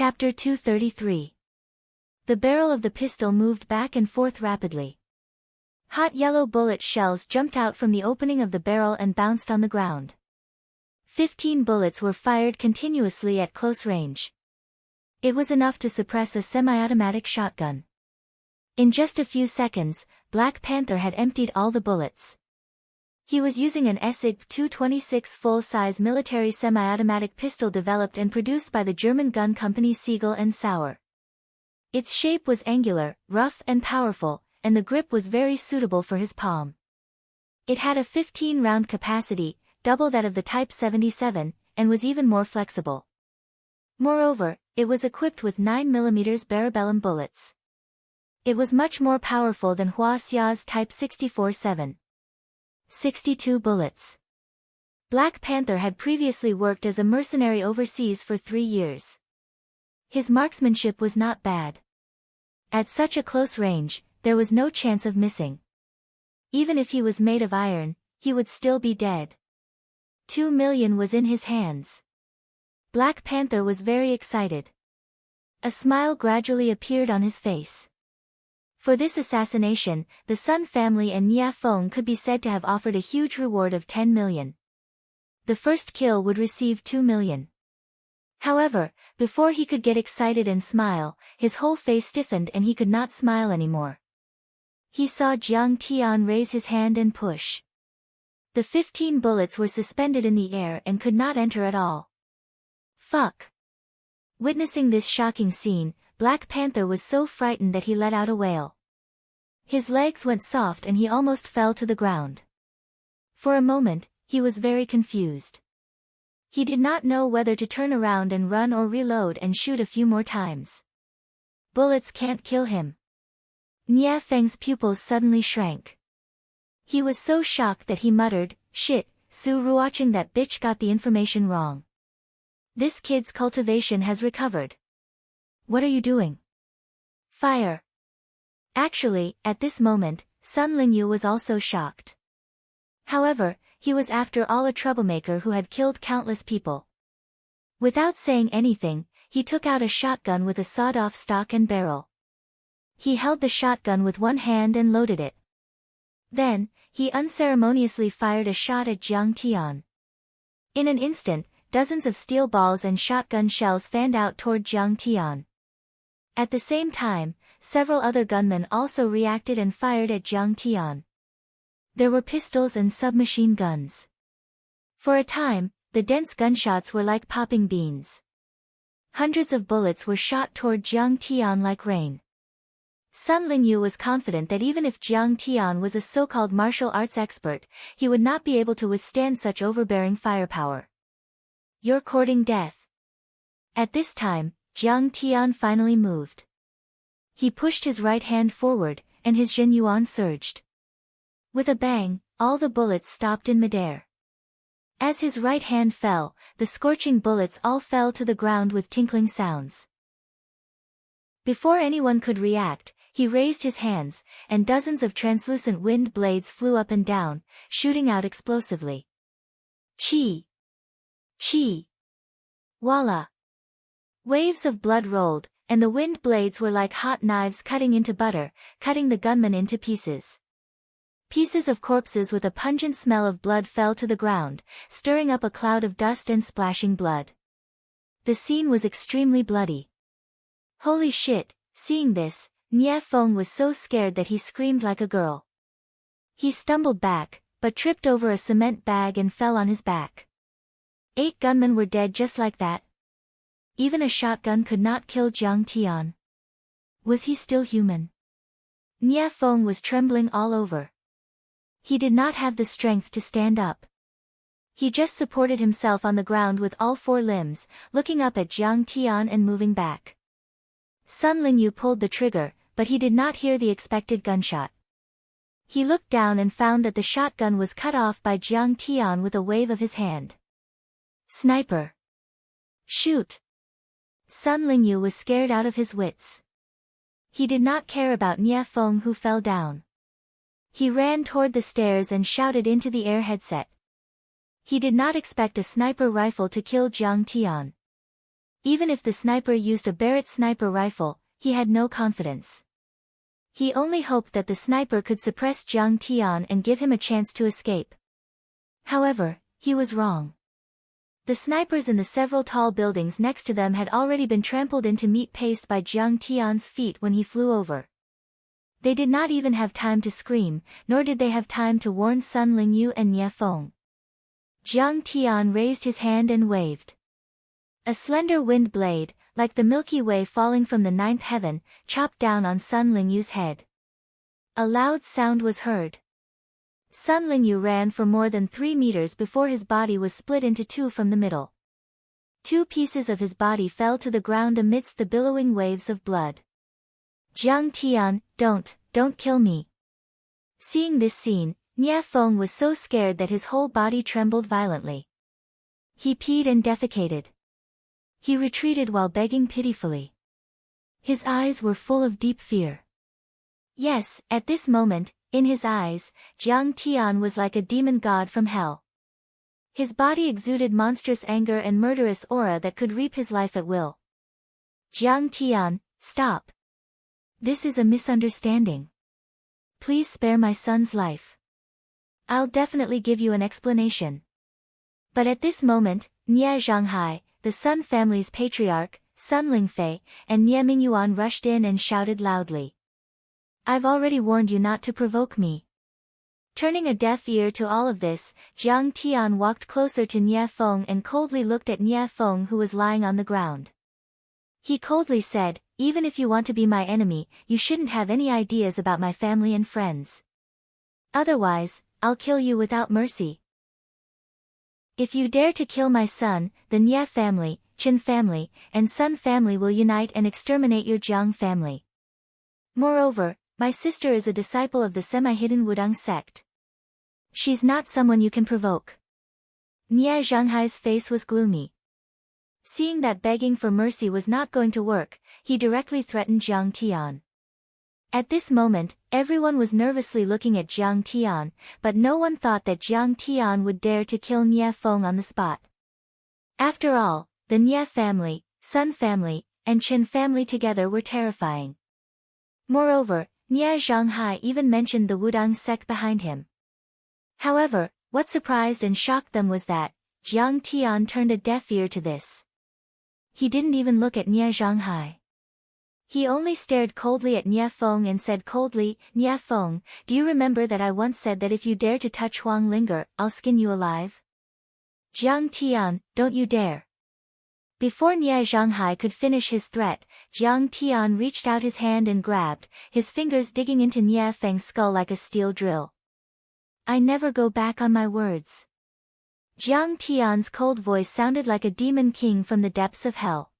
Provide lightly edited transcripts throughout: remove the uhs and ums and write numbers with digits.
Chapter 233. The barrel of the pistol moved back and forth rapidly. Hot yellow bullet shells jumped out from the opening of the barrel and bounced on the ground. 15 bullets were fired continuously at close range. It was enough to suppress a semi-automatic shotgun. In just a few seconds, Black Panther had emptied all the bullets. He was using an SIG-226 full-size military semi-automatic pistol developed and produced by the German gun company Siegel & Sauer. Its shape was angular, rough and powerful, and the grip was very suitable for his palm. It had a 15-round capacity, double that of the Type 77, and was even more flexible. Moreover, it was equipped with 9mm Barabellum bullets. It was much more powerful than Hua Xia's Type 64-7. 62 bullets. Black Panther had previously worked as a mercenary overseas for 3 years. His marksmanship was not bad. At such a close range, there was no chance of missing. Even if he was made of iron, he would still be dead. 2 million was in his hands. Black Panther was very excited. A smile gradually appeared on his face. For this assassination, the Sun family and Nia Feng could be said to have offered a huge reward of 10 million. The first kill would receive 2 million. However, before he could get excited and smile, his whole face stiffened and he could not smile anymore. He saw Jiang Tian raise his hand and push. The 15 bullets were suspended in the air and could not enter at all. Fuck! Witnessing this shocking scene, Black Panther was so frightened that he let out a wail. His legs went soft and he almost fell to the ground. For a moment, he was very confused. He did not know whether to turn around and run or reload and shoot a few more times. Bullets can't kill him. Nia Feng's pupils suddenly shrank. He was so shocked that he muttered, "Shit, Su Ruocheng, that bitch got the information wrong. This kid's cultivation has recovered. What are you doing? Fire!" Actually, at this moment, Sun Lingyu was also shocked. However, he was after all a troublemaker who had killed countless people. Without saying anything, he took out a shotgun with a sawed-off stock and barrel. He held the shotgun with one hand and loaded it. Then, he unceremoniously fired a shot at Jiang Tian. In an instant, dozens of steel balls and shotgun shells fanned out toward Jiang Tian. At the same time, several other gunmen also reacted and fired at Jiang Tian. There were pistols and submachine guns. For a time, the dense gunshots were like popping beans. Hundreds of bullets were shot toward Jiang Tian like rain. Sun Lingyu was confident that even if Jiang Tian was a so-called martial arts expert, he would not be able to withstand such overbearing firepower. "You're courting death." At this time, Jiang Tian finally moved. He pushed his right hand forward, and his Zhen Yuan surged. With a bang, all the bullets stopped in midair. As his right hand fell, the scorching bullets all fell to the ground with tinkling sounds. Before anyone could react, he raised his hands, and dozens of translucent wind blades flew up and down, shooting out explosively. Chi! Chi! Voila! Waves of blood rolled, and the wind blades were like hot knives cutting into butter, cutting the gunman into pieces. Pieces of corpses with a pungent smell of blood fell to the ground, stirring up a cloud of dust and splashing blood. The scene was extremely bloody. Holy shit! Seeing this, Nia Feng was so scared that he screamed like a girl. He stumbled back, but tripped over a cement bag and fell on his back. 8 gunmen were dead just like that. Even a shotgun could not kill Jiang Tian. Was he still human? Nia Feng was trembling all over. He did not have the strength to stand up. He just supported himself on the ground with all 4 limbs, looking up at Jiang Tian and moving back. Sun Lingyu pulled the trigger, but he did not hear the expected gunshot. He looked down and found that the shotgun was cut off by Jiang Tian with a wave of his hand. Sniper! Shoot! Sun Lingyu was scared out of his wits. He did not care about Nia Feng who fell down. He ran toward the stairs and shouted into the air headset. He did not expect a sniper rifle to kill Jiang Tian. Even if the sniper used a Barrett sniper rifle, he had no confidence. He only hoped that the sniper could suppress Jiang Tian and give him a chance to escape. However, he was wrong. The snipers in the several tall buildings next to them had already been trampled into meat paste by Jiang Tian's feet when he flew over. They did not even have time to scream, nor did they have time to warn Sun Lingyu and Nie Feng. Jiang Tian raised his hand and waved. A slender wind blade, like the Milky Way falling from the ninth heaven, chopped down on Sun Lingyu's head. A loud sound was heard. Sun Lingyu ran for more than 3 meters before his body was split into two from the middle. 2 pieces of his body fell to the ground amidst the billowing waves of blood. Jiang Tian, don't kill me. Seeing this scene, Nie Feng was so scared that his whole body trembled violently. He peed and defecated. He retreated while begging pitifully. His eyes were full of deep fear. Yes, at this moment, in his eyes, Jiang Tian was like a demon god from hell. His body exuded monstrous anger and murderous aura that could reap his life at will. Jiang Tian, stop. This is a misunderstanding. Please spare my son's life. I'll definitely give you an explanation. But at this moment, Nie Zhanghai, the Sun family's patriarch, Sun Lingfei, and Nie Mingyuan rushed in and shouted loudly. I've already warned you not to provoke me. Turning a deaf ear to all of this, Jiang Tian walked closer to Nie Feng and coldly looked at Nie Feng, who was lying on the ground. He coldly said, even if you want to be my enemy, you shouldn't have any ideas about my family and friends. Otherwise, I'll kill you without mercy. If you dare to kill my son, the Nie family, Chen family, and Sun family will unite and exterminate your Jiang family. Moreover, my sister is a disciple of the semi-hidden Wudang sect. She's not someone you can provoke. Nie Zhanghai's face was gloomy. Seeing that begging for mercy was not going to work, he directly threatened Jiang Tian. At this moment, everyone was nervously looking at Jiang Tian, but no one thought that Jiang Tian would dare to kill Nie Feng on the spot. After all, the Nie family, Sun family, and Chen family together were terrifying. Moreover, Nie Zhanghai even mentioned the Wudang sect behind him. However, what surprised and shocked them was that Jiang Tian turned a deaf ear to this. He didn't even look at Nie Zhanghai. He only stared coldly at Nie Feng and said coldly, Nie Feng, do you remember that I once said that if you dare to touch Huang Linger, I'll skin you alive? Jiang Tian, don't you dare. Before Nie Zhanghai could finish his threat, Jiang Tian reached out his hand and grabbed, his fingers digging into Nie Feng's skull like a steel drill. I never go back on my words. Jiang Tian's cold voice sounded like a demon king from the depths of hell.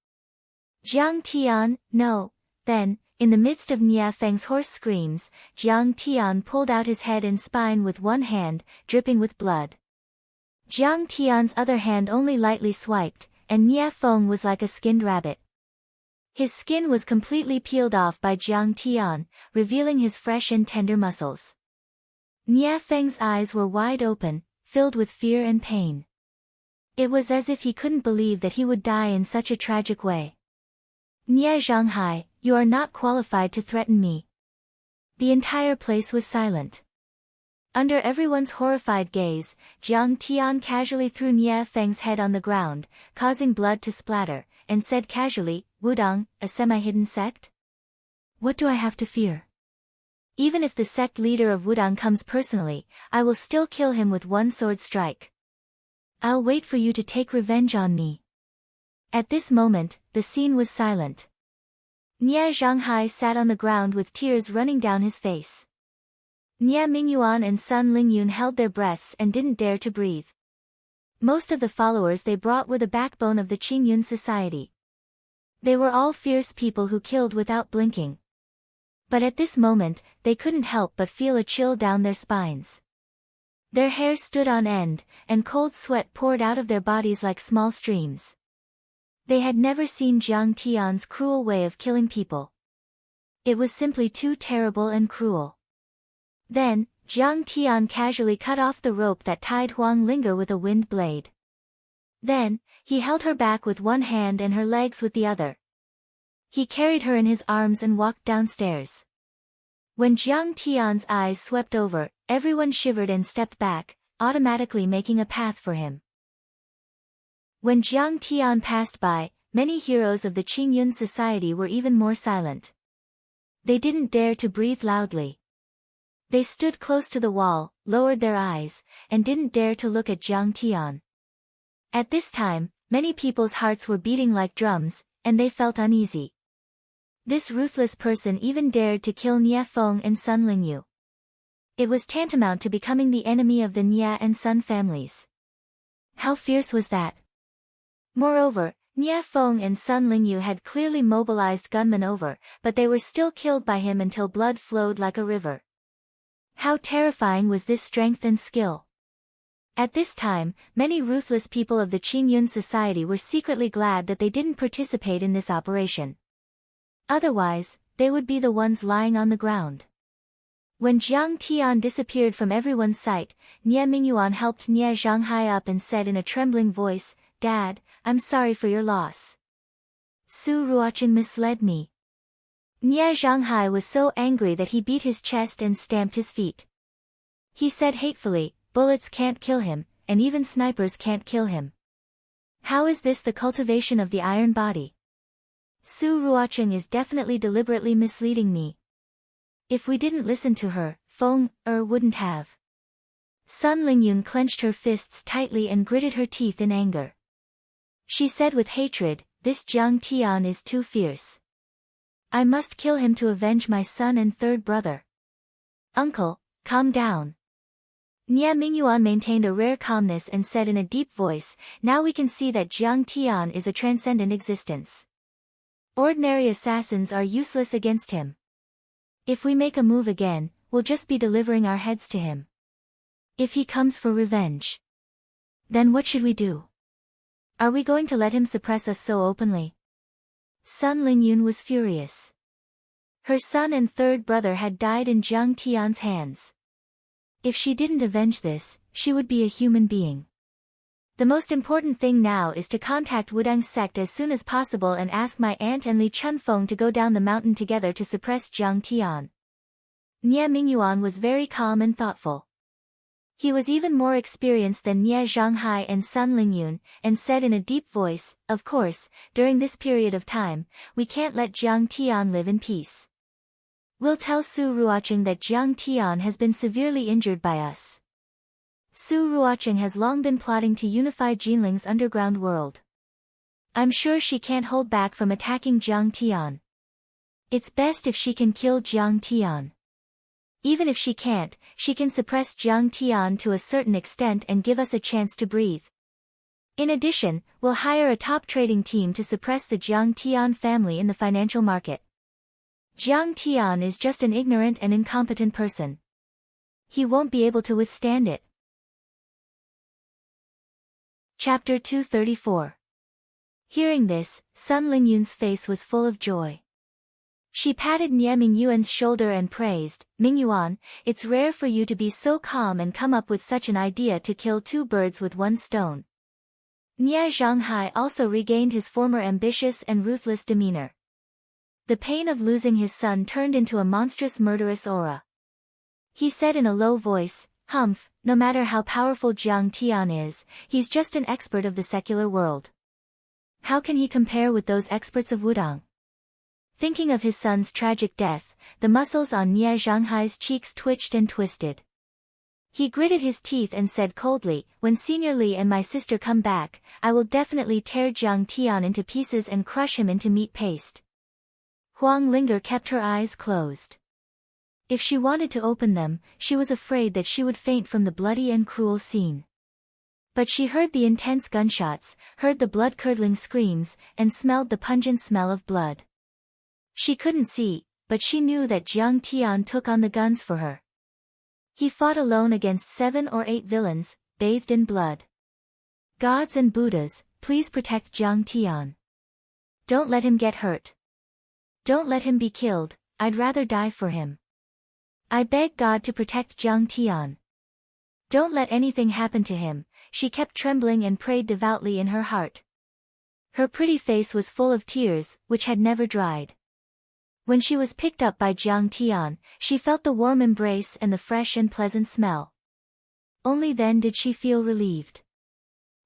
Jiang Tian, no. Then, in the midst of Nie Feng's hoarse screams, Jiang Tian pulled out his head and spine with one hand, dripping with blood. Jiang Tian's other hand only lightly swiped, and Nie Feng was like a skinned rabbit. His skin was completely peeled off by Jiang Tian, revealing his fresh and tender muscles. Nie Feng's eyes were wide open, filled with fear and pain. It was as if he couldn't believe that he would die in such a tragic way. Nie Zhanghai, you are not qualified to threaten me. The entire place was silent. Under everyone's horrified gaze, Jiang Tian casually threw Nie Feng's head on the ground, causing blood to splatter, and said casually, Wudang, a semi-hidden sect? What do I have to fear? Even if the sect leader of Wudang comes personally, I will still kill him with one sword strike. I'll wait for you to take revenge on me. At this moment, the scene was silent. Nie Zhanghai sat on the ground with tears running down his face. Nie Mingyuan and Sun Lingyun held their breaths and didn't dare to breathe. Most of the followers they brought were the backbone of the Qingyun society. They were all fierce people who killed without blinking. But at this moment, they couldn't help but feel a chill down their spines. Their hair stood on end, and cold sweat poured out of their bodies like small streams. They had never seen Jiang Tian's cruel way of killing people. It was simply too terrible and cruel. Then, Jiang Tian casually cut off the rope that tied Huang Linger with a wind blade. Then, He held her back with one hand and her legs with the other. He carried her in his arms and walked downstairs. When Jiang Tian's eyes swept over, everyone shivered and stepped back, automatically making a path for him. When Jiang Tian passed by, many heroes of the Qingyun society were even more silent. They didn't dare to breathe loudly. They stood close to the wall, lowered their eyes, and didn't dare to look at Jiang Tian. At this time, many people's hearts were beating like drums, and they felt uneasy. This ruthless person even dared to kill Nie Feng and Sun Lingyu. It was tantamount to becoming the enemy of the Nie and Sun families. How fierce was that? Moreover, Nie Feng and Sun Lingyu had clearly mobilized gunmen over, but they were still killed by him until blood flowed like a river. How terrifying was this strength and skill? At this time, many ruthless people of the Qingyun society were secretly glad that they didn't participate in this operation. Otherwise, they would be the ones lying on the ground. When Jiang Tian disappeared from everyone's sight, Nie Mingyuan helped Nie Zhanghai up and said in a trembling voice, "Dad, I'm sorry for your loss. Su Ruoqing misled me." Nie Zhanghai was so angry that he beat his chest and stamped his feet. He said hatefully, "Bullets can't kill him, and even snipers can't kill him. How is this the cultivation of the iron body? Su Ruoqing is definitely deliberately misleading me. If we didn't listen to her, Feng wouldn't have." Sun Lingyun clenched her fists tightly and gritted her teeth in anger. She said with hatred, "This Jiang Tian is too fierce. I must kill him to avenge my son and third brother." "Uncle, calm down." Nie Mingyuan maintained a rare calmness and said in a deep voice, "Now we can see that Jiang Tian is a transcendent existence. Ordinary assassins are useless against him. If we make a move again, we'll just be delivering our heads to him. If he comes for revenge, then what should we do? Are we going to let him suppress us so openly?" Sun Lingyun was furious. Her son and third brother had died in Jiang Tian's hands. If she didn't avenge this, she would be a human being. The most important thing now is to contact Wudang's sect as soon as possible and ask my aunt and Li Chunfeng to go down the mountain together to suppress Jiang Tian. Nie Mingyuan was very calm and thoughtful. He was even more experienced than Nie Zhanghai and Sun Lingyun, and said in a deep voice, "Of course, during this period of time, we can't let Jiang Tian live in peace. We'll tell Su Ruoqing that Jiang Tian has been severely injured by us. Su Ruoqing has long been plotting to unify Jinling's underground world. I'm sure she can't hold back from attacking Jiang Tian. It's best if she can kill Jiang Tian. Even if she can't, she can suppress Jiang Tian to a certain extent and give us a chance to breathe. In addition, we'll hire a top trading team to suppress the Jiang Tian family in the financial market. Jiang Tian is just an ignorant and incompetent person. He won't be able to withstand it." Chapter 234. Hearing this, Sun Lingyun's face was full of joy. She patted Nie Mingyuan's shoulder and praised, "Mingyuan, it's rare for you to be so calm and come up with such an idea to kill two birds with one stone." Nie Zhanghai also regained his former ambitious and ruthless demeanor. The pain of losing his son turned into a monstrous murderous aura. He said in a low voice, "Humph, no matter how powerful Jiang Tian is, he's just an expert of the secular world. How can he compare with those experts of Wudang?" Thinking of his son's tragic death, the muscles on Nie Zhanghai's cheeks twitched and twisted. He gritted his teeth and said coldly, "When Senior Li and my sister come back, I will definitely tear Jiang Tian into pieces and crush him into meat paste." Huang Linger kept her eyes closed. If she wanted to open them, she was afraid that she would faint from the bloody and cruel scene. But she heard the intense gunshots, heard the blood-curdling screams, and smelled the pungent smell of blood. She couldn't see, but she knew that Jiang Tian took on the guns for her. He fought alone against 7 or 8 villains, bathed in blood. Gods and Buddhas, please protect Jiang Tian. Don't let him get hurt. Don't let him be killed, I'd rather die for him. I beg God to protect Jiang Tian. Don't let anything happen to him. She kept trembling and prayed devoutly in her heart. Her pretty face was full of tears, which had never dried. When she was picked up by Jiang Tian, she felt the warm embrace and the fresh and pleasant smell. Only then did she feel relieved.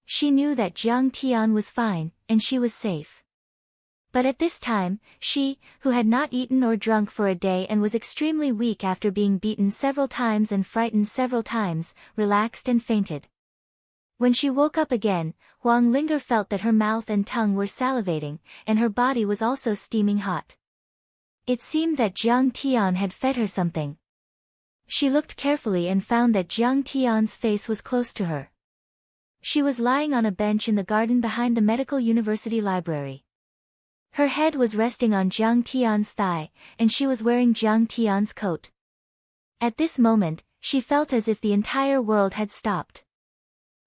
She knew that Jiang Tian was fine, and she was safe. But at this time, she, who had not eaten or drunk for a day and was extremely weak after being beaten several times and frightened several times, relaxed and fainted. When she woke up again, Huang Linger felt that her mouth and tongue were salivating, and her body was also steaming hot. It seemed that Jiang Tian had fed her something. She looked carefully and found that Jiang Tian's face was close to her. She was lying on a bench in the garden behind the Medical University Library. Her head was resting on Jiang Tian's thigh, and she was wearing Jiang Tian's coat. At this moment, she felt as if the entire world had stopped.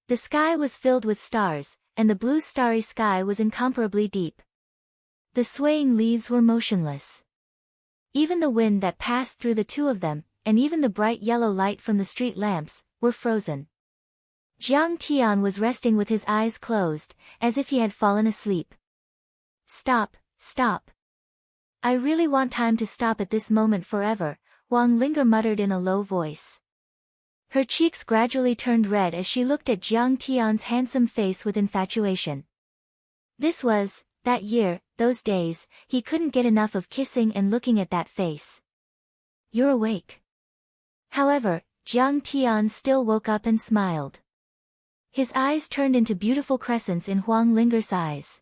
The sky was filled with stars, and the blue starry sky was incomparably deep. The swaying leaves were motionless. Even the wind that passed through the two of them, and even the bright yellow light from the street lamps, were frozen. Jiang Tian was resting with his eyes closed, as if he had fallen asleep. Stop, stop. I really want time to stop at this moment forever, Huang Linger muttered in a low voice. Her cheeks gradually turned red as she looked at Jiang Tian's handsome face with infatuation. This was, that year, those days, he couldn't get enough of kissing and looking at that face. You're awake. However, Jiang Tian still woke up and smiled. His eyes turned into beautiful crescents in Huang Linger's eyes.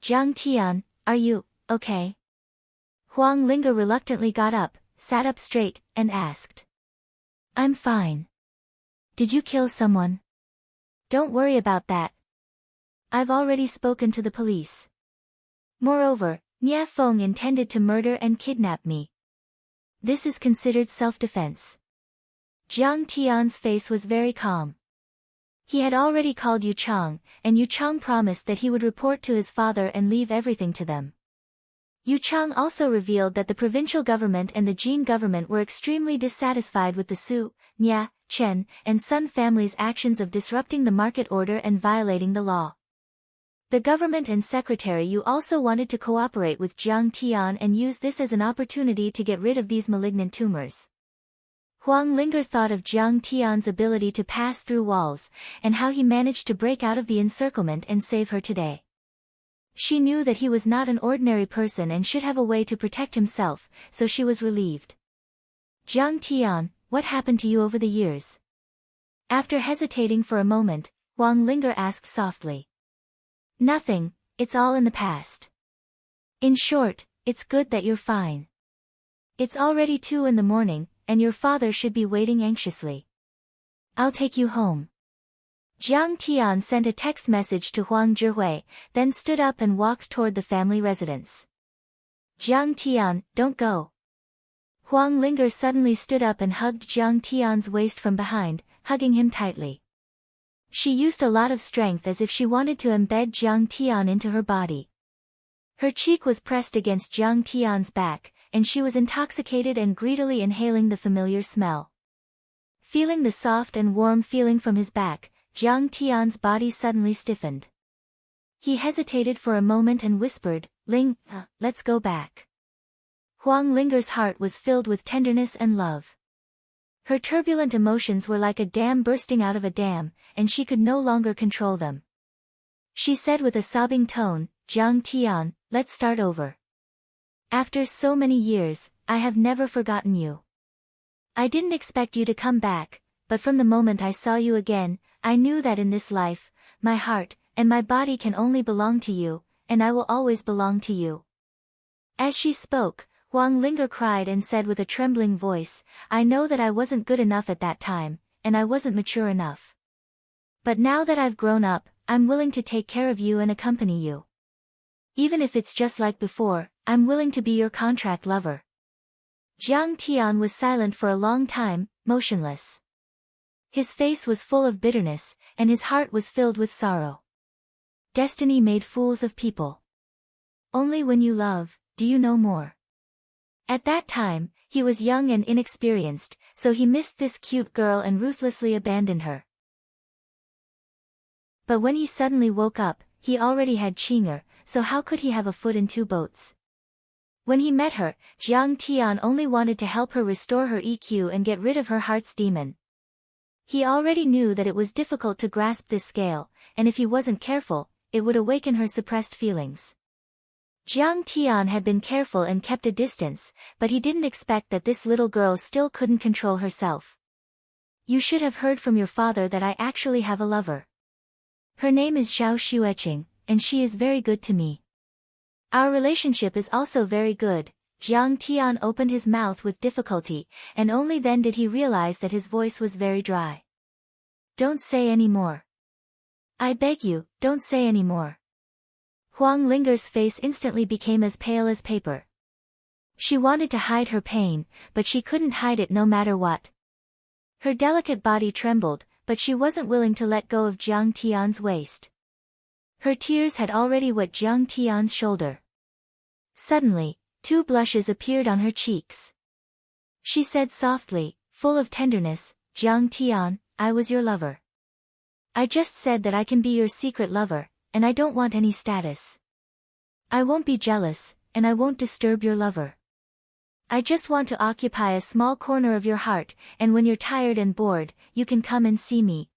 Jiang Tian, are you okay? Huang Linger reluctantly got up, sat up straight, and asked. I'm fine. Did you kill someone? Don't worry about that. I've already spoken to the police. Moreover, Nie Feng intended to murder and kidnap me. This is considered self-defense. Jiang Tian's face was very calm. He had already called Yu Chang, and Yu Chang promised that he would report to his father and leave everything to them. Yu Chang also revealed that the provincial government and the Jin government were extremely dissatisfied with the Su, Nya, Chen, and Sun families' actions of disrupting the market order and violating the law. The government and Secretary Yu also wanted to cooperate with Jiang Tian and use this as an opportunity to get rid of these malignant tumors. Huang Linger thought of Jiang Tian's ability to pass through walls, and how he managed to break out of the encirclement and save her today. She knew that he was not an ordinary person and should have a way to protect himself, so she was relieved. Jiang Tian, what happened to you over the years? After hesitating for a moment, Huang Linger asked softly. Nothing, it's all in the past. In short, it's good that you're fine. It's already 2 in the morning, and your father should be waiting anxiously. I'll take you home. Jiang Tian sent a text message to Huang Zhihui, then stood up and walked toward the family residence. Jiang Tian, don't go. Huang Linger suddenly stood up and hugged Jiang Tian's waist from behind, hugging him tightly. She used a lot of strength as if she wanted to embed Jiang Tian into her body. Her cheek was pressed against Jiang Tian's back, and she was intoxicated and greedily inhaling the familiar smell. Feeling the soft and warm feeling from his back, Jiang Tian's body suddenly stiffened. He hesitated for a moment and whispered, let's go back. Huang Linger's heart was filled with tenderness and love. Her turbulent emotions were like a dam bursting out of a dam, and she could no longer control them. She said with a sobbing tone, Jiang Tian, let's start over. After so many years, I have never forgotten you. I didn't expect you to come back, but from the moment I saw you again, I knew that in this life, my heart and my body can only belong to you, and I will always belong to you. As she spoke, Huang Linger cried and said with a trembling voice, I know that I wasn't good enough at that time, and I wasn't mature enough. But now that I've grown up, I'm willing to take care of you and accompany you. Even if it's just like before, I'm willing to be your contract lover. Jiang Tian was silent for a long time, motionless. His face was full of bitterness, and his heart was filled with sorrow. Destiny made fools of people. Only when you love, do you know more. At that time, he was young and inexperienced, so he missed this cute girl and ruthlessly abandoned her. But when he suddenly woke up, he already had Qinger, so how could he have a foot in two boats? When he met her, Jiang Tian only wanted to help her restore her EQ and get rid of her heart's demon. He already knew that it was difficult to grasp this scale, and if he wasn't careful, it would awaken her suppressed feelings. Jiang Tian had been careful and kept a distance, but he didn't expect that this little girl still couldn't control herself. You should have heard from your father that I actually have a lover. Her name is Xiao Xueqing, and she is very good to me. Our relationship is also very good. Jiang Tian opened his mouth with difficulty, and only then did he realize that his voice was very dry. Don't say any more. I beg you, don't say any more. Huang Linger's face instantly became as pale as paper. She wanted to hide her pain, but she couldn't hide it no matter what. Her delicate body trembled, but she wasn't willing to let go of Jiang Tian's waist. Her tears had already wet Jiang Tian's shoulder. Suddenly, two blushes appeared on her cheeks. She said softly, full of tenderness, Jiang Tian, I was your lover. I just said that I can be your secret lover, and I don't want any status. I won't be jealous, and I won't disturb your lover. I just want to occupy a small corner of your heart, and when you're tired and bored, you can come and see me.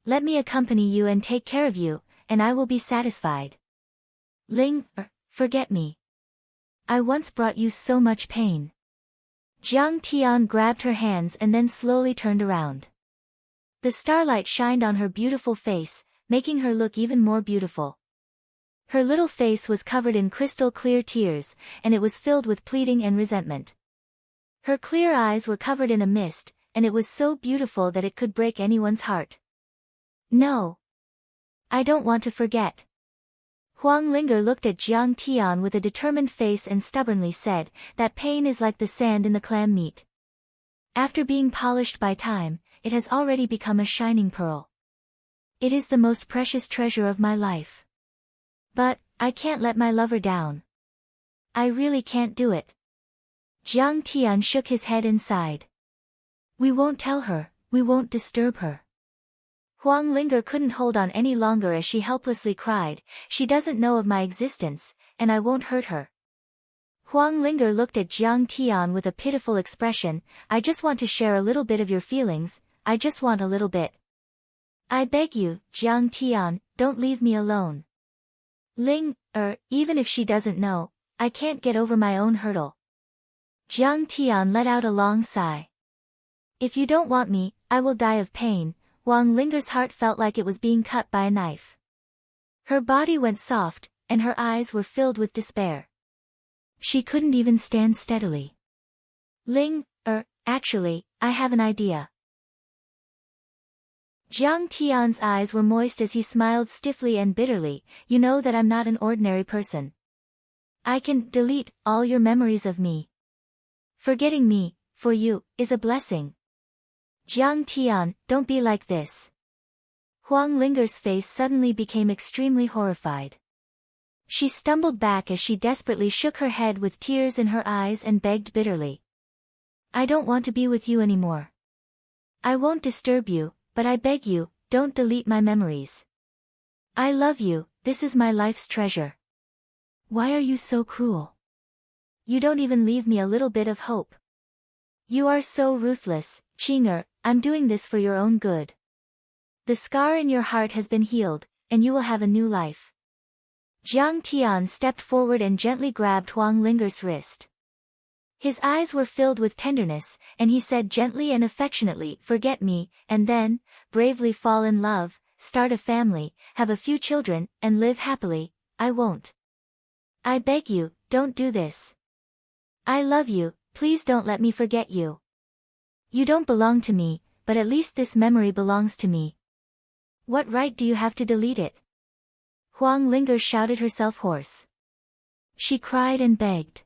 Let me accompany you and take care of you, and I will be satisfied. Forget me. I once brought you so much pain. Jiang Tian grabbed her hands and then slowly turned around. The starlight shined on her beautiful face, making her look even more beautiful. Her little face was covered in crystal-clear tears, and it was filled with pleading and resentment. Her clear eyes were covered in a mist, and it was so beautiful that it could break anyone's heart. No. I don't want to forget. Huang Linger looked at Jiang Tian with a determined face and stubbornly said, that pain is like the sand in the clam meat. After being polished by time, it has already become a shining pearl. It is the most precious treasure of my life. But, I can't let my lover down. I really can't do it. Jiang Tian shook his head and sighed. We won't tell her, we won't disturb her. Huang Linger couldn't hold on any longer as she helplessly cried, she doesn't know of my existence, and I won't hurt her. Huang Linger looked at Jiang Tian with a pitiful expression, I just want to share a little bit of your feelings, I just want a little bit. I beg you, Jiang Tian, don't leave me alone. Even if she doesn't know, I can't get over my own hurdle. Jiang Tian let out a long sigh. If you don't want me, I will die of pain. Huang Linger's heart felt like it was being cut by a knife. Her body went soft, and her eyes were filled with despair. She couldn't even stand steadily. Actually, I have an idea. Jiang Tian's eyes were moist as he smiled stiffly and bitterly, you know that I'm not an ordinary person. I can delete all your memories of me. Forgetting me, for you, is a blessing. Jiang Tian, don't be like this. Huang Linger's face suddenly became extremely horrified. She stumbled back as she desperately shook her head with tears in her eyes and begged bitterly. I don't want to be with you anymore. I won't disturb you, but I beg you, don't delete my memories. I love you, this is my life's treasure. Why are you so cruel? You don't even leave me a little bit of hope. You are so ruthless, Qinger, I'm doing this for your own good. The scar in your heart has been healed, and you will have a new life. Jiang Tian stepped forward and gently grabbed Huang Linger's wrist. His eyes were filled with tenderness, and he said gently and affectionately, forget me, and then, bravely fall in love, start a family, have a few children, and live happily. I won't. I beg you, don't do this. I love you, please don't let me forget you. You don't belong to me, but at least this memory belongs to me. What right do you have to delete it? Huang Linger shouted herself hoarse. She cried and begged.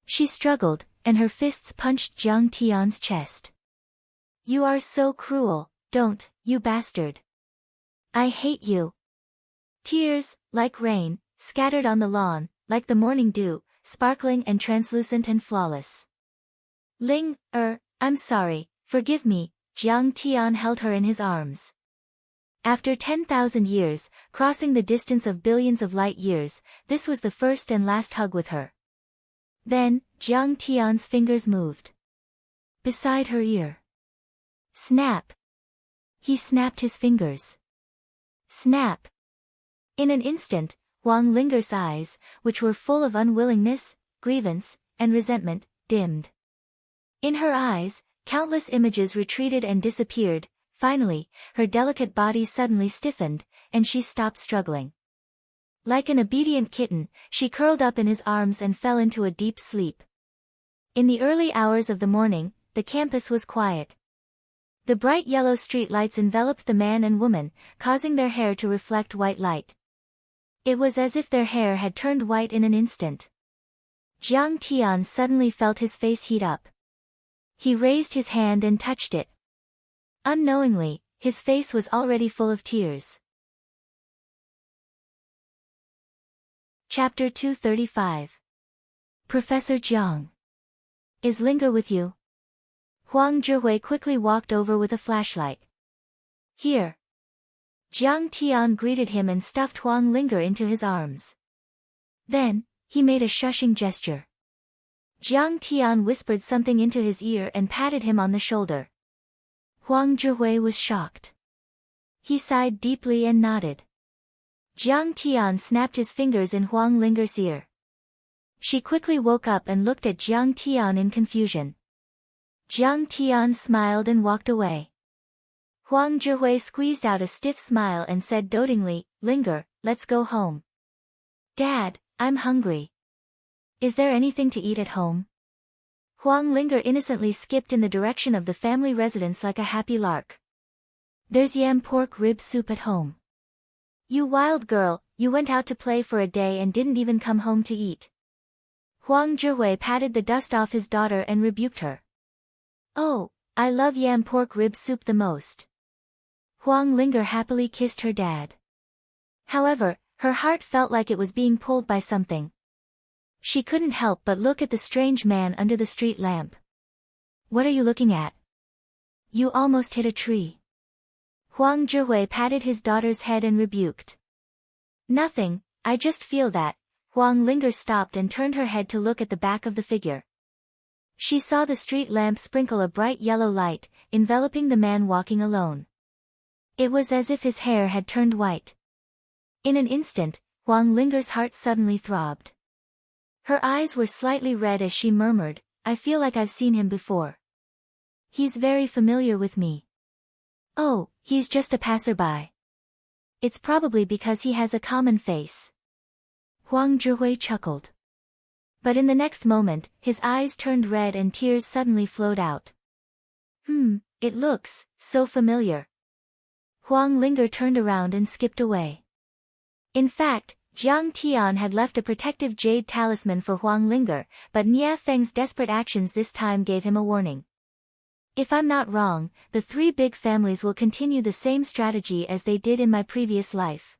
She struggled, and her fists punched Jiang Tian's chest. You are so cruel, don't, you bastard. I hate you. Tears, like rain, scattered on the lawn, like the morning dew, sparkling and translucent and flawless. I'm sorry, forgive me, Jiang Tian held her in his arms. After 10,000 years, crossing the distance of billions of light years, this was the first and last hug with her. Then, Jiang Tian's fingers moved. Beside her ear. Snap. He snapped his fingers. Snap. In an instant, Huang Linger's eyes, which were full of unwillingness, grievance, and resentment, dimmed. In her eyes, countless images retreated and disappeared. Finally, her delicate body suddenly stiffened, and she stopped struggling. Like an obedient kitten, she curled up in his arms and fell into a deep sleep. In the early hours of the morning, the campus was quiet. The bright yellow street lights enveloped the man and woman, causing their hair to reflect white light. It was as if their hair had turned white in an instant. Jiang Tian suddenly felt his face heat up. He raised his hand and touched it. Unknowingly, his face was already full of tears. Chapter 235. Professor Jiang. Is Linger with you? Huang Zhihui quickly walked over with a flashlight. Here. Jiang Tian greeted him and stuffed Huang Linger into his arms. Then, he made a shushing gesture. Jiang Tian whispered something into his ear and patted him on the shoulder. Huang Zhihui was shocked. He sighed deeply and nodded. Jiang Tian snapped his fingers in Huang Linger's ear. She quickly woke up and looked at Jiang Tian in confusion. Jiang Tian smiled and walked away. Huang Zhihui squeezed out a stiff smile and said dotingly, Linger, let's go home. Dad, I'm hungry. Is there anything to eat at home? Huang Linger innocently skipped in the direction of the family residence like a happy lark. There's yam pork rib soup at home. You wild girl, you went out to play for a day and didn't even come home to eat. Huang Zhihui patted the dust off his daughter and rebuked her. Oh, I love yam pork rib soup the most. Huang Linger happily kissed her dad. However, her heart felt like it was being pulled by something. She couldn't help but look at the strange man under the street lamp. What are you looking at? You almost hit a tree. Huang Zhihui patted his daughter's head and rebuked. Nothing, I just feel that. Huang Linger stopped and turned her head to look at the back of the figure. She saw the street lamp sprinkle a bright yellow light, enveloping the man walking alone. It was as if his hair had turned white. In an instant, Huang Linger's heart suddenly throbbed. Her eyes were slightly red as she murmured, I feel like I've seen him before. He's very familiar with me. Oh, he's just a passerby. It's probably because he has a common face. Huang Zhihui chuckled. But in the next moment, his eyes turned red and tears suddenly flowed out. It looks so familiar. Huang Linger turned around and skipped away. In fact, Jiang Tian had left a protective jade talisman for Huang Linger, but Nie Feng's desperate actions this time gave him a warning. If I'm not wrong, the three big families will continue the same strategy as they did in my previous life.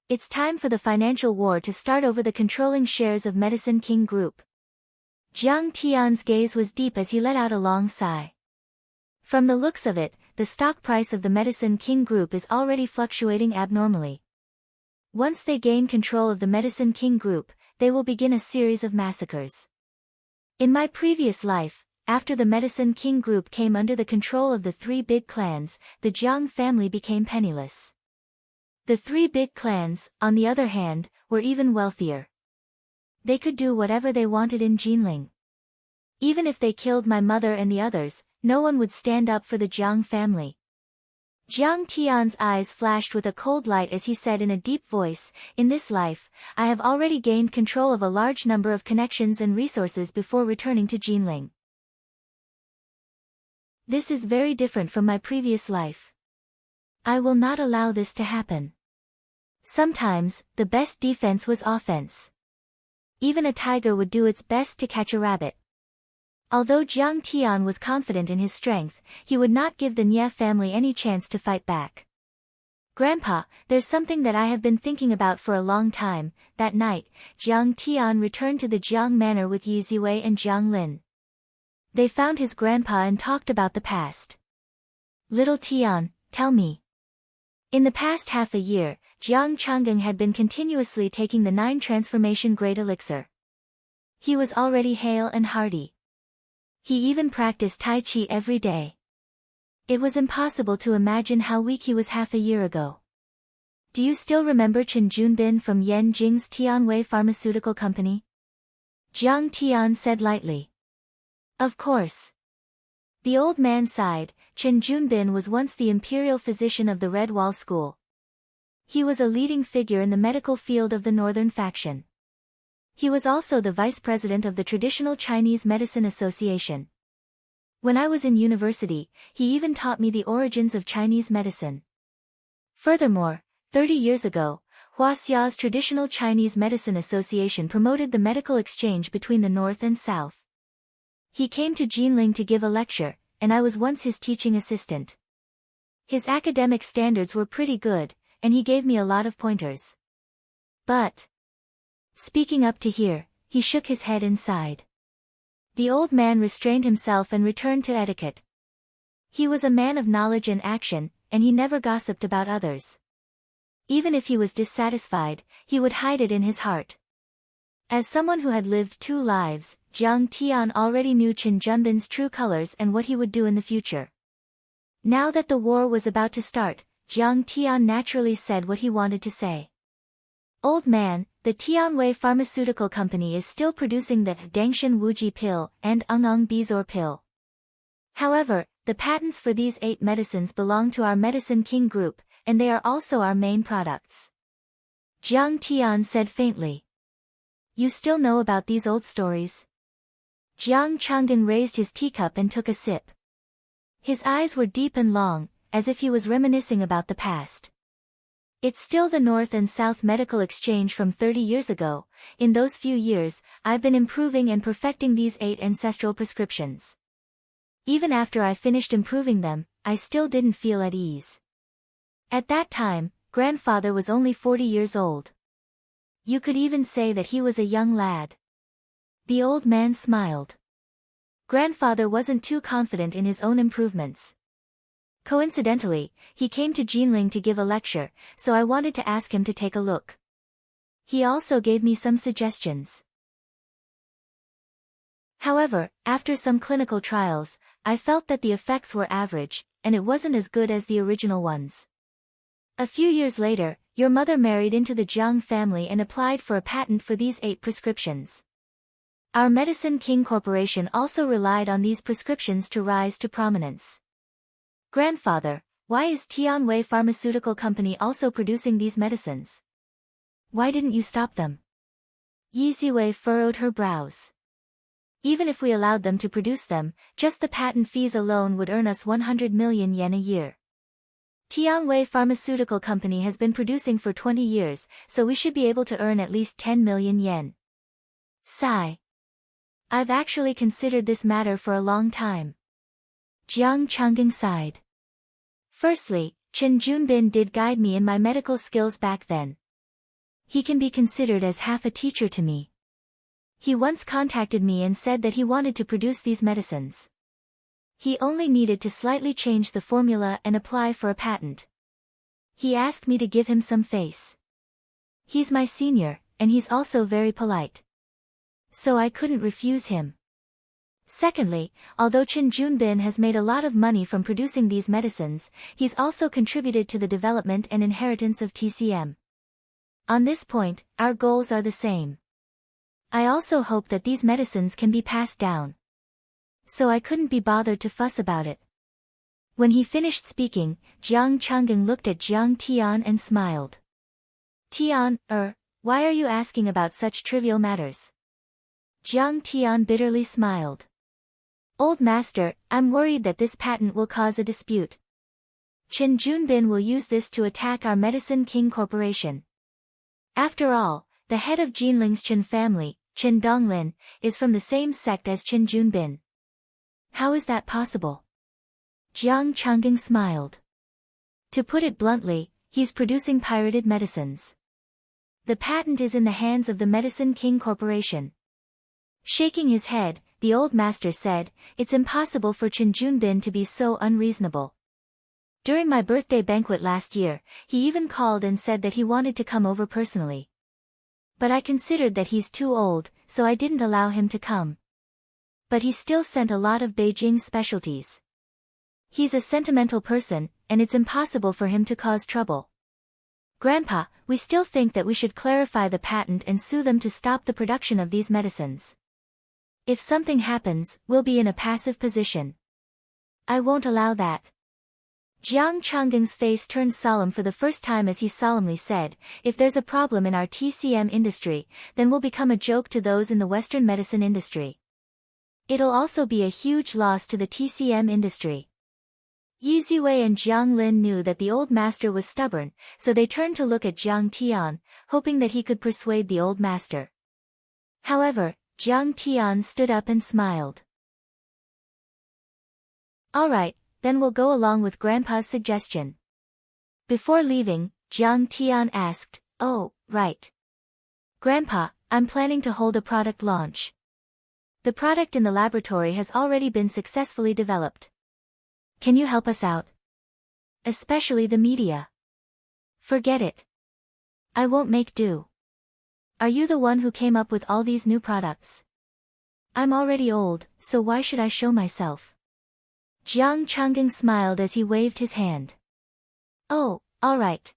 It's time for the financial war to start over the controlling shares of Medicine King Group. Jiang Tian's gaze was deep as he let out a long sigh. From the looks of it, the stock price of the Medicine King Group is already fluctuating abnormally. Once they gain control of the Medicine King Group, they will begin a series of massacres. In my previous life, after the Medicine King Group came under the control of the three big clans, the Jiang family became penniless. The three big clans, on the other hand, were even wealthier. They could do whatever they wanted in Jinling. Even if they killed my mother and the others, no one would stand up for the Jiang family. Jiang Tian's eyes flashed with a cold light as he said in a deep voice, in this life, I have already gained control of a large number of connections and resources before returning to Jinling. This is very different from my previous life. I will not allow this to happen. Sometimes, the best defense was offense. Even a tiger would do its best to catch a rabbit. Although Jiang Tian was confident in his strength, he would not give the Nie family any chance to fight back. Grandpa, there's something that I have been thinking about for a long time. That night, Jiang Tian returned to the Jiang manor with Yi Ziwei and Jiang Lin. They found his grandpa and talked about the past. Little Tian, tell me. In the past half a year, Jiang Chang'eng had been continuously taking the 9 transformation grade elixir. He was already hale and hearty. He even practiced Tai Chi every day. It was impossible to imagine how weak he was half a year ago. Do you still remember Chen Junbin from Yan Jing's Tianwei Pharmaceutical Company? Jiang Tian said lightly. Of course. The old man sighed. Chen Junbin was once the imperial physician of the Red Wall School. He was a leading figure in the medical field of the Northern faction. He was also the vice president of the Traditional Chinese Medicine Association. When I was in university, he even taught me the origins of Chinese medicine. Furthermore, 30 years ago, Huaxia's Traditional Chinese Medicine Association promoted the medical exchange between the North and South. He came to Jinling to give a lecture, and I was once his teaching assistant. His academic standards were pretty good, and he gave me a lot of pointers. But, speaking up to here, he shook his head and sighed. The old man restrained himself and returned to etiquette. He was a man of knowledge and action, and he never gossiped about others. Even if he was dissatisfied, he would hide it in his heart. As someone who had lived 2 lives, Jiang Tian already knew Chen Junbin's true colors and what he would do in the future. Now that the war was about to start, Jiang Tian naturally said what he wanted to say. Old man, the Tianwei Pharmaceutical Company is still producing the Dangshan Wuji pill and Ungong Bizor pill. However, the patents for these 8 medicines belong to our Medicine King group, and they are also our main products. Jiang Tian said faintly. You still know about these old stories? Jiang Chang'eng raised his teacup and took a sip. His eyes were deep and long, as if he was reminiscing about the past. It's still the North and South medical exchange from 30 years ago. In those few years, I've been improving and perfecting these 8 ancestral prescriptions. Even after I finished improving them, I still didn't feel at ease. At that time, grandfather was only 40 years old. You could even say that he was a young lad. The old man smiled. Grandfather wasn't too confident in his own improvements. Coincidentally, he came to Jinling to give a lecture, so I wanted to ask him to take a look. He also gave me some suggestions. However, after some clinical trials, I felt that the effects were average, and it wasn't as good as the original ones. A few years later, your mother married into the Jiang family and applied for a patent for these 8 prescriptions. Our Medicine King Corporation also relied on these prescriptions to rise to prominence. Grandfather, why is Tianwei Pharmaceutical Company also producing these medicines? Why didn't you stop them? Yi Ziwei furrowed her brows. Even if we allowed them to produce them, just the patent fees alone would earn us 100 million yen a year. Tianwei Pharmaceutical Company has been producing for 20 years, so we should be able to earn at least 10 million yen. Sigh. I've actually considered this matter for a long time. Jiang Chang'eng sighed. Firstly, Chen Junbin did guide me in my medical skills back then. He can be considered as half a teacher to me. He once contacted me and said that he wanted to produce these medicines. He only needed to slightly change the formula and apply for a patent. He asked me to give him some face. He's my senior, and he's also very polite. So I couldn't refuse him. Secondly, although Chen Junbin has made a lot of money from producing these medicines, he's also contributed to the development and inheritance of TCM. On this point, our goals are the same. I also hope that these medicines can be passed down. So I couldn't be bothered to fuss about it. When he finished speaking, Jiang Chang'eng looked at Jiang Tian and smiled. Tian, why are you asking about such trivial matters? Jiang Tian bitterly smiled. Old master, I'm worried that this patent will cause a dispute. Chen Junbin will use this to attack our Medicine King Corporation. After all, the head of Jinling's Chen family, Chen Donglin, is from the same sect as Chen Junbin. How is that possible? Jiang Chang'eng smiled. To put it bluntly, he's producing pirated medicines. The patent is in the hands of the Medicine King Corporation. Shaking his head, the old master said, it's impossible for Chen Junbin to be so unreasonable. During my birthday banquet last year, he even called and said that he wanted to come over personally. But I considered that he's too old, so I didn't allow him to come. But he still sent a lot of Beijing specialties. He's a sentimental person, and it's impossible for him to cause trouble. Grandpa, we still think that we should clarify the patent and sue them to stop the production of these medicines. If something happens, we'll be in a passive position. I won't allow that. Jiang Changgen's face turned solemn for the first time as he solemnly said, if there's a problem in our TCM industry, then we'll become a joke to those in the Western medicine industry. It'll also be a huge loss to the TCM industry. Yi Ziwei and Jiang Lin knew that the old master was stubborn, so they turned to look at Jiang Tian, hoping that he could persuade the old master. However, Jiang Tian stood up and smiled. All right, then we'll go along with Grandpa's suggestion. Before leaving, Jiang Tian asked, oh, right. Grandpa, I'm planning to hold a product launch. The product in the laboratory has already been successfully developed. Can you help us out? Especially the media. Forget it. I won't make do. Are you the one who came up with all these new products? I'm already old, so why should I show myself? Jiang Changgen smiled as he waved his hand. Oh, all right.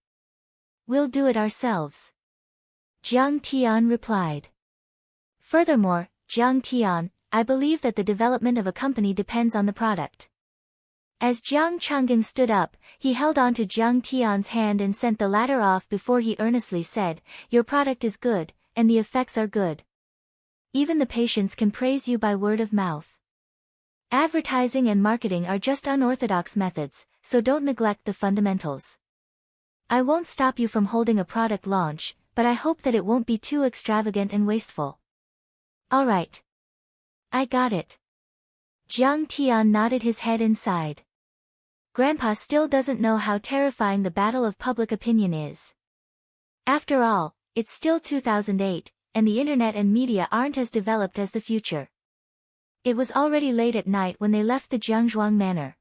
We'll do it ourselves. Jiang Tian replied. Furthermore, Jiang Tian, I believe that the development of a company depends on the product. As Jiang Changgen stood up, he held on to Jiang Tian's hand and sent the latter off before he earnestly said, your product is good, and the effects are good. Even the patients can praise you by word of mouth. Advertising and marketing are just unorthodox methods, so don't neglect the fundamentals. I won't stop you from holding a product launch, but I hope that it won't be too extravagant and wasteful. All right. I got it. Jiang Tian nodded his head and sighed. Grandpa still doesn't know how terrifying the battle of public opinion is. After all, it's still 2008, and the internet and media aren't as developed as the future. It was already late at night when they left the Jiangzhuang manor.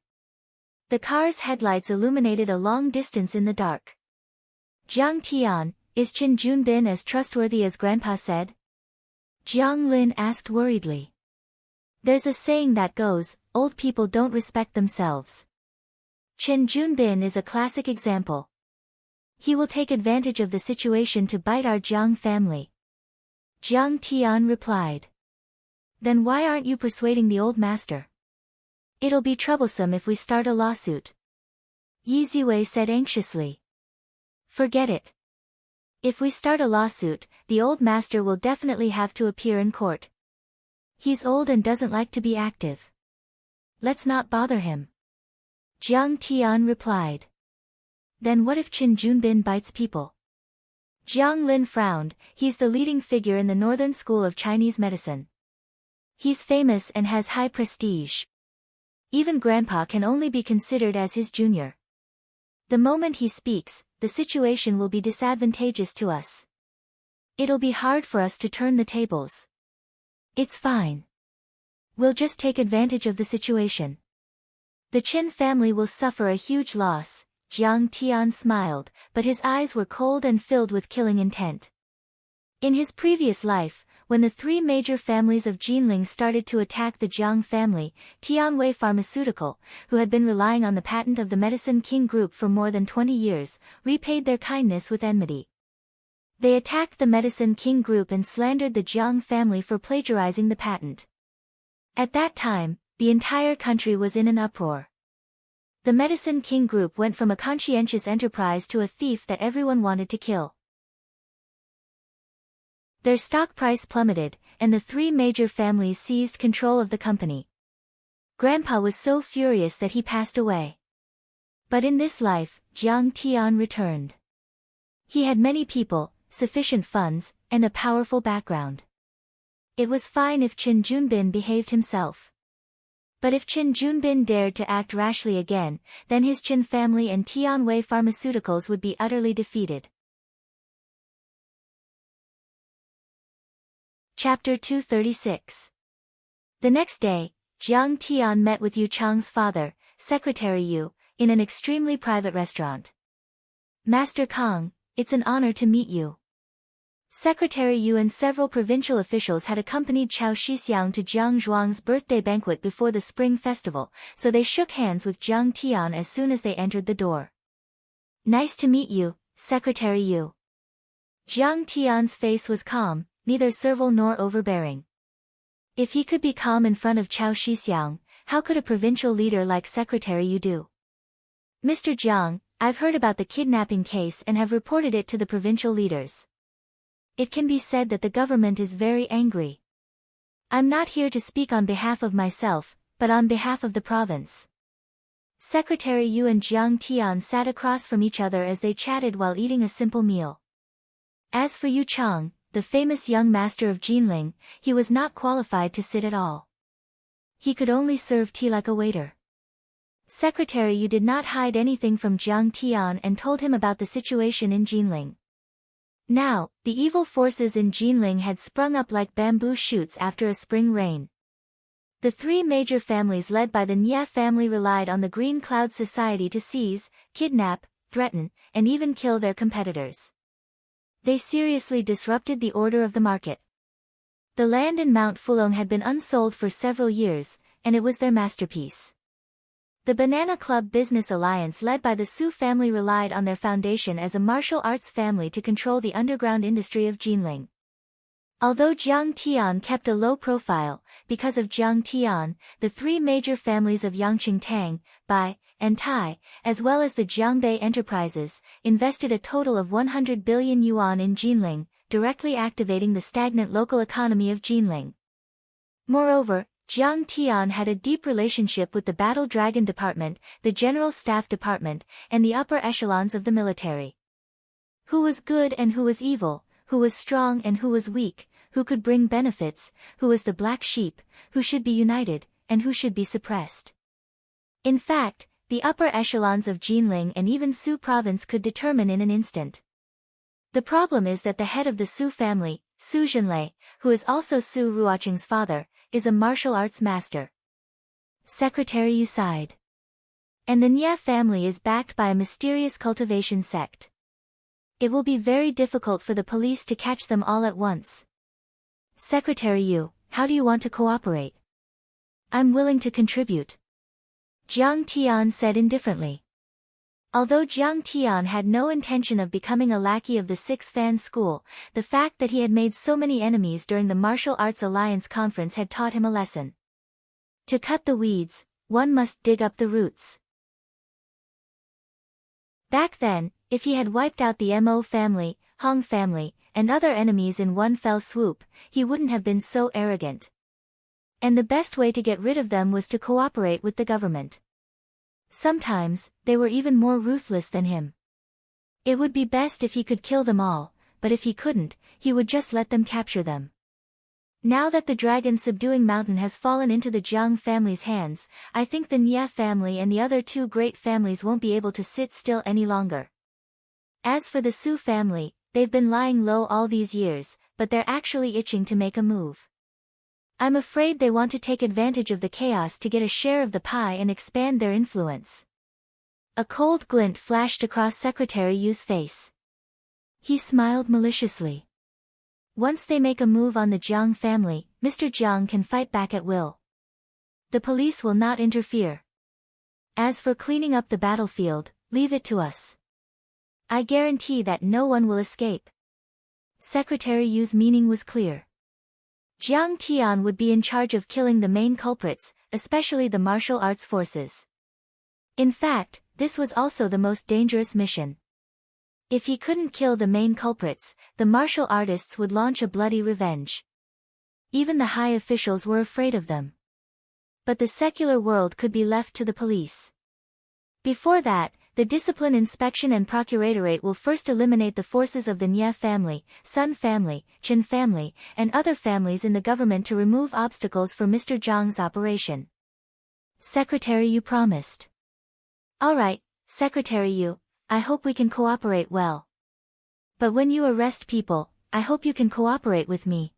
The car's headlights illuminated a long distance in the dark. Jiang Tian, is Qin Junbin as trustworthy as Grandpa said? Jiang Lin asked worriedly. There's a saying that goes, old people don't respect themselves. Qin Junbin is a classic example. He will take advantage of the situation to bite our Jiang family. Jiang Tian replied. Then why aren't you persuading the old master? It'll be troublesome if we start a lawsuit. Yi Ziwei said anxiously. Forget it. If we start a lawsuit, the old master will definitely have to appear in court. He's old and doesn't like to be active. Let's not bother him. Jiang Tian replied. Then what if Qin Junbin bites people? Jiang Lin frowned, he's the leading figure in the Northern School of Chinese medicine. He's famous and has high prestige. Even Grandpa can only be considered as his junior. The moment he speaks, the situation will be disadvantageous to us. It'll be hard for us to turn the tables. It's fine. We'll just take advantage of the situation. The Qin family will suffer a huge loss. Jiang Tian smiled, but his eyes were cold and filled with killing intent. In his previous life, when the three major families of Jinling started to attack the Jiang family, Tianwei Pharmaceutical, who had been relying on the patent of the Medicine King Group for more than 20 years, repaid their kindness with enmity. They attacked the Medicine King Group and slandered the Jiang family for plagiarizing the patent. At that time, the entire country was in an uproar. The Medicine King Group went from a conscientious enterprise to a thief that everyone wanted to kill. Their stock price plummeted, and the three major families seized control of the company. Grandpa was so furious that he passed away. But in this life, Jiang Tian returned. He had many people, sufficient funds, and a powerful background. It was fine if Qin Junbin behaved himself. But if Qin Junbin dared to act rashly again, then his Qin family and Tianwei Pharmaceuticals would be utterly defeated. Chapter 236. The next day, Jiang Tian met with Yu Chang's father, Secretary Yu, in an extremely private restaurant. Master Kong, it's an honor to meet you. Secretary Yu and several provincial officials had accompanied Chao Shixiang to Jiang Zhuang's birthday banquet before the Spring Festival, so they shook hands with Jiang Tian as soon as they entered the door. Nice to meet you, Secretary Yu. Jiang Tian's face was calm, neither servile nor overbearing. If he could be calm in front of Chao Shixiang, how could a provincial leader like Secretary Yu do? Mr. Jiang, I've heard about the kidnapping case and have reported it to the provincial leaders. It can be said that the government is very angry. I'm not here to speak on behalf of myself, but on behalf of the province. Secretary Yu and Jiang Tian sat across from each other as they chatted while eating a simple meal. As for Yu Chang, the famous young master of Jinling, he was not qualified to sit at all. He could only serve tea like a waiter. Secretary Yu did not hide anything from Jiang Tian and told him about the situation in Jinling. Now, the evil forces in Jinling had sprung up like bamboo shoots after a spring rain. The three major families led by the Nie family relied on the Green Cloud Society to seize, kidnap, threaten, and even kill their competitors. They seriously disrupted the order of the market. The land in Mount Fulong had been unsold for several years, and it was their masterpiece. The Banana Club Business Alliance led by the Su family relied on their foundation as a martial arts family to control the underground industry of Jinling. Although Jiang Tian kept a low profile, because of Jiang Tian, the three major families of Yangqing Tang, Bai, and Tai, as well as the Jiangbei Enterprises, invested a total of 100 billion yuan in Jinling, directly activating the stagnant local economy of Jinling. Moreover, Jiang Tian had a deep relationship with the Battle Dragon Department, the General Staff Department, and the upper echelons of the military. Who was good and who was evil, who was strong and who was weak, who could bring benefits, who was the black sheep, who should be united, and who should be suppressed. In fact, the upper echelons of Jinling and even Su province could determine in an instant. The problem is that the head of the Su family, Su Zhenlei, who is also Su Ruoqing's father, is a martial arts master. Secretary Yu sighed. And the Nie family is backed by a mysterious cultivation sect. It will be very difficult for the police to catch them all at once. Secretary Yu, how do you want to cooperate? I'm willing to contribute. Jiang Tian said indifferently. Although Jiang Tian had no intention of becoming a lackey of the Six Fan School, the fact that he had made so many enemies during the Martial Arts Alliance conference had taught him a lesson. To cut the weeds, one must dig up the roots. Back then, if he had wiped out the Mo family, Hong family, and other enemies in one fell swoop, he wouldn't have been so arrogant. And the best way to get rid of them was to cooperate with the government. Sometimes, they were even more ruthless than him. It would be best if he could kill them all, but if he couldn't, he would just let them capture them. Now that the dragon subduing mountain has fallen into the Jiang family's hands, I think the Nie family and the other two great families won't be able to sit still any longer. As for the Su family, they've been lying low all these years, but they're actually itching to make a move. I'm afraid they want to take advantage of the chaos to get a share of the pie and expand their influence. A cold glint flashed across Secretary Yu's face. He smiled maliciously. Once they make a move on the Jiang family, Mr. Jiang can fight back at will. The police will not interfere. As for cleaning up the battlefield, leave it to us. I guarantee that no one will escape. Secretary Yu's meaning was clear. Jiang Tian would be in charge of killing the main culprits, especially the martial arts forces. In fact, this was also the most dangerous mission. If he couldn't kill the main culprits, the martial artists would launch a bloody revenge. Even the high officials were afraid of them. But the secular world could be left to the police. Before that, the Discipline Inspection and Procuratorate will first eliminate the forces of the Nie family, Sun family, Chen family, and other families in the government to remove obstacles for Mr. Zhang's operation. Secretary Yu promised. All right, Secretary Yu, I hope we can cooperate well. But when you arrest people, I hope you can cooperate with me.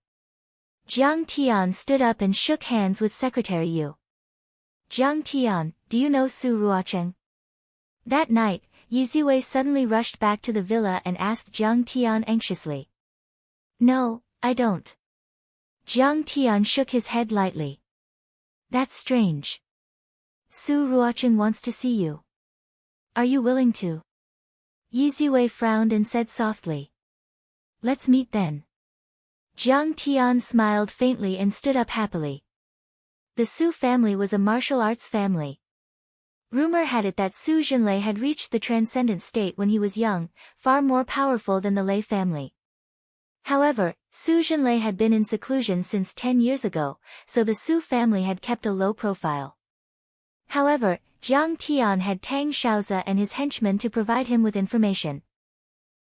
Jiang Tian stood up and shook hands with Secretary Yu. Jiang Tian, do you know Su Ruoqing? That night, Yiziwei suddenly rushed back to the villa and asked Jiang Tian anxiously. No, I don't. Jiang Tian shook his head lightly. That's strange. Su Ruoqing wants to see you. Are you willing to? Yiziwei frowned and said softly. Let's meet then. Jiang Tian smiled faintly and stood up happily. The Su family was a martial arts family. Rumor had it that Su Jinlei had reached the transcendent state when he was young, far more powerful than the Lei family. However, Su Jinlei had been in seclusion since 10 years ago, so the Su family had kept a low profile. However, Jiang Tian had Tang Xiaozi and his henchmen to provide him with information.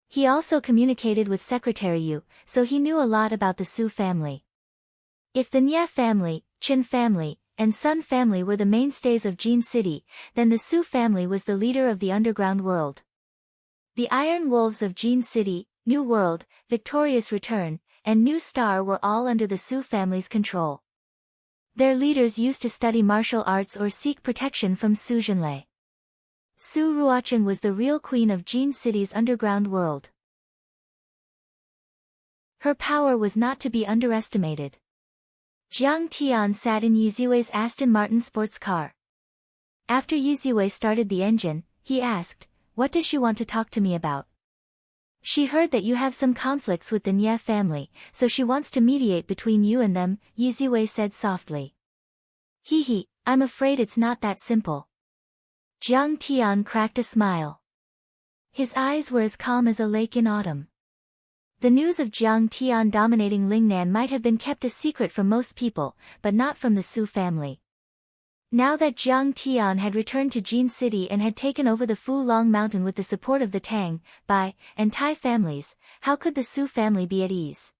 He also communicated with Secretary Yu, so he knew a lot about the Su family. If the Nie family, Chen family, and Sun family were the mainstays of Jin City, then the Su family was the leader of the underground world. The Iron Wolves of Jin City, New World, Victorious Return, and New Star were all under the Su family's control. Their leaders used to study martial arts or seek protection from Su Jinlei. Su Ruoqing was the real queen of Jin City's underground world. Her power was not to be underestimated. Jiang Tian sat in Yiziwei's Aston Martin sports car. After Yiziwei started the engine, he asked, "What does she want to talk to me about?" "She heard that you have some conflicts with the Nie family, so she wants to mediate between you and them," Yiziwei said softly. "Hee, I'm afraid it's not that simple." Jiang Tian cracked a smile. His eyes were as calm as a lake in autumn. The news of Jiang Tian dominating Lingnan might have been kept a secret from most people, but not from the Su family. Now that Jiang Tian had returned to Jin City and had taken over the Fu Long Mountain with the support of the Tang, Bai, and Tai families, how could the Su family be at ease?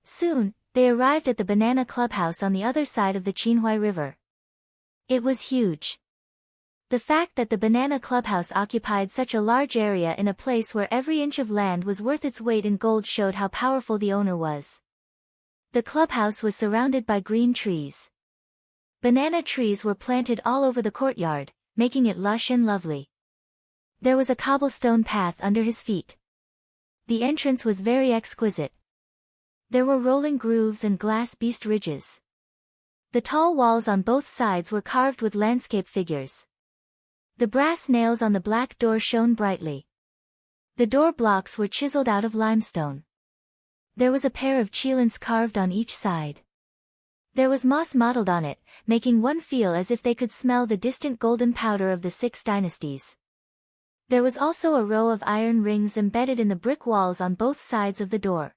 Soon, they arrived at the Banana Clubhouse on the other side of the Qinhuai River. It was huge. The fact that the Banana Clubhouse occupied such a large area in a place where every inch of land was worth its weight in gold showed how powerful the owner was. The clubhouse was surrounded by green trees. Banana trees were planted all over the courtyard, making it lush and lovely. There was a cobblestone path under his feet. The entrance was very exquisite. There were rolling grooves and glass beast ridges. The tall walls on both sides were carved with landscape figures. The brass nails on the black door shone brightly. The door blocks were chiseled out of limestone. There was a pair of chilins carved on each side. There was moss mottled on it, making one feel as if they could smell the distant golden powder of the 6 dynasties. There was also a row of iron rings embedded in the brick walls on both sides of the door.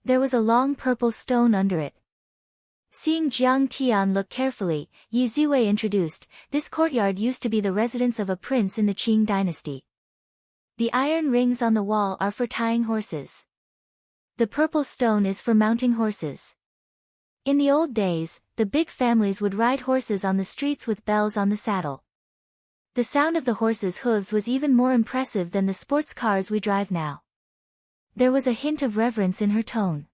There was a long purple stone under it. Seeing Jiang Tian look carefully, Yiziwei introduced, "This courtyard used to be the residence of a prince in the Qing dynasty. The iron rings on the wall are for tying horses. The purple stone is for mounting horses. In the old days, the big families would ride horses on the streets with bells on the saddle. The sound of the horses' hooves was even more impressive than the sports cars we drive now." There was a hint of reverence in her tone.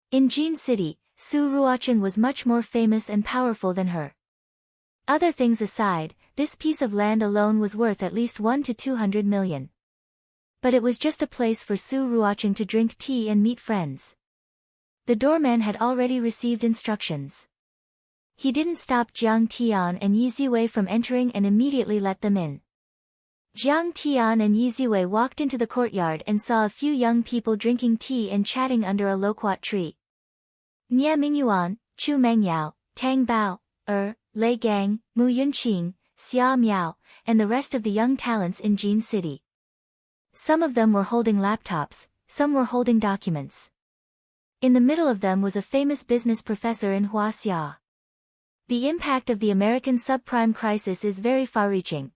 In Jin City, Su Ruoqing was much more famous and powerful than her. Other things aside, this piece of land alone was worth at least 1 to 200 million. But it was just a place for Su Ruoqing to drink tea and meet friends. The doorman had already received instructions. He didn't stop Jiang Tian and Yiziwei from entering and immediately let them in. Jiang Tian and Yiziwei walked into the courtyard and saw a few young people drinking tea and chatting under a loquat tree. Nie Mingyuan, Chu Mengyao, Tang Bao, Lei Gang, Mu Yunqing, Xia Miao, and the rest of the young talents in Jin City. Some of them were holding laptops, some were holding documents. In the middle of them was a famous business professor in Huaxia. The impact of the American subprime crisis is very far-reaching.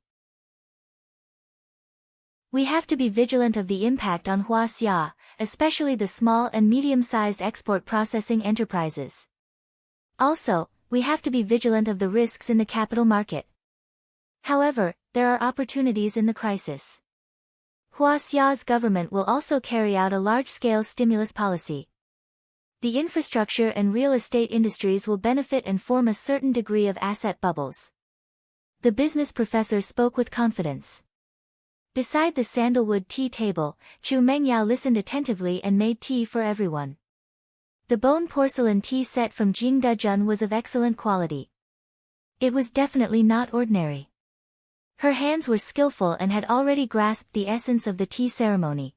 We have to be vigilant of the impact on Huaxia, especially the small and medium-sized export processing enterprises. Also, we have to be vigilant of the risks in the capital market. However, there are opportunities in the crisis. Huaxia's government will also carry out a large-scale stimulus policy. The infrastructure and real estate industries will benefit and form a certain degree of asset bubbles. The business professor spoke with confidence. Beside the sandalwood tea table, Chu Mengyao listened attentively and made tea for everyone. The bone porcelain tea set from Jingdezhen was of excellent quality. It was definitely not ordinary. Her hands were skillful and had already grasped the essence of the tea ceremony.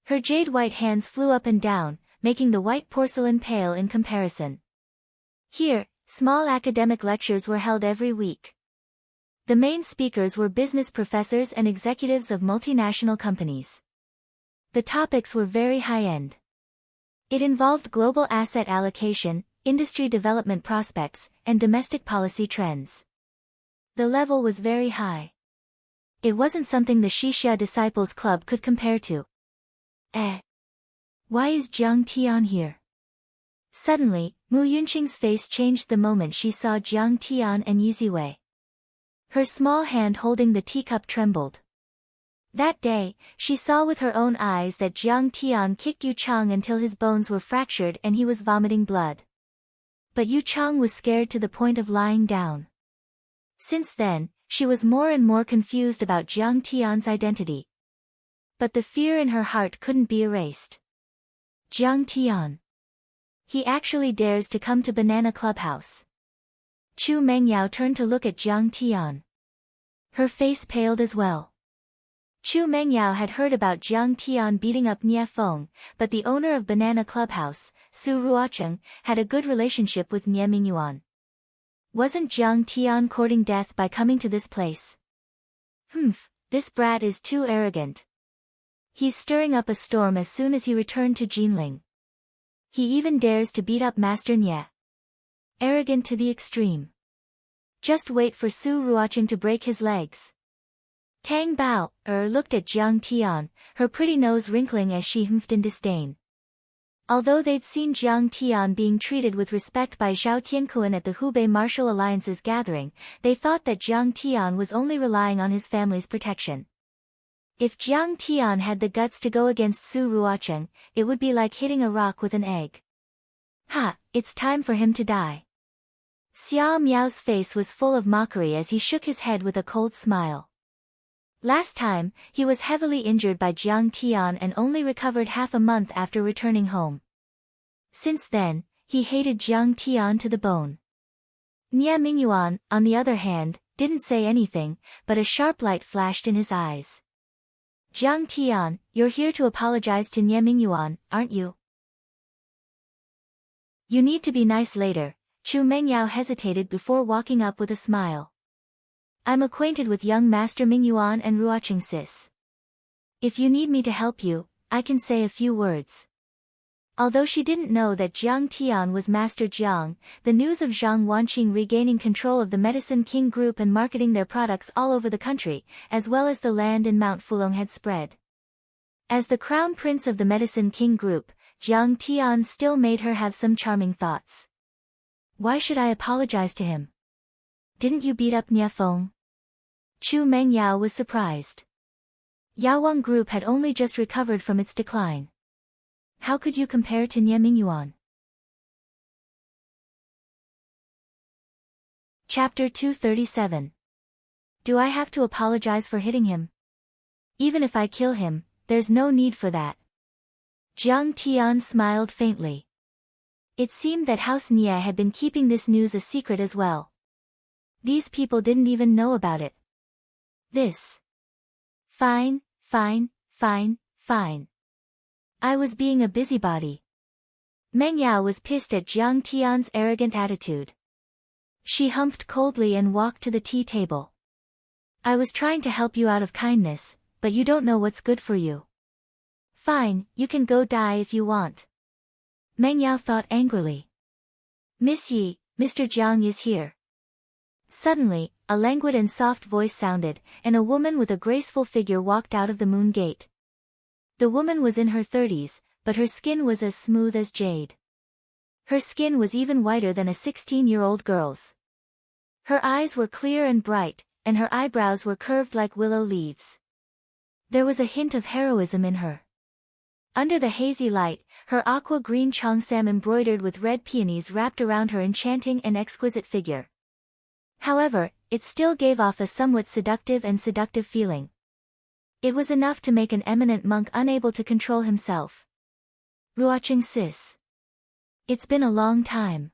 Her jade-white hands flew up and down, making the white porcelain pale in comparison. Here, small academic lectures were held every week. The main speakers were business professors and executives of multinational companies. The topics were very high-end. It involved global asset allocation, industry development prospects, and domestic policy trends. The level was very high. It wasn't something the Shixia Disciples Club could compare to. Why is Jiang Tian here? Suddenly, Mu Yunqing's face changed the moment she saw Jiang Tian and Yi Ziwei. Her small hand holding the teacup trembled. That day, she saw with her own eyes that Jiang Tian kicked Yu Chang until his bones were fractured and he was vomiting blood. But Yu Chang was scared to the point of lying down. Since then, she was more and more confused about Jiang Tian's identity. But the fear in her heart couldn't be erased. Jiang Tian. He actually dares to come to Banana Clubhouse. Chu Mengyao turned to look at Jiang Tian. Her face paled as well. Chu Mengyao had heard about Jiang Tian beating up Nie Feng, but the owner of Banana Clubhouse, Su Ruocheng, had a good relationship with Nie Mingyuan. Wasn't Jiang Tian courting death by coming to this place? This brat is too arrogant. He's stirring up a storm as soon as he returned to Jinling. He even dares to beat up Master Nie. Arrogant to the extreme. Just wait for Su Ruocheng to break his legs. Tang Bao looked at Jiang Tian, her pretty nose wrinkling as she humphed in disdain. Although they'd seen Jiang Tian being treated with respect by Zhao Tiankuan at the Hubei Martial Alliance's gathering, they thought that Jiang Tian was only relying on his family's protection. If Jiang Tian had the guts to go against Su Ruocheng, it would be like hitting a rock with an egg. It's time for him to die. Xiao Miao's face was full of mockery as he shook his head with a cold smile. Last time, he was heavily injured by Jiang Tian and only recovered half a month after returning home. Since then, he hated Jiang Tian to the bone. Nie Mingyuan, on the other hand, didn't say anything, but a sharp light flashed in his eyes. Jiang Tian, you're here to apologize to Nie Mingyuan, aren't you? You need to be nice later. Chu Mengyao hesitated before walking up with a smile. I'm acquainted with young Master Mingyuan and Ruocheng sis. If you need me to help you, I can say a few words. Although she didn't know that Jiang Tian was Master Jiang, the news of Zhang Wanqing regaining control of the Medicine King Group and marketing their products all over the country, as well as the land in Mount Fulong had spread. As the Crown Prince of the Medicine King Group, Jiang Tian still made her have some charming thoughts. Why should I apologize to him? Didn't you beat up Nie Feng? Chu Mengyao was surprised. Yaowang Group had only just recovered from its decline. How could you compare to Nie Mingyuan? Chapter 237. Do I have to apologize for hitting him? Even if I kill him, there's no need for that. Jiang Tian smiled faintly. It seemed that House Nie had been keeping this news a secret as well. These people didn't even know about it. Fine. I was being a busybody. Mengyao was pissed at Jiang Tian's arrogant attitude. She humphed coldly and walked to the tea table. I was trying to help you out of kindness, but you don't know what's good for you. Fine, you can go die if you want. Mengyao thought angrily. Miss Yi, Mr. Jiang is here. Suddenly, a languid and soft voice sounded, and a woman with a graceful figure walked out of the moon gate. The woman was in her 30s, but her skin was as smooth as jade. Her skin was even whiter than a 16-year-old girl's. Her eyes were clear and bright, and her eyebrows were curved like willow leaves. There was a hint of heroism in her. Under the hazy light, her aqua-green cheongsam embroidered with red peonies wrapped around her enchanting and exquisite figure. However, it still gave off a somewhat seductive feeling. It was enough to make an eminent monk unable to control himself. Ruocheng sis. It's been a long time.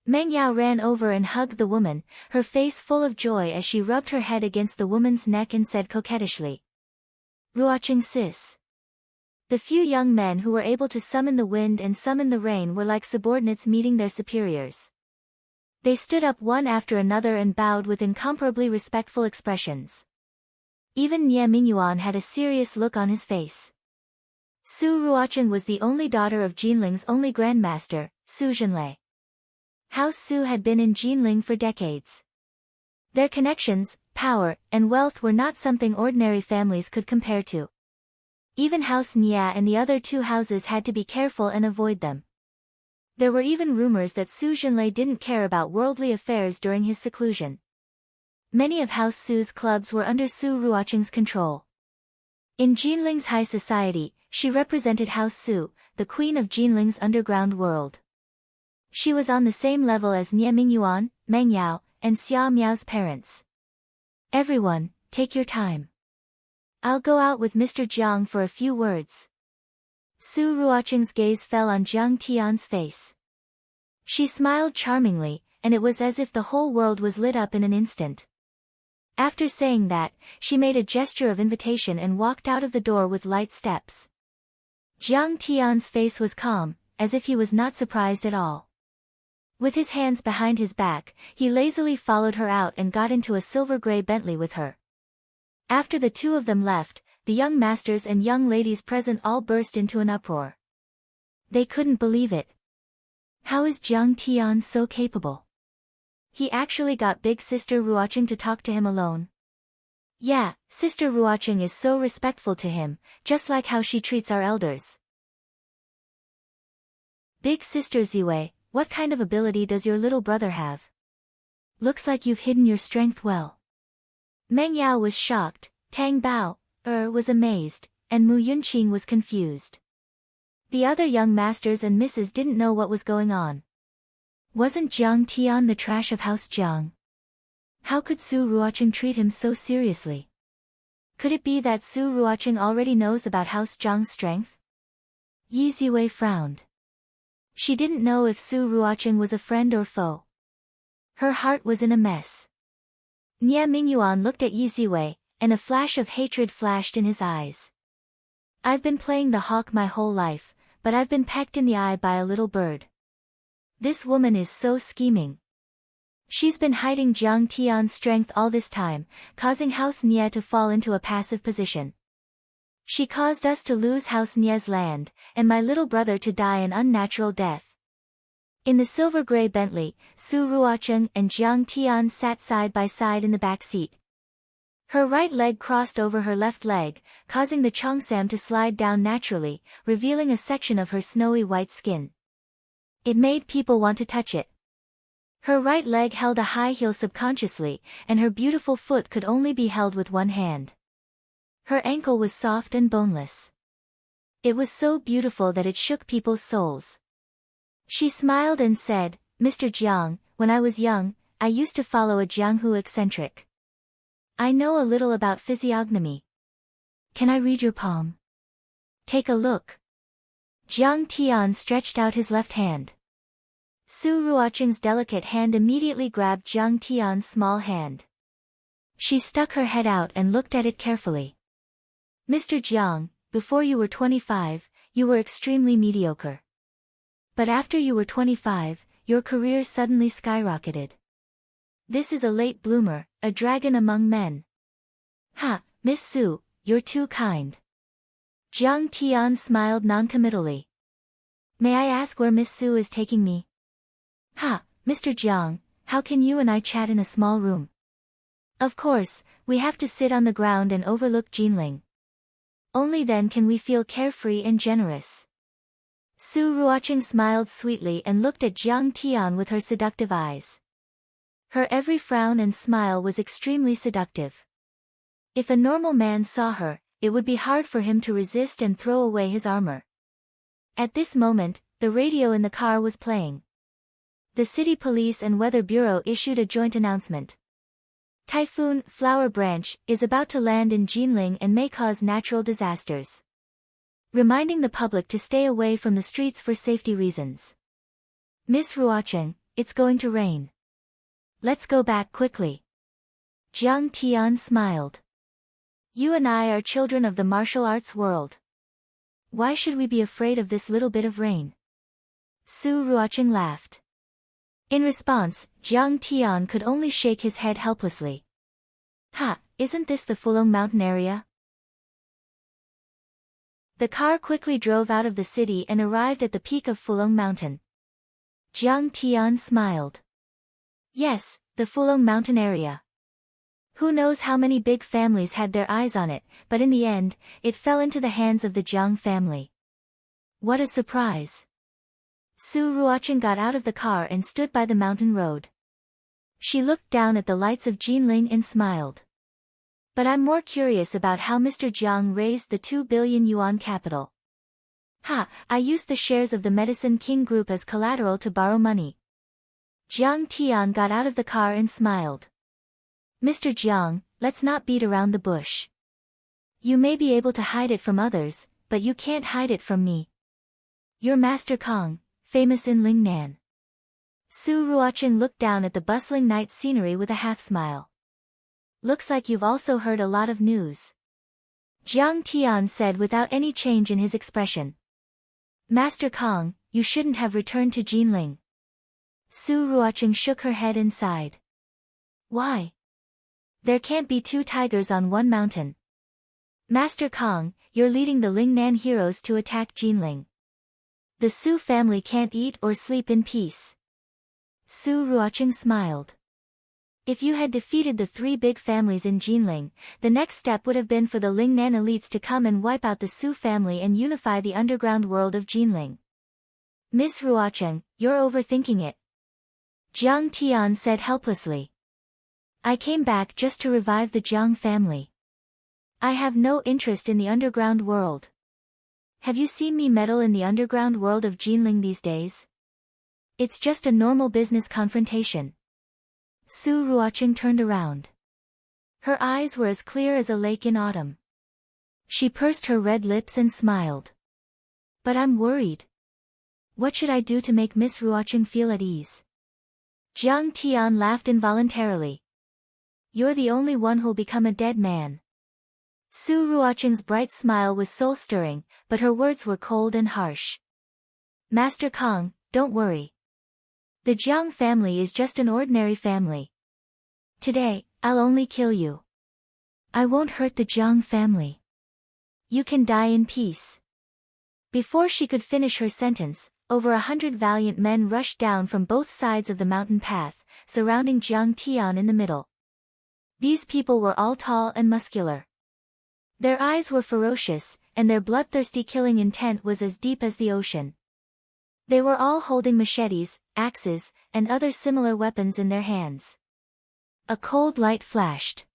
Meng Yao ran over and hugged the woman, her face full of joy as she rubbed her head against the woman's neck and said coquettishly. Ruocheng sis. The few young men who were able to summon the wind and summon the rain were like subordinates meeting their superiors. They stood up one after another and bowed with incomparably respectful expressions. Even Nie Mingyuan had a serious look on his face. Su Ruocheng was the only daughter of Jinling's only grandmaster, Su Zhenlei. House Su had been in Jinling for decades. Their connections, power, and wealth were not something ordinary families could compare to. Even House Nia and the other two houses had to be careful and avoid them. There were even rumors that Su Zhenlei didn't care about worldly affairs during his seclusion. Many of House Su's clubs were under Su Ruocheng's control. In Jinling's high society, she represented House Su, the queen of Jinling's underground world. She was on the same level as Nie Mingyuan, Meng Yao, and Xia Miao's parents. Everyone, take your time. I'll go out with Mr. Jiang for a few words. Su Ruocheng's gaze fell on Jiang Tian's face. She smiled charmingly, and it was as if the whole world was lit up in an instant. After saying that, she made a gesture of invitation and walked out of the door with light steps. Jiang Tian's face was calm, as if he was not surprised at all. With his hands behind his back, he lazily followed her out and got into a silver-gray Bentley with her. After the two of them left, the young masters and young ladies present all burst into an uproar. They couldn't believe it. How is Jiang Tian so capable? He actually got big sister Ruocheng to talk to him alone. Yeah, sister Ruocheng is so respectful to him, just like how she treats our elders. Big sister Ziwei, what kind of ability does your little brother have? Looks like you've hidden your strength well. Meng Yao was shocked, Tang Bao, was amazed, and Mu Yunqing was confused. The other young masters and misses didn't know what was going on. Wasn't Jiang Tian the trash of House Jiang? How could Su Ruocheng treat him so seriously? Could it be that Su Ruocheng already knows about House Jiang's strength? Yi Ziwei frowned. She didn't know if Su Ruocheng was a friend or foe. Her heart was in a mess. Nie Mingyuan looked at Yi Ziwei, and a flash of hatred flashed in his eyes. I've been playing the hawk my whole life, but I've been pecked in the eye by a little bird. This woman is so scheming. She's been hiding Jiang Tian's strength all this time, causing House Nie to fall into a passive position. She caused us to lose House Nie's land, and my little brother to die an unnatural death. In the silver-gray Bentley, Su Ruocheng and Jiang Tian sat side by side in the back seat. Her right leg crossed over her left leg, causing the cheongsam to slide down naturally, revealing a section of her snowy white skin. It made people want to touch it. Her right leg held a high heel subconsciously, and her beautiful foot could only be held with one hand. Her ankle was soft and boneless. It was so beautiful that it shook people's souls. She smiled and said, Mr. Jiang, when I was young, I used to follow a Jianghu eccentric. I know a little about physiognomy. Can I read your palm? Take a look. Jiang Tian stretched out his left hand. Su Ruocheng's delicate hand immediately grabbed Jiang Tian's small hand. She stuck her head out and looked at it carefully. Mr. Jiang, before you were 25, you were extremely mediocre. But after you were 25, your career suddenly skyrocketed. This is a late bloomer, a dragon among men. Ha, Miss Su, you're too kind. Jiang Tian smiled noncommittally. May I ask where Miss Su is taking me? Ha, Mr. Jiang, how can you and I chat in a small room? Of course, we have to sit on the ground and overlook Jinling. Only then can we feel carefree and generous. Su Ruocheng smiled sweetly and looked at Jiang Tian with her seductive eyes. Her every frown and smile was extremely seductive. If a normal man saw her, it would be hard for him to resist and throw away his armor. At this moment, the radio in the car was playing. The city police and weather bureau issued a joint announcement. Typhoon, Flower Branch, is about to land in Jinling and may cause natural disasters. Reminding the public to stay away from the streets for safety reasons. Miss Ruocheng, it's going to rain. Let's go back quickly. Jiang Tian smiled. You and I are children of the martial arts world. Why should we be afraid of this little bit of rain? Su Ruocheng laughed. In response, Jiang Tian could only shake his head helplessly. Ha, isn't this the Fulong Mountain area? The car quickly drove out of the city and arrived at the peak of Fulong Mountain. Jiang Tian smiled. Yes, the Fulong Mountain area. Who knows how many big families had their eyes on it, but in the end, it fell into the hands of the Jiang family. What a surprise! Su Ruocheng got out of the car and stood by the mountain road. She looked down at the lights of Jinling and smiled. But I'm more curious about how Mr. Jiang raised the 2 billion yuan capital. Ha, I used the shares of the Medicine King Group as collateral to borrow money. Jiang Tian got out of the car and smiled. Mr. Jiang, let's not beat around the bush. You may be able to hide it from others, but you can't hide it from me. You're Master Kong, famous in Lingnan. Su Ruocheng looked down at the bustling night scenery with a half-smile. Looks like you've also heard a lot of news. Jiang Tian said without any change in his expression. Master Kong, you shouldn't have returned to Jinling. Su Ruocheng shook her head and sighed. Why? There can't be 2 tigers on one mountain. Master Kong, you're leading the Lingnan heroes to attack Jinling. The Su family can't eat or sleep in peace. Su Ruocheng smiled. If you had defeated the 3 big families in Jinling, the next step would have been for the Lingnan elites to come and wipe out the Su family and unify the underground world of Jinling. Miss Ruocheng, you're overthinking it. Jiang Tian said helplessly. I came back just to revive the Jiang family. I have no interest in the underground world. Have you seen me meddle in the underground world of Jinling these days? It's just a normal business confrontation. Su Ruocheng turned around. Her eyes were as clear as a lake in autumn. She pursed her red lips and smiled. But I'm worried. What should I do to make Miss Ruocheng feel at ease? Jiang Tian laughed involuntarily. You're the only one who'll become a dead man. Su Ruocheng's bright smile was soul-stirring, but her words were cold and harsh. Master Kong, don't worry. The Jiang family is just an ordinary family. Today, I'll only kill you. I won't hurt the Jiang family. You can die in peace. Before she could finish her sentence, over 100 valiant men rushed down from both sides of the mountain path, surrounding Jiang Tian in the middle. These people were all tall and muscular. Their eyes were ferocious, and their bloodthirsty killing intent was as deep as the ocean. They were all holding machetes, axes, and other similar weapons in their hands. A cold light flashed.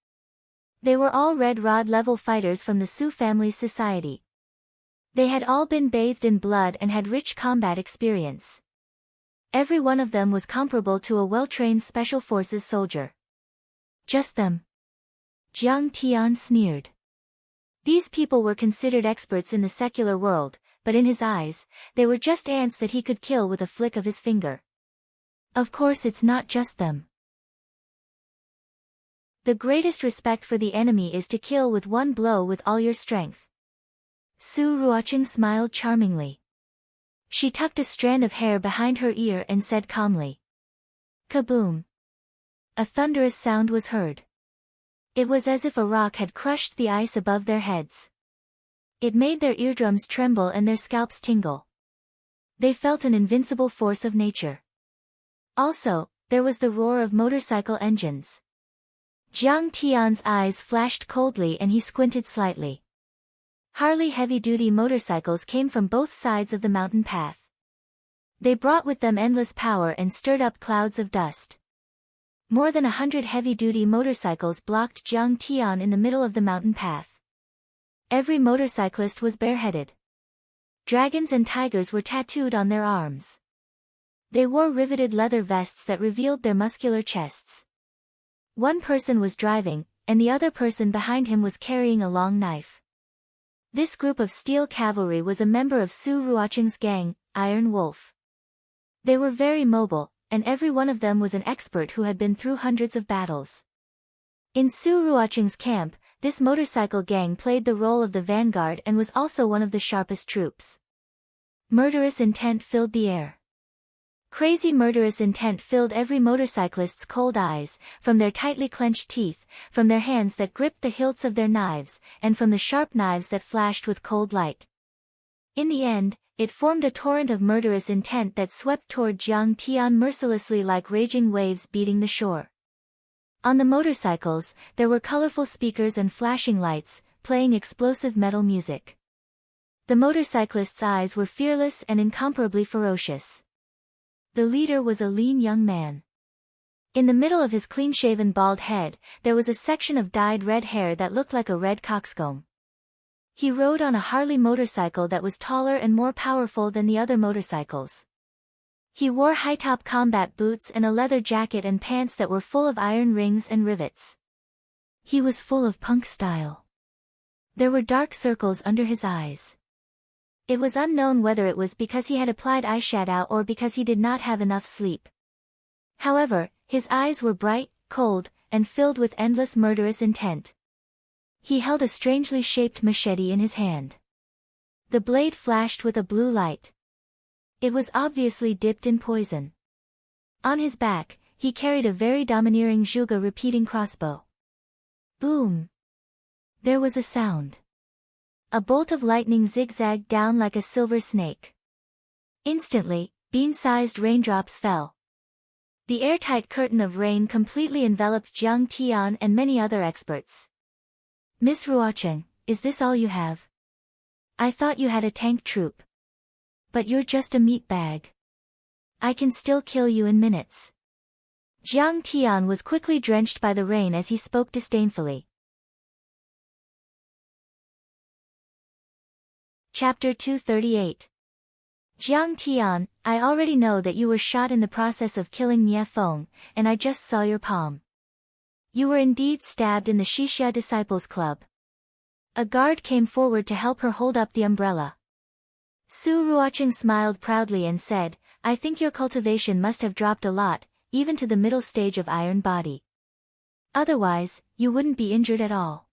They were all Red Rod-level fighters from the Su family's society. They had all been bathed in blood and had rich combat experience. Every one of them was comparable to a well-trained Special Forces soldier. Just them. Jiang Tian sneered. These people were considered experts in the secular world, but in his eyes, they were just ants that he could kill with a flick of his finger. Of course it's not just them. The greatest respect for the enemy is to kill with one blow with all your strength. Su Ruocheng smiled charmingly. She tucked a strand of hair behind her ear and said calmly. Kaboom! A thunderous sound was heard. It was as if a rock had crushed the ice above their heads. It made their eardrums tremble and their scalps tingle. They felt an invincible force of nature. Also, there was the roar of motorcycle engines. Jiang Tian's eyes flashed coldly and he squinted slightly. Harley heavy-duty motorcycles came from both sides of the mountain path. They brought with them endless power and stirred up clouds of dust. More than 100 heavy-duty motorcycles blocked Jiang Tian in the middle of the mountain path. Every motorcyclist was bareheaded. Dragons and tigers were tattooed on their arms. They wore riveted leather vests that revealed their muscular chests. One person was driving, and the other person behind him was carrying a long knife. This group of steel cavalry was a member of Su Ruocheng's gang, Iron Wolf. They were very mobile, and every one of them was an expert who had been through hundreds of battles. In Su Ruocheng's camp, this motorcycle gang played the role of the vanguard and was also one of the sharpest troops. Murderous intent filled the air. Crazy murderous intent filled every motorcyclist's cold eyes, from their tightly clenched teeth, from their hands that gripped the hilts of their knives, and from the sharp knives that flashed with cold light. In the end, it formed a torrent of murderous intent that swept toward Jiang Tian mercilessly like raging waves beating the shore. On the motorcycles, there were colorful speakers and flashing lights, playing explosive metal music. The motorcyclists' eyes were fearless and incomparably ferocious. The leader was a lean young man. In the middle of his clean-shaven bald head, there was a section of dyed red hair that looked like a red coxcomb. He rode on a Harley motorcycle that was taller and more powerful than the other motorcycles. He wore high-top combat boots and a leather jacket and pants that were full of iron rings and rivets. He was full of punk style. There were dark circles under his eyes. It was unknown whether it was because he had applied eyeshadow or because he did not have enough sleep. However, his eyes were bright, cold, and filled with endless murderous intent. He held a strangely shaped machete in his hand. The blade flashed with a blue light. It was obviously dipped in poison. On his back, he carried a very domineering Zhuge repeating crossbow. Boom! There was a sound. A bolt of lightning zigzagged down like a silver snake. Instantly, bean-sized raindrops fell. The airtight curtain of rain completely enveloped Jiang Tian and many other experts. Miss Ruocheng, is this all you have? I thought you had a tank troop. But you're just a meat bag. I can still kill you in minutes. Jiang Tian was quickly drenched by the rain as he spoke disdainfully. Chapter 238. Jiang Tian, I already know that you were shot in the process of killing Nie Feng, and I just saw your palm. You were indeed stabbed in the Shixia Disciples Club. A guard came forward to help her hold up the umbrella. Su Ruocheng smiled proudly and said, I think your cultivation must have dropped a lot, even to the middle stage of iron body. Otherwise, you wouldn't be injured at all.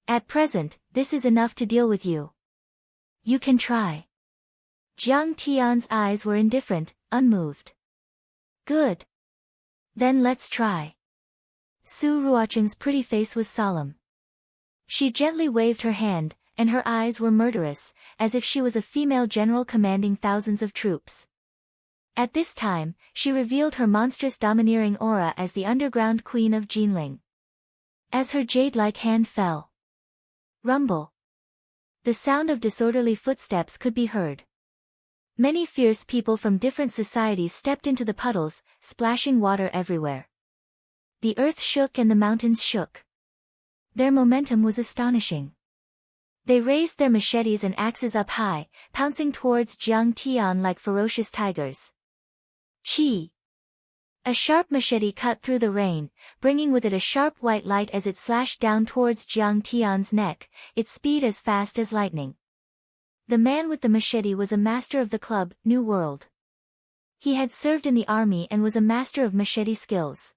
At present, this is enough to deal with you. You can try. Jiang Tian's eyes were indifferent, unmoved. Good. Then let's try. Su Ruocheng's pretty face was solemn. She gently waved her hand, and her eyes were murderous, as if she was a female general commanding thousands of troops. At this time, she revealed her monstrous domineering aura as the underground queen of Jinling. As her jade-like hand fell. Rumble. The sound of disorderly footsteps could be heard. Many fierce people from different societies stepped into the puddles, splashing water everywhere. The earth shook and the mountains shook. Their momentum was astonishing. They raised their machetes and axes up high, pouncing towards Jiang Tian like ferocious tigers. Chi! A sharp machete cut through the rain, bringing with it a sharp white light as it slashed down towards Jiang Tian's neck, its speed as fast as lightning. The man with the machete was a master of the club, New World. He had served in the army and was a master of machete skills.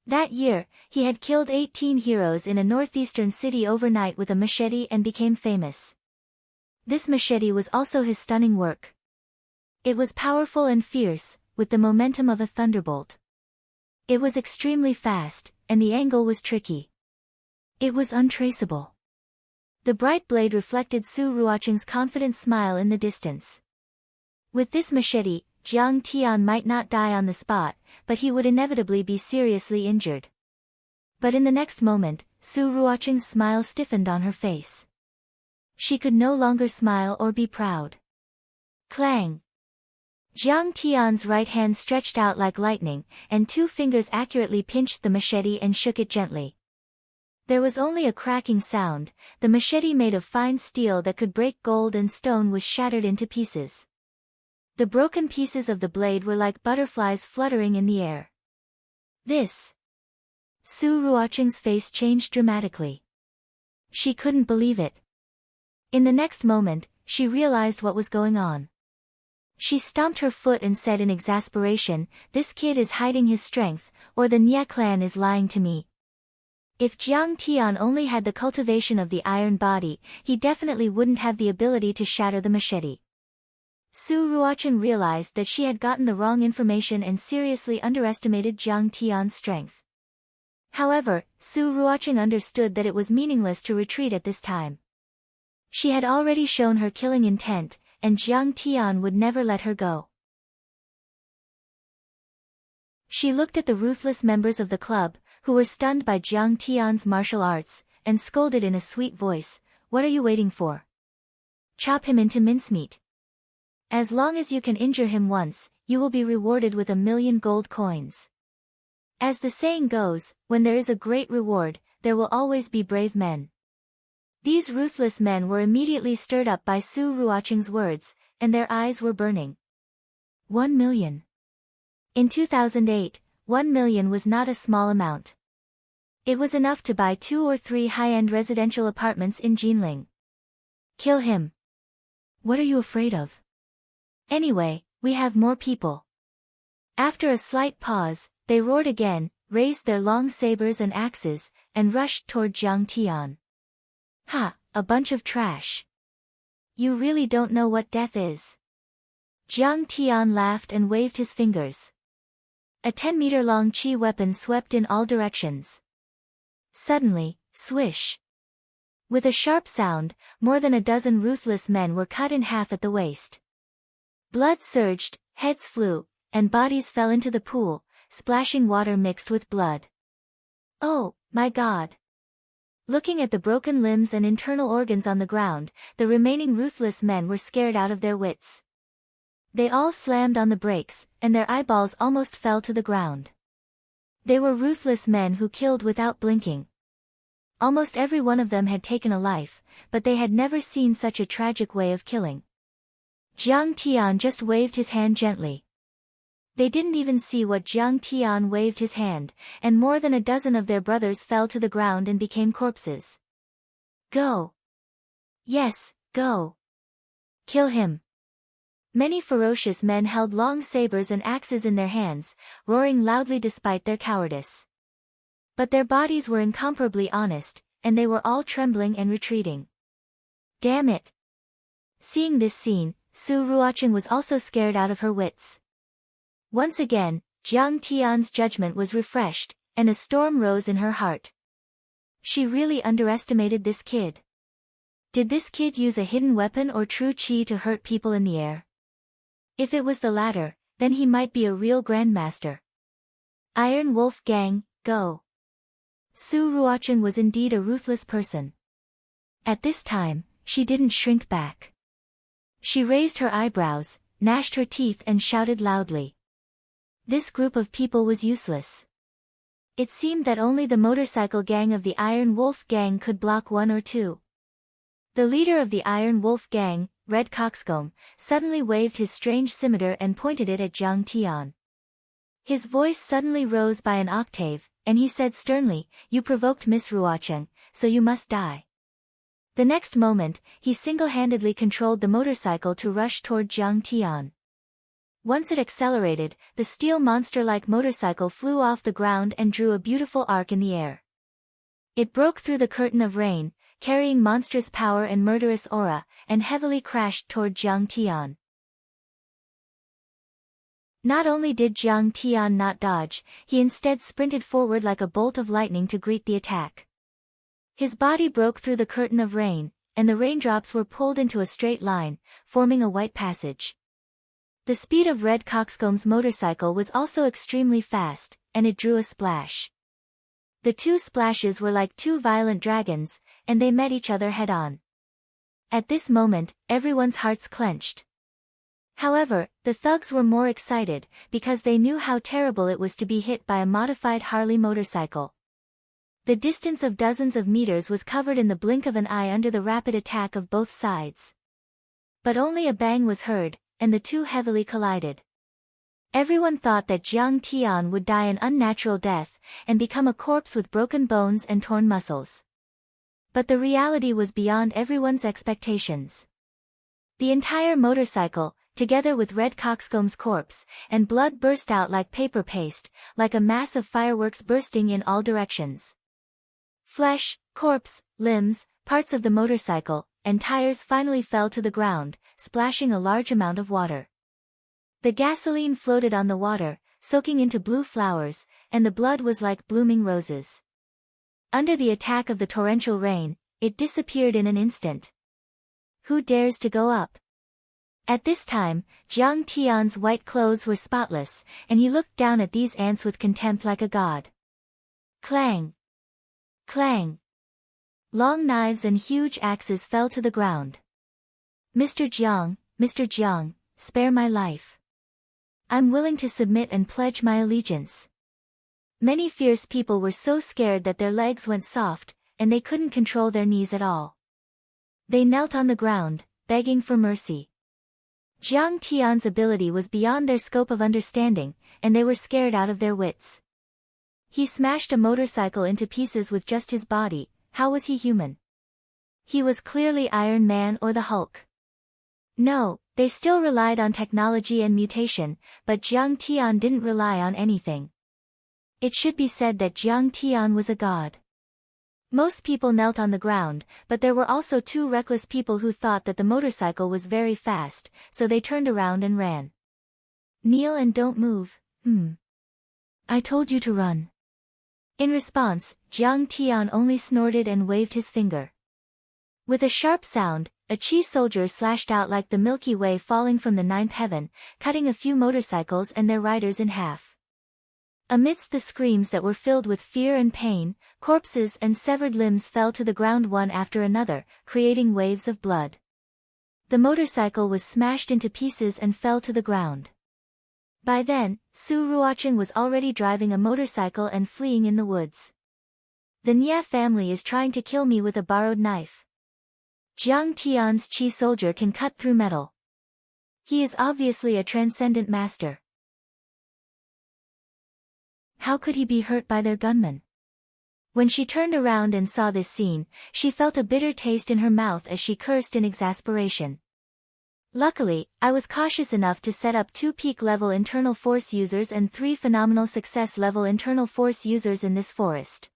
That year, he had killed 18 heroes in a northeastern city overnight with a machete and became famous. This machete was also his stunning work. It was powerful and fierce, with the momentum of a thunderbolt. It was extremely fast, and the angle was tricky. It was untraceable. The bright blade reflected Su Ruocheng's confident smile in the distance. With this machete, Jiang Tian might not die on the spot, but he would inevitably be seriously injured. But in the next moment, Su Ruocheng's smile stiffened on her face. She could no longer smile or be proud. Clang! Jiang Tian's right hand stretched out like lightning, and two fingers accurately pinched the machete and shook it gently. There was only a cracking sound. The machete made of fine steel that could break gold and stone was shattered into pieces. The broken pieces of the blade were like butterflies fluttering in the air. This Su Ruocheng's face changed dramatically. She couldn't believe it. In the next moment, she realized what was going on. She stomped her foot and said in exasperation, "This kid is hiding his strength, or the Nye clan is lying to me." If Jiang Tian only had the cultivation of the iron body, he definitely wouldn't have the ability to shatter the machete. Su Ruocheng realized that she had gotten the wrong information and seriously underestimated Jiang Tian's strength. However, Su Ruocheng understood that it was meaningless to retreat at this time. She had already shown her killing intent, and Jiang Tian would never let her go. She looked at the ruthless members of the club, who were stunned by Jiang Tian's martial arts, and scolded in a sweet voice, "What are you waiting for? Chop him into mincemeat. As long as you can injure him once, you will be rewarded with 1,000,000 gold coins." As the saying goes, when there is a great reward, there will always be brave men. These ruthless men were immediately stirred up by Su Ruocheng's words, and their eyes were burning. 1,000,000. In 2008, 1,000,000 was not a small amount. It was enough to buy 2 or 3 high-end residential apartments in Jinling. Kill him. What are you afraid of? Anyway, we have more people. After a slight pause, they roared again, raised their long sabers and axes, and rushed toward Jiang Tian. "Ha, a bunch of trash. You really don't know what death is." Jiang Tian laughed and waved his fingers. A 10-meter-long chi weapon swept in all directions. Suddenly, swish. With a sharp sound, more than a dozen ruthless men were cut in half at the waist. Blood surged, heads flew, and bodies fell into the pool, splashing water mixed with blood. "Oh, my God!" Looking at the broken limbs and internal organs on the ground, the remaining ruthless men were scared out of their wits. They all slammed on the brakes, and their eyeballs almost fell to the ground. They were ruthless men who killed without blinking. Almost every one of them had taken a life, but they had never seen such a tragic way of killing. Jiang Tian just waved his hand gently. They didn't even see what Jiang Tian waved his hand, and more than a dozen of their brothers fell to the ground and became corpses. "Go! Yes, go! Kill him!" Many ferocious men held long sabers and axes in their hands, roaring loudly despite their cowardice. But their bodies were incomparably honest, and they were all trembling and retreating. Damn it! Seeing this scene, Su Ruocheng was also scared out of her wits. Once again, Jiang Tian's judgment was refreshed, and a storm rose in her heart. She really underestimated this kid. Did this kid use a hidden weapon or true chi to hurt people in the air? If it was the latter, then he might be a real grandmaster. Iron Wolf Gang, go! Su Ruocheng was indeed a ruthless person. At this time, she didn't shrink back. She raised her eyebrows, gnashed her teeth and shouted loudly. This group of people was useless. It seemed that only the motorcycle gang of the Iron Wolf Gang could block one or two. The leader of the Iron Wolf Gang, Red Coxcomb, suddenly waved his strange scimitar and pointed it at Jiang Tian. His voice suddenly rose by an octave, and he said sternly, "You provoked Miss Ruocheng, so you must die." The next moment, he single-handedly controlled the motorcycle to rush toward Jiang Tian. Once it accelerated, the steel monster-like motorcycle flew off the ground and drew a beautiful arc in the air. It broke through the curtain of rain, carrying monstrous power and murderous aura, and heavily crashed toward Jiang Tian. Not only did Jiang Tian not dodge, he instead sprinted forward like a bolt of lightning to greet the attack. His body broke through the curtain of rain, and the raindrops were pulled into a straight line, forming a white passage. The speed of Red Coxcomb's motorcycle was also extremely fast, and it drew a splash. The two splashes were like two violent dragons, and they met each other head-on. At this moment, everyone's hearts clenched. However, the thugs were more excited, because they knew how terrible it was to be hit by a modified Harley motorcycle. The distance of dozens of meters was covered in the blink of an eye under the rapid attack of both sides. But only a bang was heard, and the two heavily collided. Everyone thought that Jiang Tian would die an unnatural death, and become a corpse with broken bones and torn muscles. But the reality was beyond everyone's expectations. The entire motorcycle, together with Red Coxcomb's corpse, and blood burst out like paper paste, like a mass of fireworks bursting in all directions. Flesh, corpse, limbs, parts of the motorcycle, and tires finally fell to the ground, splashing a large amount of water. The gasoline floated on the water, soaking into blue flowers, and the blood was like blooming roses. Under the attack of the torrential rain, it disappeared in an instant. Who dares to go up? At this time, Jiang Tian's white clothes were spotless, and he looked down at these ants with contempt like a god. Clang! Clang! Long knives and huge axes fell to the ground. Mr. Jiang, spare my life. I'm willing to submit and pledge my allegiance. Many fierce people were so scared that their legs went soft, and they couldn't control their knees at all. They knelt on the ground, begging for mercy. Jiang Tian's ability was beyond their scope of understanding, and they were scared out of their wits. He smashed a motorcycle into pieces with just his body. How was he human? He was clearly Iron Man or the Hulk. No, they still relied on technology and mutation, but Jiang Tian didn't rely on anything. It should be said that Jiang Tian was a god. Most people knelt on the ground, but there were also two reckless people who thought that the motorcycle was very fast, so they turned around and ran. Kneel and don't move, I told you to run. In response, Jiang Tian only snorted and waved his finger. With a sharp sound, a Qi soldier slashed out like the Milky Way falling from the ninth heaven, cutting a few motorcycles and their riders in half. Amidst the screams that were filled with fear and pain, corpses and severed limbs fell to the ground one after another, creating waves of blood. The motorcycle was smashed into pieces and fell to the ground. By then, Su Ruocheng was already driving a motorcycle and fleeing in the woods. The Nia family is trying to kill me with a borrowed knife. Jiang Tian's Qi soldier can cut through metal. He is obviously a transcendent master. How could he be hurt by their gunmen? When she turned around and saw this scene, she felt a bitter taste in her mouth as she cursed in exasperation. Luckily, I was cautious enough to set up 2 peak-level internal force users and 3 phenomenal success-level internal force users in this forest.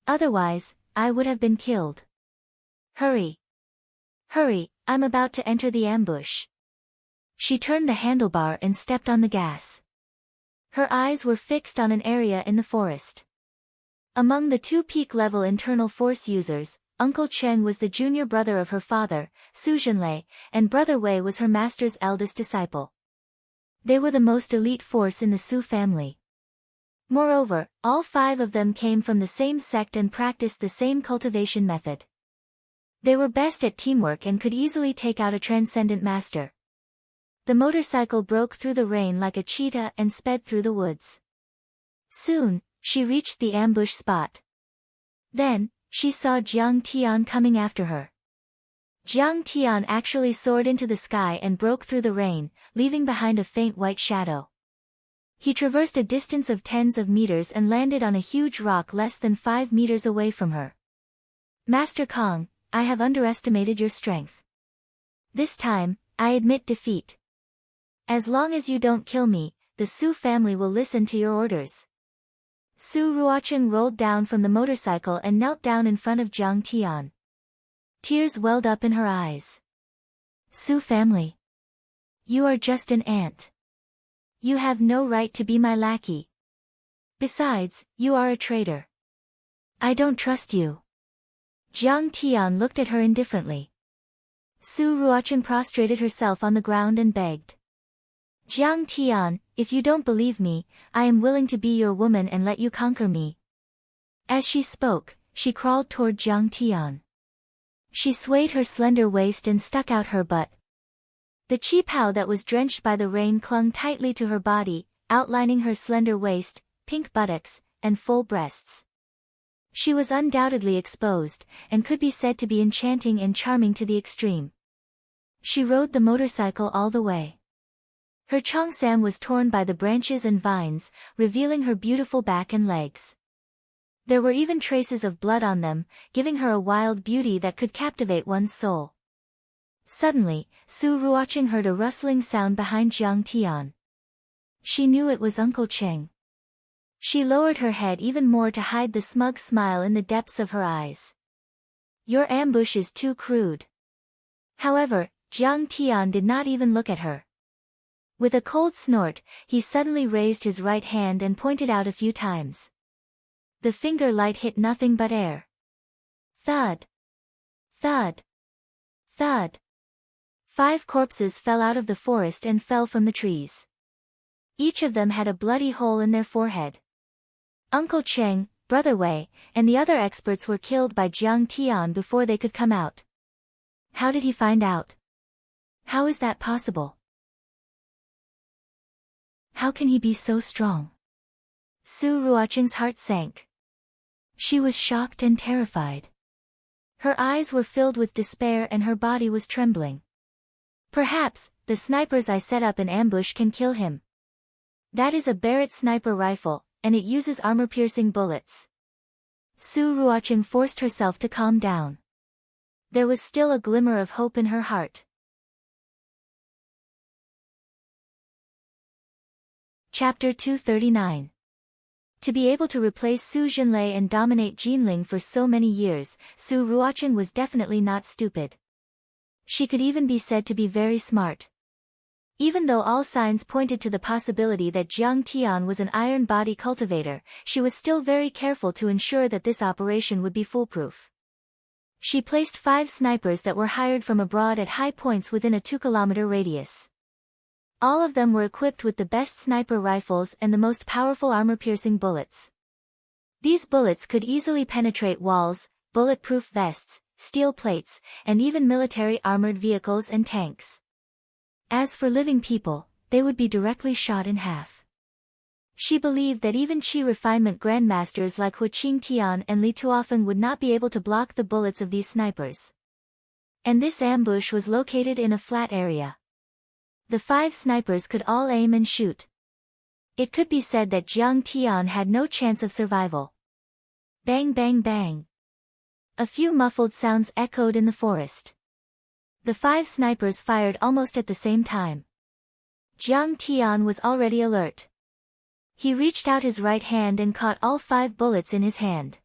Otherwise, I would have been killed. Hurry! Hurry, I'm about to enter the ambush. She turned the handlebar and stepped on the gas. Her eyes were fixed on an area in the forest. Among the 2 peak-level internal force users, Uncle Cheng was the junior brother of her father, Su Zhenlei, and Brother Wei was her master's eldest disciple. They were the most elite force in the Su family. Moreover, all 5 of them came from the same sect and practiced the same cultivation method. They were best at teamwork and could easily take out a transcendent master. The motorcycle broke through the rain like a cheetah and sped through the woods. Soon, she reached the ambush spot. Then, she saw Jiang Tian coming after her. Jiang Tian actually soared into the sky and broke through the rain, leaving behind a faint white shadow. He traversed a distance of tens of meters and landed on a huge rock less than 5 meters away from her. Master Kong, I have underestimated your strength. This time, I admit defeat. As long as you don't kill me, the Su family will listen to your orders. Su Ruocheng rolled down from the motorcycle and knelt down in front of Jiang Tian. Tears welled up in her eyes. Su family. You are just an ant. You have no right to be my lackey. Besides, you are a traitor. I don't trust you. Jiang Tian looked at her indifferently. Su Ruocheng prostrated herself on the ground and begged. Jiang Tian, if you don't believe me, I am willing to be your woman and let you conquer me. As she spoke, she crawled toward Jiang Tian. She swayed her slender waist and stuck out her butt. The qi pao that was drenched by the rain clung tightly to her body, outlining her slender waist, pink buttocks, and full breasts. She was undoubtedly exposed, and could be said to be enchanting and charming to the extreme. She rode the motorcycle all the way. Her cheongsam was torn by the branches and vines, revealing her beautiful back and legs. There were even traces of blood on them, giving her a wild beauty that could captivate one's soul. Suddenly, Su Ruoqing heard a rustling sound behind Jiang Tian. She knew it was Uncle Cheng. She lowered her head even more to hide the smug smile in the depths of her eyes. Your ambush is too crude. However, Jiang Tian did not even look at her. With a cold snort, he suddenly raised his right hand and pointed out a few times. The finger light hit nothing but air. Thud. Thud. Thud. 5 corpses fell out of the forest and fell from the trees. Each of them had a bloody hole in their forehead. Uncle Cheng, Brother Wei, and the other experts were killed by Jiang Tian before they could come out. How did he find out? How is that possible? How can he be so strong? Su Ruoqing's heart sank. She was shocked and terrified. Her eyes were filled with despair and her body was trembling. Perhaps, the snipers I set up in ambush can kill him. That is a Barrett sniper rifle, and it uses armor-piercing bullets. Su Ruoqing forced herself to calm down. There was still a glimmer of hope in her heart. Chapter 239. To be able to replace Su Jinlei and dominate Jinling for so many years, Su Ruoqing was definitely not stupid. She could even be said to be very smart. Even though all signs pointed to the possibility that Jiang Tian was an iron body cultivator, she was still very careful to ensure that this operation would be foolproof. She placed 5 snipers that were hired from abroad at high points within a 2-kilometer radius. All of them were equipped with the best sniper rifles and the most powerful armor-piercing bullets. These bullets could easily penetrate walls, bulletproof vests, steel plates, and even military armored vehicles and tanks. As for living people, they would be directly shot in half. She believed that even Qi refinement grandmasters like Hu Qingtian and Li Tuofeng would not be able to block the bullets of these snipers. And this ambush was located in a flat area. The 5 snipers could all aim and shoot. It could be said that Jiang Tian had no chance of survival. Bang bang bang. A few muffled sounds echoed in the forest. The 5 snipers fired almost at the same time. Jiang Tian was already alert. He reached out his right hand and caught all 5 bullets in his hand.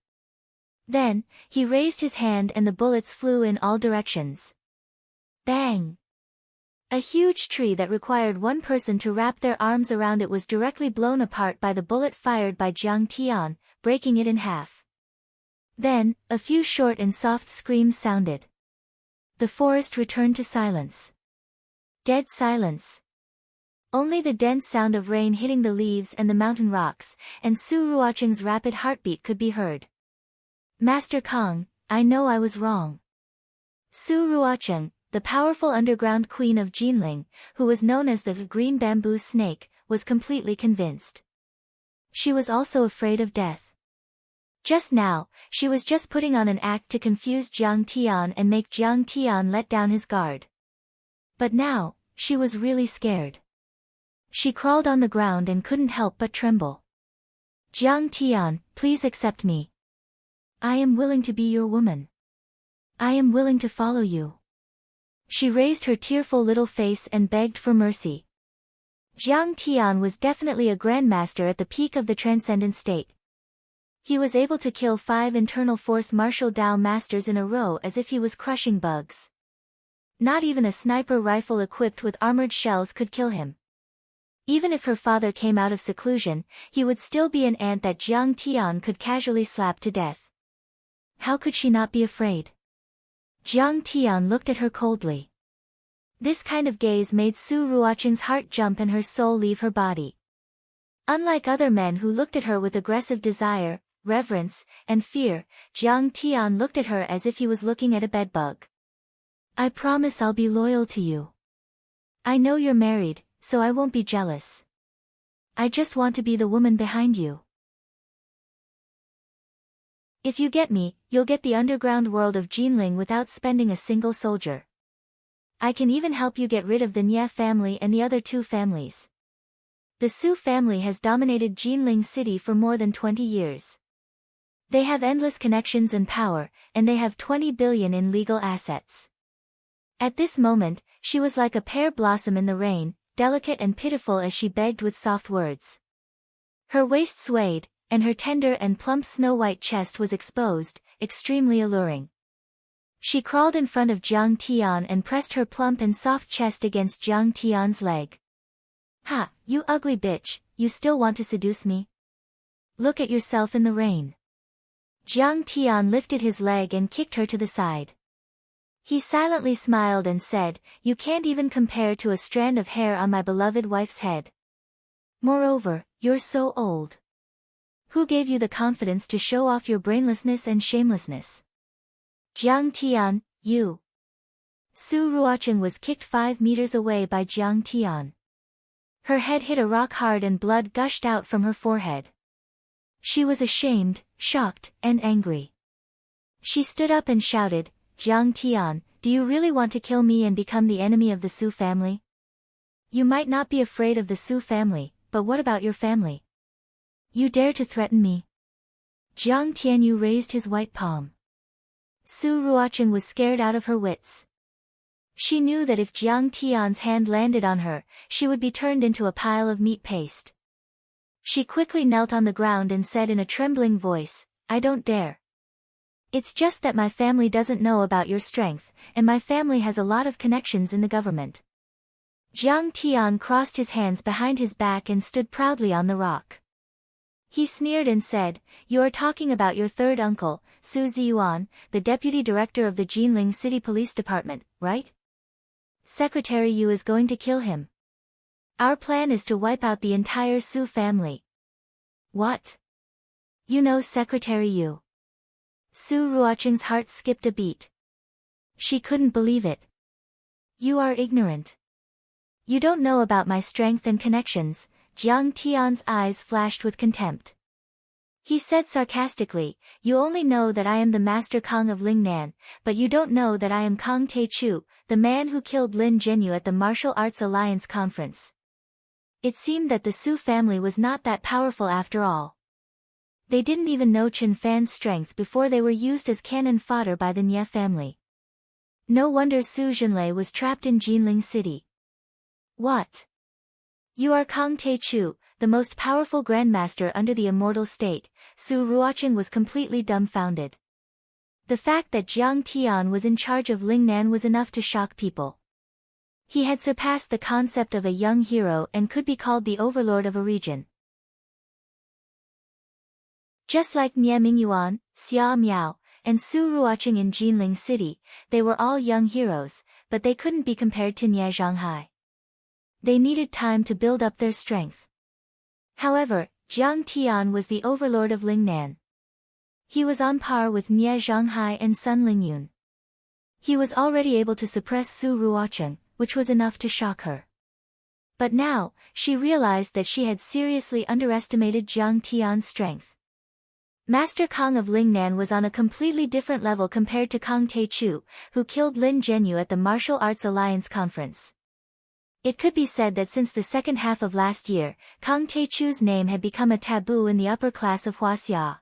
Then, he raised his hand and the bullets flew in all directions. Bang! A huge tree that required one person to wrap their arms around it was directly blown apart by the bullet fired by Jiang Tian, breaking it in half. Then, a few short and soft screams sounded. The forest returned to silence. Dead silence. Only the dense sound of rain hitting the leaves and the mountain rocks, and Su Ruoqing's rapid heartbeat could be heard. Master Kong, I know I was wrong. Su Ruoqing, the powerful underground queen of Jinling, who was known as the Green Bamboo Snake, was completely convinced. She was also afraid of death. Just now, she was just putting on an act to confuse Jiang Tian and make Jiang Tian let down his guard. But now, she was really scared. She crawled on the ground and couldn't help but tremble. Jiang Tian, please accept me. I am willing to be your woman. I am willing to follow you. She raised her tearful little face and begged for mercy. Jiang Tian was definitely a grandmaster at the peak of the transcendent state. He was able to kill 5 internal force martial Dao masters in a row as if he was crushing bugs. Not even a sniper rifle equipped with armored shells could kill him. Even if her father came out of seclusion, he would still be an ant that Jiang Tian could casually slap to death. How could she not be afraid? Jiang Tian looked at her coldly. This kind of gaze made Su Ruoqing's heart jump and her soul leave her body. Unlike other men who looked at her with aggressive desire, reverence, and fear, Jiang Tian looked at her as if he was looking at a bedbug. I promise I'll be loyal to you. I know you're married, so I won't be jealous. I just want to be the woman behind you. If you get me, you'll get the underground world of Jinling without spending a single soldier. I can even help you get rid of the Nye family and the other two families. The Su family has dominated Jinling City for more than 20 years. They have endless connections and power, and they have 20 billion in legal assets. At this moment, she was like a pear blossom in the rain, delicate and pitiful as she begged with soft words. Her waist swayed, and her tender and plump snow-white chest was exposed, extremely alluring. She crawled in front of Jiang Tian and pressed her plump and soft chest against Jiang Tian's leg. Ha, you ugly bitch, you still want to seduce me? Look at yourself in the rain. Jiang Tian lifted his leg and kicked her to the side. He silently smiled and said, you can't even compare to a strand of hair on my beloved wife's head. Moreover, you're so old. Who gave you the confidence to show off your brainlessness and shamelessness? Jiang Tian, you. Su Ruocheng was kicked 5 meters away by Jiang Tian. Her head hit a rock hard and blood gushed out from her forehead. She was ashamed, shocked, and angry. She stood up and shouted, Jiang Tian, do you really want to kill me and become the enemy of the Su family? You might not be afraid of the Su family, but what about your family? You dare to threaten me? Jiang Tianyu raised his white palm. Su Ruocheng was scared out of her wits. She knew that if Jiang Tian's hand landed on her, she would be turned into a pile of meat paste. She quickly knelt on the ground and said in a trembling voice, I don't dare. It's just that my family doesn't know about your strength, and my family has a lot of connections in the government. Jiang Tian crossed his hands behind his back and stood proudly on the rock. He sneered and said, you are talking about your third uncle, Su Ziyuan, the deputy director of the Jinling City Police Department, right? Secretary Yu is going to kill him. Our plan is to wipe out the entire Su family. What? You know Secretary Yu? Su Ruocheng's heart skipped a beat. She couldn't believe it. You are ignorant. You don't know about my strength and connections. Jiang Tian's eyes flashed with contempt. He said sarcastically, you only know that I am the Master Kong of Lingnan, but you don't know that I am Kong Taichu, the man who killed Lin Zhenyu at the Martial Arts Alliance conference. It seemed that the Su family was not that powerful after all. They didn't even know Chen Fan's strength before they were used as cannon fodder by the Nye family. No wonder Su Zhenlei was trapped in Jinling City. What? You are Kong Taichu, the most powerful grandmaster under the immortal state. Su Ruocheng was completely dumbfounded. The fact that Jiang Tian was in charge of Lingnan was enough to shock people. He had surpassed the concept of a young hero and could be called the overlord of a region. Just like Nie Mingyuan, Xia Miao, and Su Ruocheng in Jinling City, they were all young heroes, but they couldn't be compared to Nie Zhanghai. They needed time to build up their strength. However, Jiang Tian was the overlord of Lingnan. He was on par with Nie Zhanghai and Sun Lingyun. He was already able to suppress Su Ruocheng, which was enough to shock her. But now, she realized that she had seriously underestimated Jiang Tian's strength. Master Kong of Lingnan was on a completely different level compared to Kong Taichu, who killed Lin Zhenyu at the Martial Arts Alliance conference. It could be said that since the second half of last year, Kong Taichu's name had become a taboo in the upper class of Huaxia.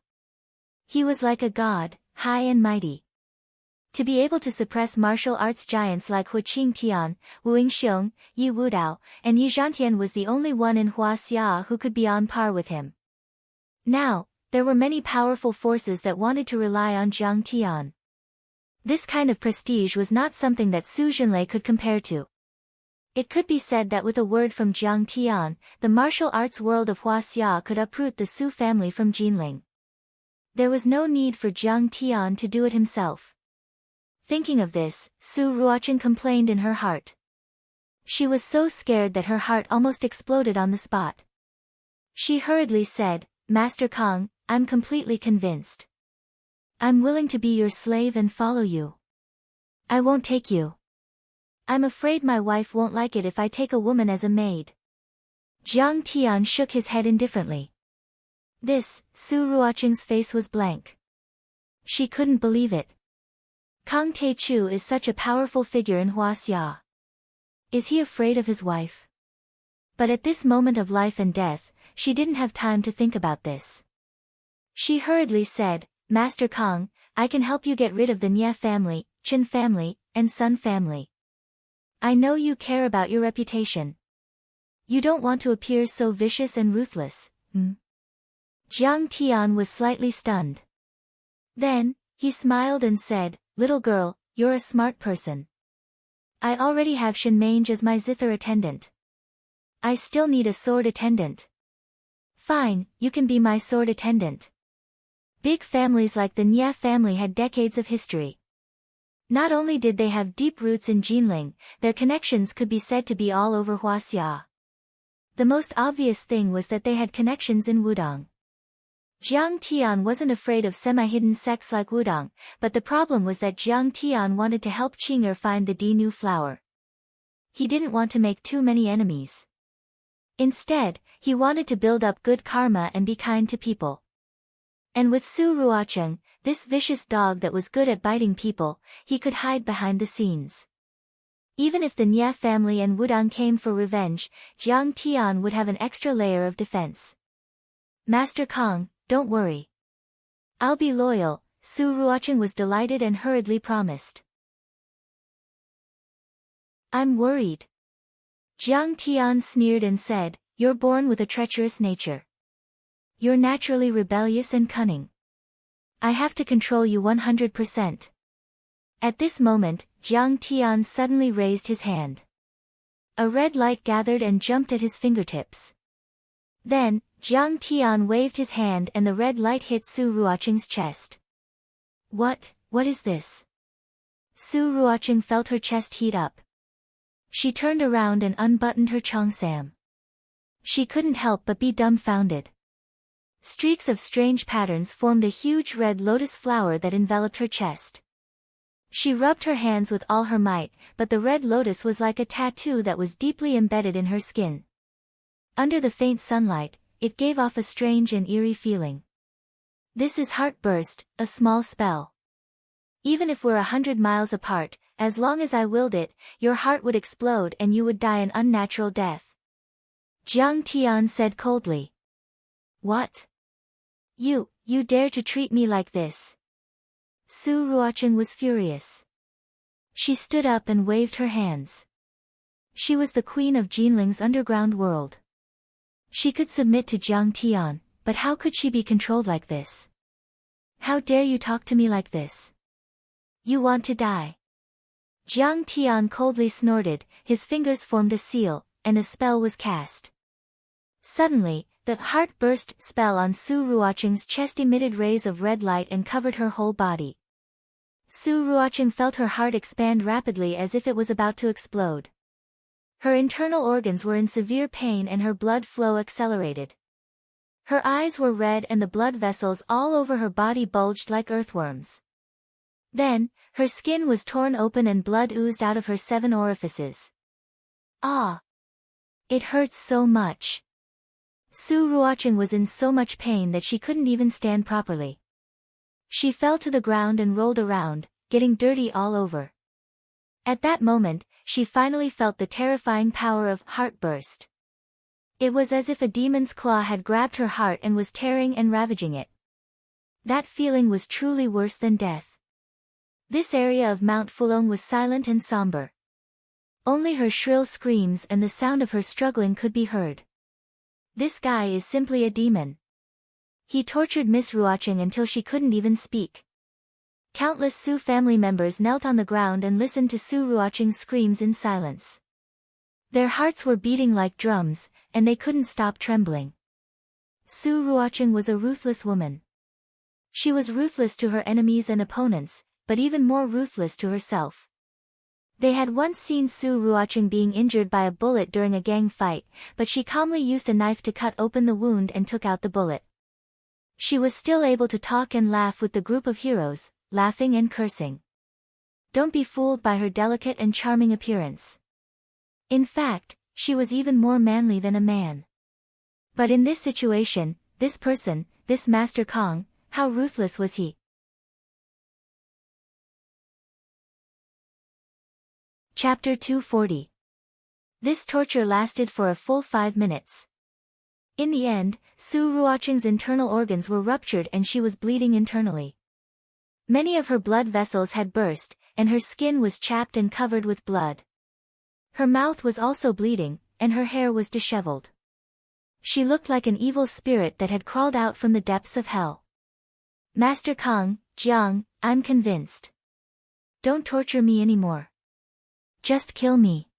He was like a god, high and mighty. To be able to suppress martial arts giants like Hu Qingtian, Wu Yingxiong, Yi Wudao, and Yi Zhantian was the only one in Huaxia who could be on par with him. Now, there were many powerful forces that wanted to rely on Jiang Tian. This kind of prestige was not something that Su Zhenlei could compare to. It could be said that with a word from Jiang Tian, the martial arts world of Huaxia could uproot the Su family from Jinling. There was no need for Jiang Tian to do it himself. Thinking of this, Su Ruocheng complained in her heart. She was so scared that her heart almost exploded on the spot. She hurriedly said, Master Kong, I'm completely convinced. I'm willing to be your slave and follow you. I won't take you. I'm afraid my wife won't like it if I take a woman as a maid. Jiang Tian shook his head indifferently. Su Ruocheng's face was blank. She couldn't believe it. Kong Taichu is such a powerful figure in Huaxia. Is he afraid of his wife? But at this moment of life and death, she didn't have time to think about this. She hurriedly said, Master Kong, I can help you get rid of the Nya family, Chin family, and Sun family. I know you care about your reputation. You don't want to appear so vicious and ruthless, Jiang Tian was slightly stunned. Then, he smiled and said, Little girl, you're a smart person. I already have Shin Mange as my zither attendant. I still need a sword attendant. Fine, you can be my sword attendant. Big families like the Nya family had decades of history. Not only did they have deep roots in Jinling, their connections could be said to be all over Huaxia. The most obvious thing was that they had connections in Wudong. Jiang Tian wasn't afraid of semi-hidden sects like Wudong, but the problem was that Jiang Tian wanted to help Qing'er find the Di Nu flower. He didn't want to make too many enemies. Instead, he wanted to build up good karma and be kind to people. And with Su Ruocheng, this vicious dog that was good at biting people, he could hide behind the scenes. Even if the Nya family and Wudong came for revenge, Jiang Tian would have an extra layer of defense. Master Kong, don't worry. I'll be loyal, Su Ruocheng was delighted and hurriedly promised. I'm worried. Jiang Tian sneered and said, You're born with a treacherous nature. You're naturally rebellious and cunning. I have to control you 100%. At this moment, Jiang Tian suddenly raised his hand. A red light gathered and jumped at his fingertips. Then, Jiang Tian waved his hand and the red light hit Su Ruocheng's chest. What is this? Su Ruocheng felt her chest heat up. She turned around and unbuttoned her cheongsam. She couldn't help but be dumbfounded. Streaks of strange patterns formed a huge red lotus flower that enveloped her chest. She rubbed her hands with all her might, but the red lotus was like a tattoo that was deeply embedded in her skin. Under the faint sunlight, it gave off a strange and eerie feeling. This is Heartburst, a small spell. Even if we're 100 miles apart, as long as I willed it, your heart would explode and you would die an unnatural death. Jiang Tian said coldly. What? You dare to treat me like this? Su Ruocheng was furious. She stood up and waved her hands. She was the queen of Jinling's underground world. She could submit to Jiang Tian, but how could she be controlled like this? How dare you talk to me like this? You want to die. Jiang Tian coldly snorted, his fingers formed a seal, and a spell was cast. Suddenly, the Heartburst spell on Su Ruocheng's chest emitted rays of red light and covered her whole body. Su Ruocheng felt her heart expand rapidly as if it was about to explode. Her internal organs were in severe pain and her blood flow accelerated. Her eyes were red and the blood vessels all over her body bulged like earthworms. Then, her skin was torn open and blood oozed out of her 7 orifices. Ah! It hurts so much. Su Ruocheng was in so much pain that she couldn't even stand properly. She fell to the ground and rolled around, getting dirty all over. At that moment, she finally felt the terrifying power of Heartburst. It was as if a demon's claw had grabbed her heart and was tearing and ravaging it. That feeling was truly worse than death. This area of Mount Fulong was silent and somber. Only her shrill screams and the sound of her struggling could be heard. This guy is simply a demon. He tortured Miss Ruocheng until she couldn't even speak. Countless Su family members knelt on the ground and listened to Su Ruocheng's screams in silence. Their hearts were beating like drums, and they couldn't stop trembling. Su Ruocheng was a ruthless woman. She was ruthless to her enemies and opponents, but even more ruthless to herself. They had once seen Su Ruocheng being injured by a bullet during a gang fight, but she calmly used a knife to cut open the wound and took out the bullet. She was still able to talk and laugh with the group of heroes, laughing and cursing. Don't be fooled by her delicate and charming appearance. In fact, she was even more manly than a man. But in this situation, this person, this Master Kong, how ruthless was he? Chapter 240. This torture lasted for a full 5 minutes. In the end, Su Ruoqing's internal organs were ruptured and she was bleeding internally. Many of her blood vessels had burst, and her skin was chapped and covered with blood. Her mouth was also bleeding, and her hair was disheveled. She looked like an evil spirit that had crawled out from the depths of hell. Master Kang, Jiang, I'm convinced. Don't torture me anymore. Just kill me.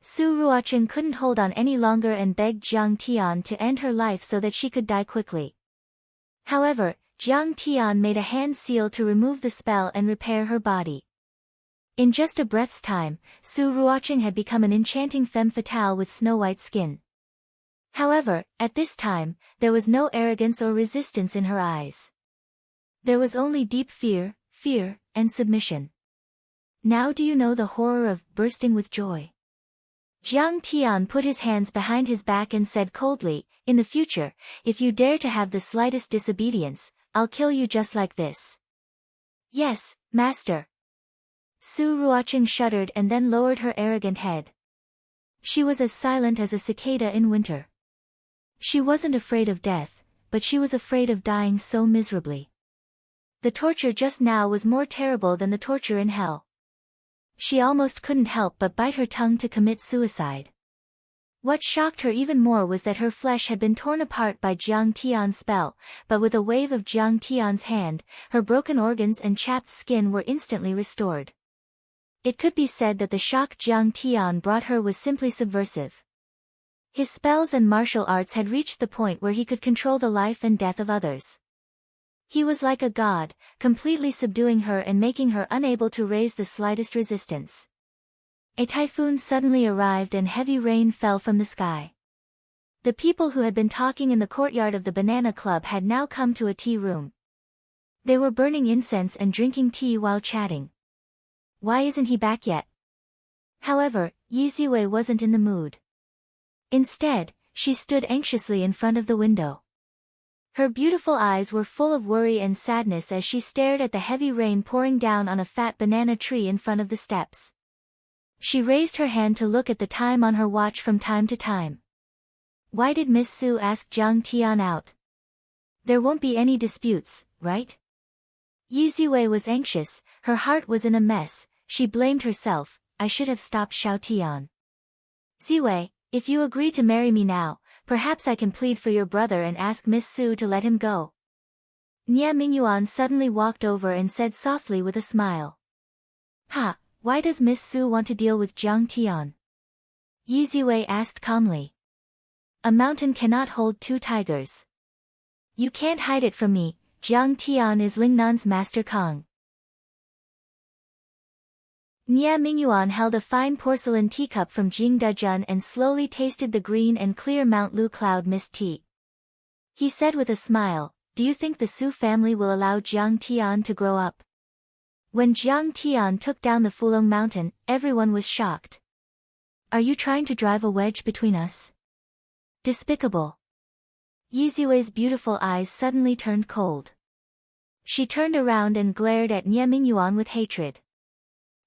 Su Ruoqing couldn't hold on any longer and begged Jiang Tian to end her life so that she could die quickly. However, Jiang Tian made a hand seal to remove the spell and repair her body. In just a breath's time, Su Ruoqing had become an enchanting femme fatale with snow-white skin. However, at this time, there was no arrogance or resistance in her eyes. There was only deep fear, and submission. Now do you know the horror of bursting with joy? Jiang Tian put his hands behind his back and said coldly, in the future, if you dare to have the slightest disobedience, I'll kill you just like this. Yes, master. Su Ruoqing shuddered and then lowered her arrogant head. She was as silent as a cicada in winter. She wasn't afraid of death, but she was afraid of dying so miserably. The torture just now was more terrible than the torture in hell. She almost couldn't help but bite her tongue to commit suicide. What shocked her even more was that her flesh had been torn apart by Jiang Tian's spell, but with a wave of Jiang Tian's hand, her broken organs and chapped skin were instantly restored. It could be said that the shock Jiang Tian brought her was simply subversive. His spells and martial arts had reached the point where he could control the life and death of others. He was like a god, completely subduing her and making her unable to raise the slightest resistance. A typhoon suddenly arrived and heavy rain fell from the sky. The people who had been talking in the courtyard of the Banana Club had now come to a tea room. They were burning incense and drinking tea while chatting. Why isn't he back yet? However, Yi Ziwei wasn't in the mood. Instead, she stood anxiously in front of the window. Her beautiful eyes were full of worry and sadness as she stared at the heavy rain pouring down on a fat banana tree in front of the steps. She raised her hand to look at the time on her watch from time to time. Why did Miss Su ask Jiang Tian out? There won't be any disputes, right? Yi Ziwei was anxious, her heart was in a mess, she blamed herself, I should have stopped Xiao Tian. Ziwei, if you agree to marry me now, perhaps I can plead for your brother and ask Miss Su to let him go. Nie Mingyuan suddenly walked over and said softly with a smile. Ha, why does Miss Su want to deal with Jiang Tian? Yi Ziwei asked calmly. A mountain cannot hold two tigers. You can't hide it from me, Jiang Tian is Lingnan's Master Kang. Nie Mingyuan held a fine porcelain teacup from Jing Dejun and slowly tasted the green and clear Mount Lu cloud mist tea. He said with a smile, do you think the Su family will allow Jiang Tian to grow up? When Jiang Tian took down the Fulong mountain, everyone was shocked. Are you trying to drive a wedge between us? Despicable. Yi Ziwei's beautiful eyes suddenly turned cold. She turned around and glared at Nie Mingyuan with hatred.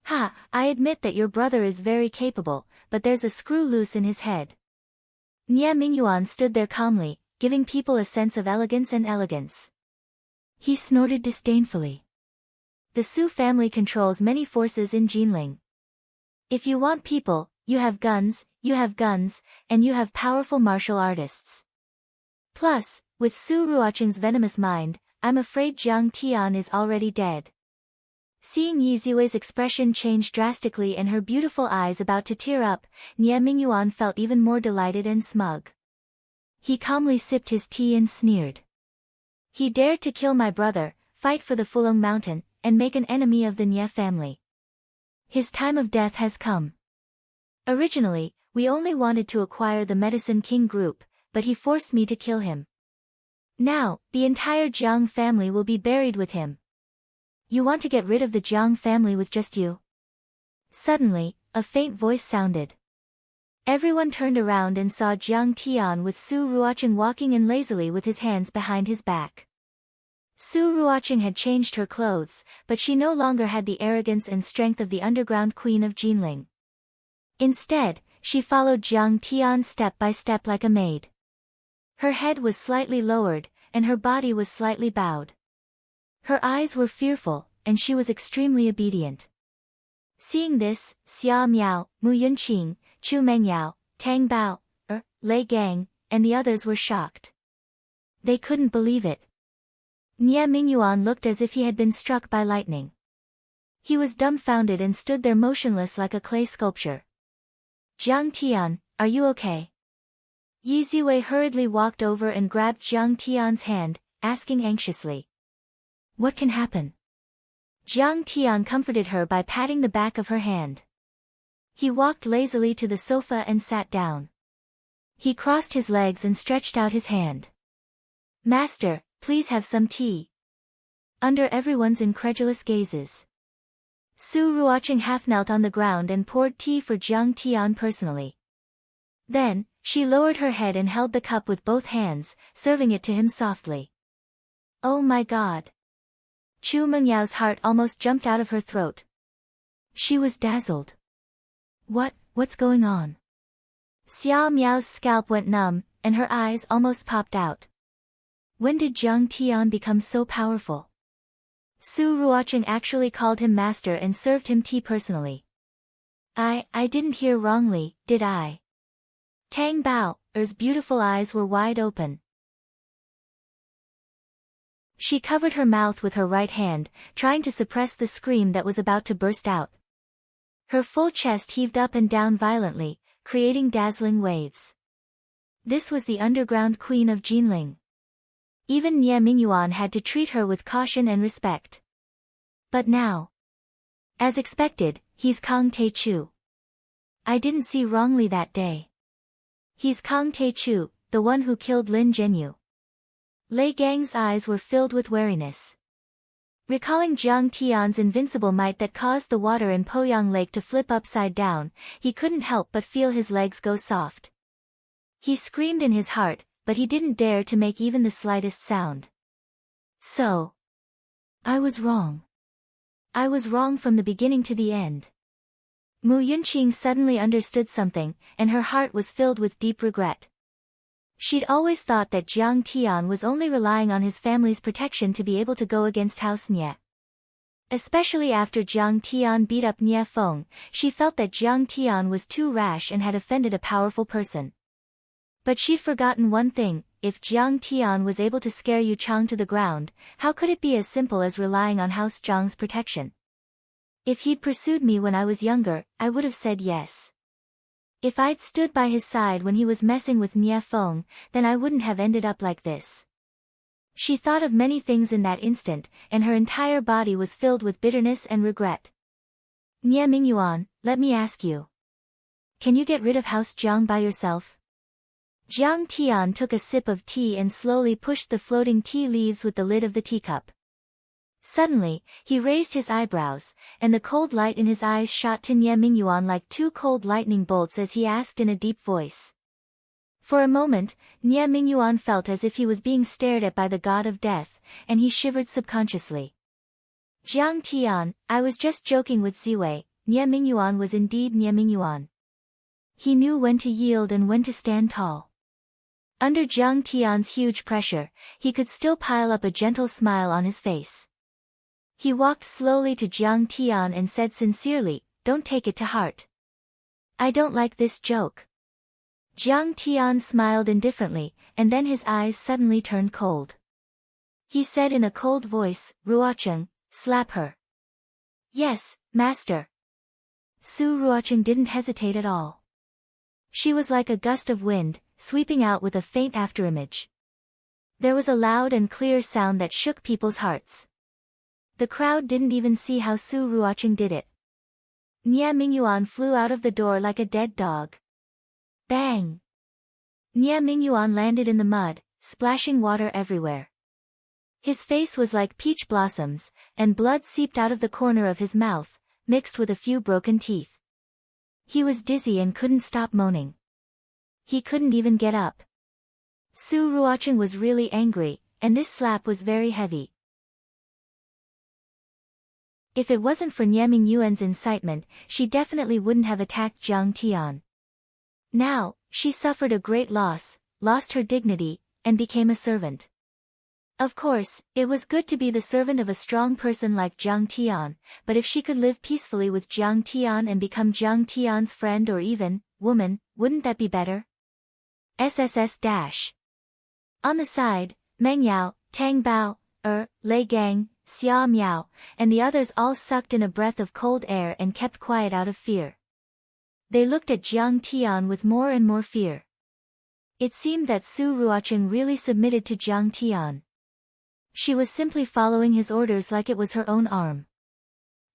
Ha, I admit that your brother is very capable, but there's a screw loose in his head. Nie Mingyuan stood there calmly, giving people a sense of elegance and elegance. He snorted disdainfully. The Su family controls many forces in Jinling. If you want people, you have guns, and you have powerful martial artists. Plus, with Su Ruoqing's venomous mind, I'm afraid Jiang Tian is already dead. Seeing Yi Ziwei's expression change drastically and her beautiful eyes about to tear up, Nie Mingyuan felt even more delighted and smug. He calmly sipped his tea and sneered. He dared to kill my brother, fight for the Fulong Mountain, and make an enemy of the Nie family. His time of death has come. Originally, we only wanted to acquire the Medicine King group, but he forced me to kill him. Now, the entire Jiang family will be buried with him. You want to get rid of the Jiang family with just you? Suddenly, a faint voice sounded. Everyone turned around and saw Jiang Tian with Su Ruoqing walking in lazily with his hands behind his back. Su Ruoqing had changed her clothes, but she no longer had the arrogance and strength of the underground queen of Jinling. Instead, she followed Jiang Tian step by step like a maid. Her head was slightly lowered, and her body was slightly bowed. Her eyes were fearful, and she was extremely obedient. Seeing this, Xia Miao, Mu Yunqing, Chu Mengyao, Tang Bao, Lei Gang, and the others were shocked. They couldn't believe it. Nie Mingyuan looked as if he had been struck by lightning. He was dumbfounded and stood there motionless like a clay sculpture. Jiang Tian, are you okay? Yi Ziwei hurriedly walked over and grabbed Jiang Tian's hand, asking anxiously. What can happen? Jiang Tian comforted her by patting the back of her hand. He walked lazily to the sofa and sat down. He crossed his legs and stretched out his hand. Master, please have some tea. Under everyone's incredulous gazes, Su Ruoqing half knelt on the ground and poured tea for Jiang Tian personally. Then, she lowered her head and held the cup with both hands, serving it to him softly. Oh my God! Chu Mengyao's heart almost jumped out of her throat. She was dazzled. What's going on? Xia Miao's scalp went numb, and her eyes almost popped out. When did Jiang Tian become so powerful? Su Ruoqing actually called him master and served him tea personally. I didn't hear wrongly, did I? Tang Bao's beautiful eyes were wide open. She covered her mouth with her right hand, trying to suppress the scream that was about to burst out. Her full chest heaved up and down violently, creating dazzling waves. This was the underground queen of Jinling. Even Nie Mingyuan had to treat her with caution and respect. But now, as expected, he's Kang Taechu. I didn't see wrongly that day. He's Kang Taechu, the one who killed Lin Zhenyu. Lei Gang's eyes were filled with wariness. Recalling Jiang Tian's invincible might that caused the water in Poyang Lake to flip upside down, he couldn't help but feel his legs go soft. He screamed in his heart, but he didn't dare to make even the slightest sound. So, I was wrong. I was wrong from the beginning to the end. Mu Yunqing suddenly understood something, and her heart was filled with deep regret. She'd always thought that Jiang Tian was only relying on his family's protection to be able to go against House Nie. Especially after Jiang Tian beat up Nie Feng, she felt that Jiang Tian was too rash and had offended a powerful person. But she'd forgotten one thing: if Jiang Tian was able to scare Yu Chang to the ground, how could it be as simple as relying on House Zhang's protection? If he'd pursued me when I was younger, I would have said yes. If I'd stood by his side when he was messing with Nie Feng, then I wouldn't have ended up like this. She thought of many things in that instant, and her entire body was filled with bitterness and regret. Nie Mingyuan, let me ask you. Can you get rid of House Zhang by yourself? Jiang Tian took a sip of tea and slowly pushed the floating tea leaves with the lid of the teacup. Suddenly, he raised his eyebrows, and the cold light in his eyes shot to Nie Mingyuan like two cold lightning bolts as he asked in a deep voice. For a moment, Nie Mingyuan felt as if he was being stared at by the god of death, and he shivered subconsciously. Jiang Tian, I was just joking with Ziwei. Nie Mingyuan was indeed Nie Mingyuan. He knew when to yield and when to stand tall. Under Jiang Tian's huge pressure, he could still pile up a gentle smile on his face. He walked slowly to Jiang Tian and said sincerely, "Don't take it to heart. I don't like this joke." Jiang Tian smiled indifferently, and then his eyes suddenly turned cold. He said in a cold voice, "Ruoqing, slap her." "Yes, master." Su Ruoqing didn't hesitate at all. She was like a gust of wind, sweeping out with a faint afterimage. There was a loud and clear sound that shook people's hearts. The crowd didn't even see how Su Ruoqing did it. Nie Mingyuan flew out of the door like a dead dog. Bang! Nie Mingyuan landed in the mud, splashing water everywhere. His face was like peach blossoms, and blood seeped out of the corner of his mouth, mixed with a few broken teeth. He was dizzy and couldn't stop moaning. He couldn't even get up. Su Ruoqing was really angry, and this slap was very heavy. If it wasn't for Nie Mingyuan's incitement, she definitely wouldn't have attacked Jiang Tian. Now, she suffered a great loss, lost her dignity, and became a servant. Of course, it was good to be the servant of a strong person like Jiang Tian, but if she could live peacefully with Jiang Tian and become Jiang Tian's friend or even, woman, wouldn't that be better? SSS-. On the side, Meng Yao, Tang Bao, Lei Gang, Xia Miao, and the others all sucked in a breath of cold air and kept quiet out of fear. They looked at Jiang Tian with more and more fear. It seemed that Su Ruoqing really submitted to Jiang Tian. She was simply following his orders like it was her own arm.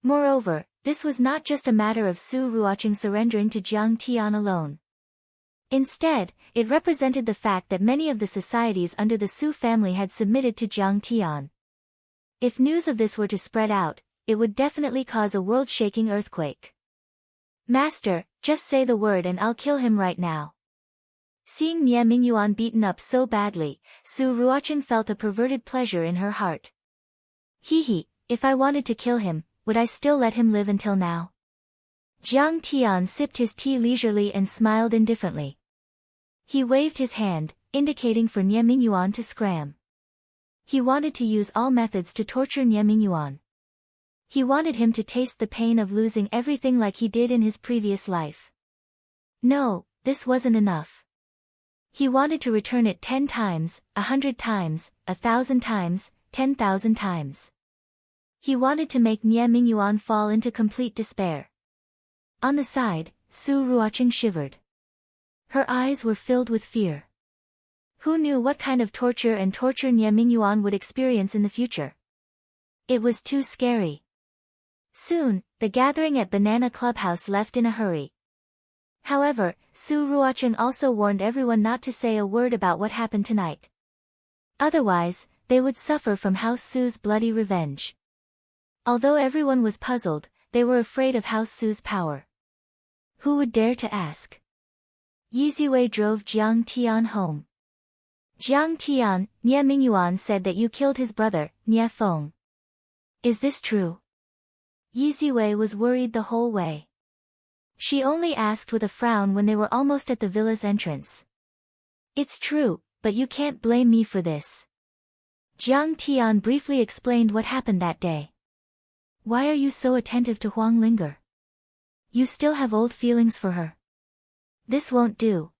Moreover, this was not just a matter of Su Ruoqing surrendering to Jiang Tian alone. Instead, it represented the fact that many of the societies under the Su family had submitted to Jiang Tian. If news of this were to spread out, it would definitely cause a world-shaking earthquake. Master, just say the word and I'll kill him right now. Seeing Nie Mingyuan beaten up so badly, Su Ruoqing felt a perverted pleasure in her heart. He, if I wanted to kill him, would I still let him live until now? Jiang Tian sipped his tea leisurely and smiled indifferently. He waved his hand, indicating for Nie Mingyuan to scram. He wanted to use all methods to torture Nie Mingyuan. He wanted him to taste the pain of losing everything like he did in his previous life. No, this wasn't enough. He wanted to return it 10 times, 100 times, 1,000 times, 10,000 times. He wanted to make Nie Mingyuan fall into complete despair. On the side, Su Ruoqing shivered. Her eyes were filled with fear. Who knew what kind of torture Nie Mingyuan would experience in the future? It was too scary. Soon, the gathering at Banana Clubhouse left in a hurry. However, Su Ruoqing also warned everyone not to say a word about what happened tonight. Otherwise, they would suffer from House Su's bloody revenge. Although everyone was puzzled, they were afraid of House Su's power. Who would dare to ask? Yi Ziwei drove Jiang Tian home. Jiang Tian, Nie Mingyuan said that you killed his brother, Nie Feng. Is this true? Yi Ziwei was worried the whole way. She only asked with a frown when they were almost at the villa's entrance. It's true, but you can't blame me for this. Jiang Tian briefly explained what happened that day. Why are you so attentive to Huang Linger? You still have old feelings for her. This won't do.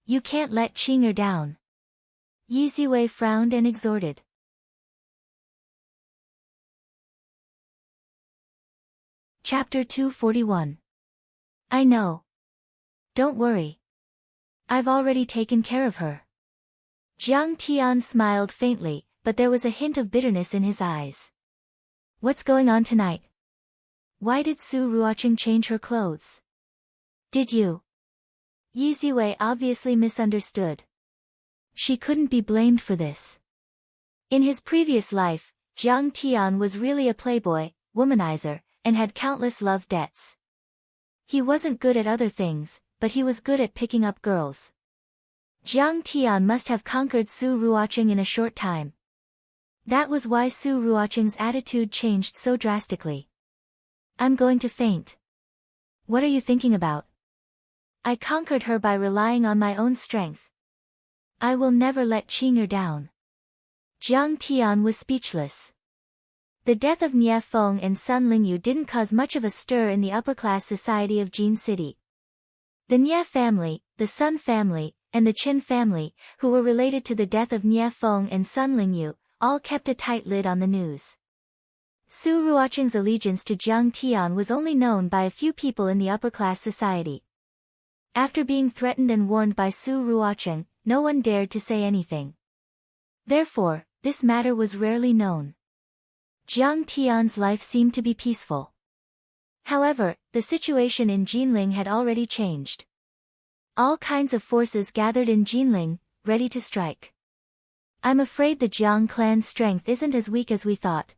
You can't let Qing'er down. Yi Ziwei frowned and exhorted. Chapter 241. I know. Don't worry. I've already taken care of her. Jiang Tian smiled faintly, but there was a hint of bitterness in his eyes. What's going on tonight? Why did Su Ruoqing change her clothes? Did you? Yi Ziwei obviously misunderstood. She couldn't be blamed for this. In his previous life, Jiang Tian was really a playboy, womanizer, and had countless love debts. He wasn't good at other things, but he was good at picking up girls. Jiang Tian must have conquered Su Ruoqing in a short time. That was why Su Ruoqing's attitude changed so drastically. I'm going to faint. What are you thinking about? I conquered her by relying on my own strength. I will never let Qing'er down. Jiang Tian was speechless. The death of Nie Feng and Sun Lingyu didn't cause much of a stir in the upper-class society of Jin City. The Nie family, the Sun family, and the Qin family, who were related to the death of Nie Feng and Sun Lingyu, all kept a tight lid on the news. Su Ruoqing's allegiance to Jiang Tian was only known by a few people in the upper-class society. After being threatened and warned by Su Ruoqing, no one dared to say anything. Therefore, this matter was rarely known. Jiang Tian's life seemed to be peaceful. However, the situation in Jinling had already changed. All kinds of forces gathered in Jinling, ready to strike. I'm afraid the Jiang clan's strength isn't as weak as we thought.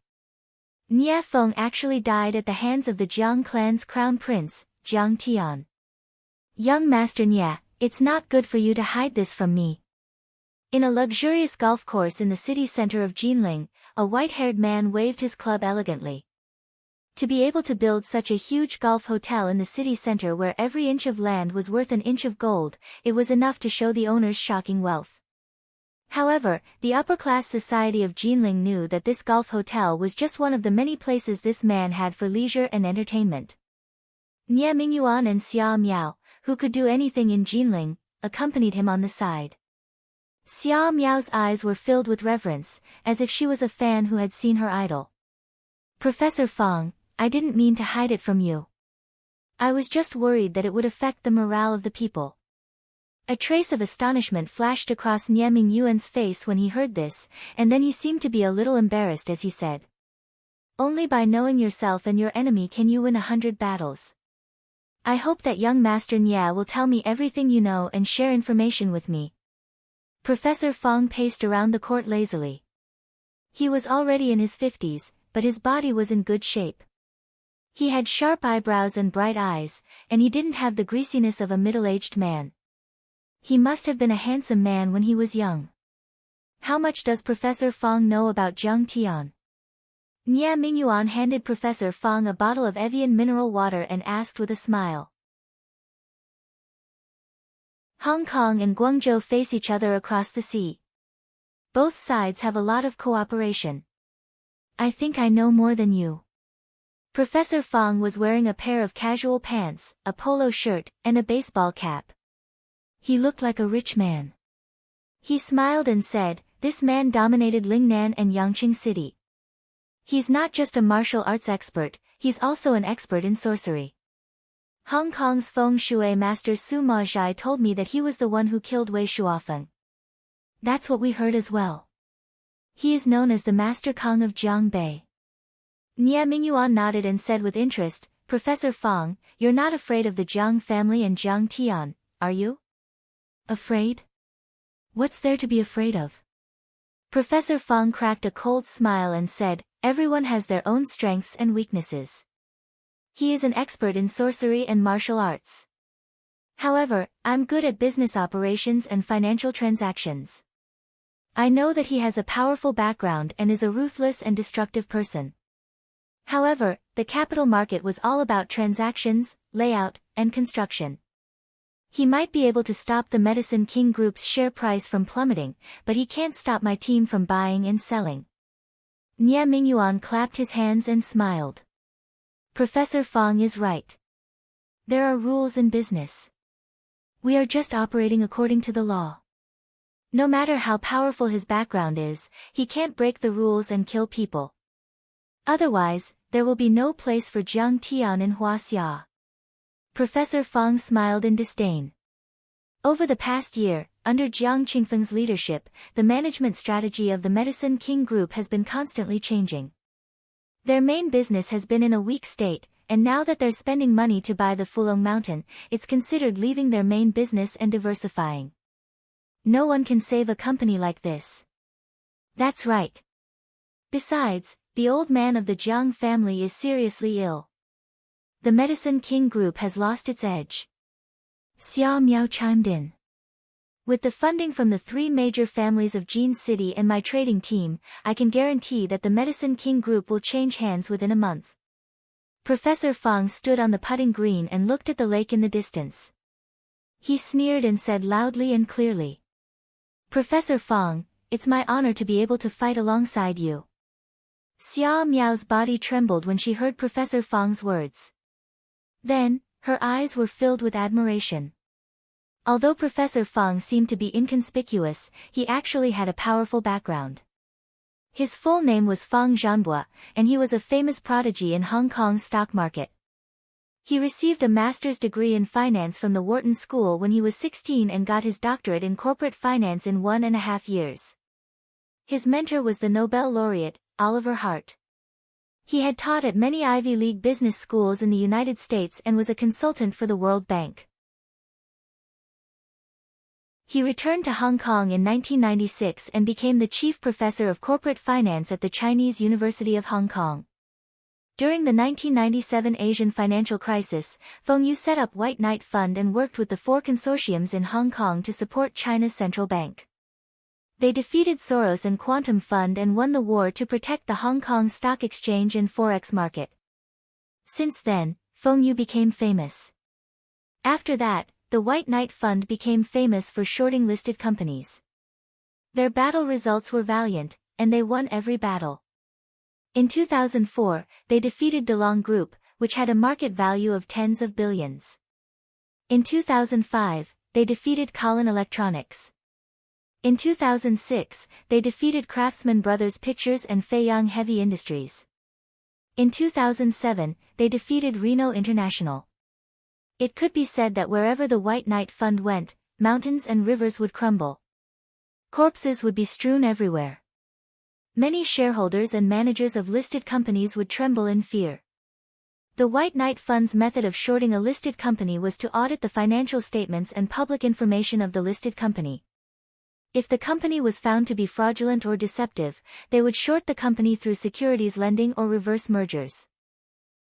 Nie Feng actually died at the hands of the Jiang clan's crown prince, Jiang Tian. Young Master Nie, it's not good for you to hide this from me. In a luxurious golf course in the city center of Jinling, a white-haired man waved his club elegantly. To be able to build such a huge golf hotel in the city center where every inch of land was worth an inch of gold, it was enough to show the owner's shocking wealth. However, the upper-class society of Jinling knew that this golf hotel was just one of the many places this man had for leisure and entertainment. Nie Mingyuan and Xia Miao, who could do anything in Jinling, accompanied him on the side. Xia Miao's eyes were filled with reverence, as if she was a fan who had seen her idol. "Professor Fang, I didn't mean to hide it from you. I was just worried that it would affect the morale of the people." A trace of astonishment flashed across Nie Mingyuan's face when he heard this, and then he seemed to be a little embarrassed as he said, "Only by knowing yourself and your enemy can you win 100 battles. I hope that young Master Nie will tell me everything you know and share information with me." Professor Fang paced around the court lazily. He was already in his 50s, but his body was in good shape. He had sharp eyebrows and bright eyes, and he didn't have the greasiness of a middle-aged man. He must have been a handsome man when he was young. "How much does Professor Fang know about Jiang Tian?" Nie Mingyuan handed Professor Fang a bottle of Evian mineral water and asked with a smile. Hong Kong and Guangzhou face each other across the sea. Both sides have a lot of cooperation. I think I know more than you. Professor Fang was wearing a pair of casual pants, a polo shirt, and a baseball cap. He looked like a rich man. He smiled and said, "This man dominated Lingnan and Yangqing City. He's not just a martial arts expert, he's also an expert in sorcery. Hong Kong's feng shui master Su Maozhai told me that he was the one who killed Wei Shuofeng. That's what we heard as well. He is known as the Master Kong of Jiangbei." Nie Mingyuan nodded and said with interest, "Professor Fang, you're not afraid of the Jiang family and Jiang Tian, are you?" "Afraid? What's there to be afraid of?" Professor Fang cracked a cold smile and said, "Everyone has their own strengths and weaknesses. He is an expert in sorcery and martial arts. However, I'm good at business operations and financial transactions. I know that he has a powerful background and is a ruthless and destructive person. However, the capital market was all about transactions, layout, and construction. He might be able to stop the Medicine King Group's share price from plummeting, but he can't stop my team from buying and selling." Nie Mingyuan clapped his hands and smiled. Professor Fang is right. There are rules in business. We are just operating according to the law. No matter how powerful his background is, he can't break the rules and kill people. Otherwise, there will be no place for Jiang Tian in Huaxia. Professor Fang smiled in disdain. Over the past year, under Jiang Qingfeng's leadership, the management strategy of the Medicine King Group has been constantly changing. Their main business has been in a weak state, and now that they're spending money to buy the Fulong Mountain, it's considered leaving their main business and diversifying. No one can save a company like this. That's right. Besides, the old man of the Jiang family is seriously ill. The Medicine King Group has lost its edge. Xia Miao chimed in. With the funding from the 3 major families of Jin City and my trading team, I can guarantee that the Medicine King Group will change hands within a month. Professor Fang stood on the putting green and looked at the lake in the distance. He sneered and said loudly and clearly, "Professor Fang, it's my honor to be able to fight alongside you." Xia Miao's body trembled when she heard Professor Fang's words. Then, her eyes were filled with admiration. Although Professor Fang seemed to be inconspicuous, he actually had a powerful background. His full name was Fang Zhanbua, and he was a famous prodigy in Hong Kong's stock market. He received a master's degree in finance from the Wharton School when he was 16 and got his doctorate in corporate finance in 1.5 years. His mentor was the Nobel laureate, Oliver Hart. He had taught at many Ivy League business schools in the United States and was a consultant for the World Bank. He returned to Hong Kong in 1996 and became the chief professor of corporate finance at the Chinese University of Hong Kong. During the 1997 Asian financial crisis, Feng Yu set up White Knight Fund and worked with the 4 consortiums in Hong Kong to support China's central bank. They defeated Soros and Quantum Fund and won the war to protect the Hong Kong Stock Exchange and Forex market. Since then, Feng Yu became famous. After that, the White Knight Fund became famous for shorting listed companies. Their battle results were valiant, and they won every battle. In 2004, they defeated DeLong Group, which had a market value of tens of billions. In 2005, they defeated Colin Electronics. In 2006, they defeated Craftsman Brothers Pictures and Feiyang Heavy Industries. In 2007, they defeated Reno International. It could be said that wherever the White Knight Fund went, mountains and rivers would crumble. Corpses would be strewn everywhere. Many shareholders and managers of listed companies would tremble in fear. The White Knight Fund's method of shorting a listed company was to audit the financial statements and public information of the listed company. If the company was found to be fraudulent or deceptive, they would short the company through securities lending or reverse mergers.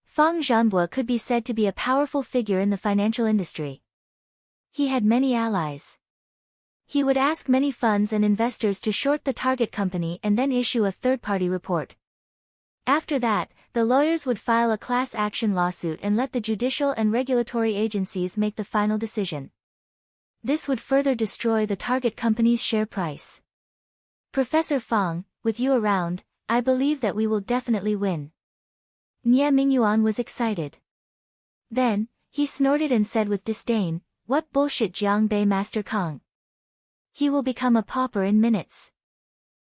Feng Zhanbo could be said to be a powerful figure in the financial industry. He had many allies. He would ask many funds and investors to short the target company and then issue a third-party report. After that, the lawyers would file a class action lawsuit and let the judicial and regulatory agencies make the final decision. This would further destroy the target company's share price. Professor Feng, with you around, I believe that we will definitely win. Nie Mingyuan was excited. Then, he snorted and said with disdain, "What bullshit, Jiang Bei Master Kong. He will become a pauper in minutes."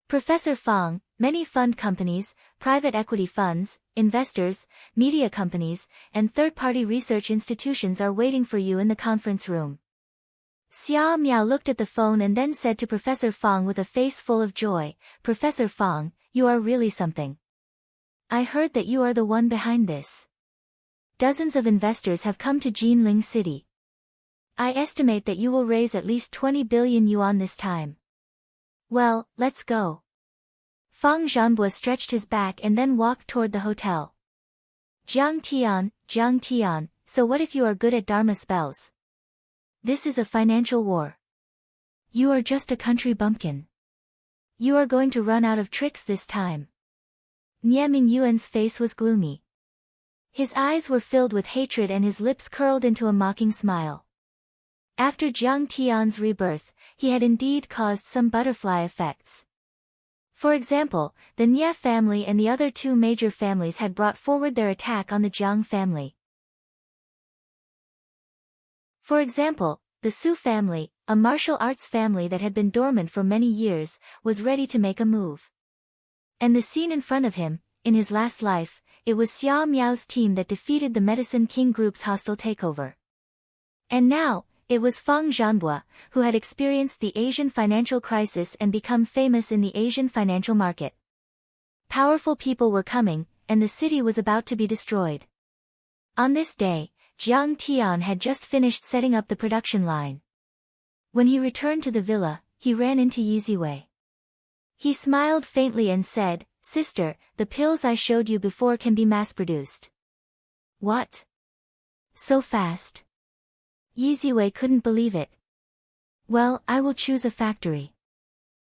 Professor Feng, many fund companies, private equity funds, investors, media companies, and third-party research institutions are waiting for you in the conference room. Xia Miao looked at the phone and then said to Professor Feng with a face full of joy, "Professor Feng, you are really something. I heard that you are the one behind this. Dozens of investors have come to Jinling City. I estimate that you will raise at least 20 billion yuan this time. Well, let's go." Feng Zhanbo stretched his back and then walked toward the hotel. Jiang Tian, so what if you are good at Dharma spells? This is a financial war. You are just a country bumpkin. You are going to run out of tricks this time. Nie Mingyuan's face was gloomy. His eyes were filled with hatred and his lips curled into a mocking smile. After Jiang Tian's rebirth, he had indeed caused some butterfly effects. For example, the Nie family and the other two major families had brought forward their attack on the Jiang family. For example, the Su family, a martial arts family that had been dormant for many years, was ready to make a move. And the scene in front of him, in his last life, it was Xia Miao's team that defeated the Medicine King Group's hostile takeover. And now, it was Feng Zhanbo, who had experienced the Asian financial crisis and become famous in the Asian financial market. Powerful people were coming, and the city was about to be destroyed. On this day, Jiang Tian had just finished setting up the production line. When he returned to the villa, he ran into Yiziwei. He smiled faintly and said, "Sister, the pills I showed you before can be mass-produced." "What? So fast?" Yiziwei couldn't believe it. "Well, I will choose a factory.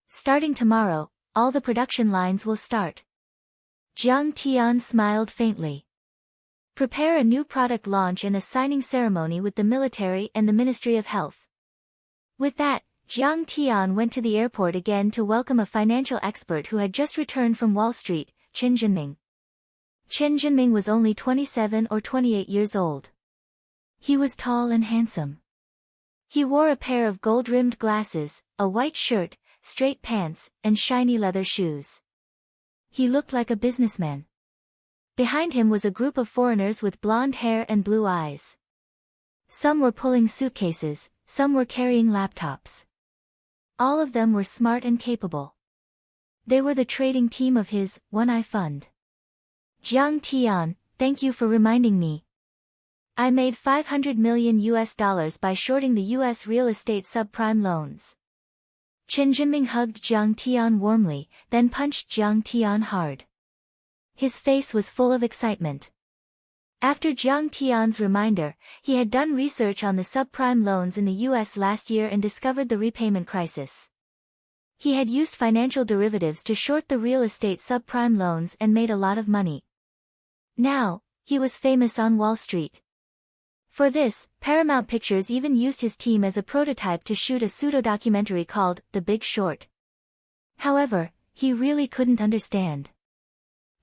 Starting tomorrow, all the production lines will start." Jiang Tian smiled faintly. "Prepare a new product launch and a signing ceremony with the military and the Ministry of Health." With that, Jiang Tian went to the airport again to welcome a financial expert who had just returned from Wall Street, Chen Jinming. Chen Jinming was only 27 or 28 years old. He was tall and handsome. He wore a pair of gold-rimmed glasses, a white shirt, straight pants, and shiny leather shoes. He looked like a businessman. Behind him was a group of foreigners with blonde hair and blue eyes. Some were pulling suitcases, some were carrying laptops. All of them were smart and capable. They were the trading team of his One Eye Fund. "Jiang Tian, thank you for reminding me. I made $500 million by shorting the U.S. real estate subprime loans." Chen Jinming hugged Jiang Tian warmly, then punched Jiang Tian hard. His face was full of excitement. After Jiang Tian's reminder, he had done research on the subprime loans in the U.S. last year and discovered the repayment crisis. He had used financial derivatives to short the real estate subprime loans and made a lot of money. Now, He was famous on Wall Street. For this, Paramount Pictures even used his team as a prototype to shoot a pseudo-documentary called The Big Short. However, he really couldn't understand.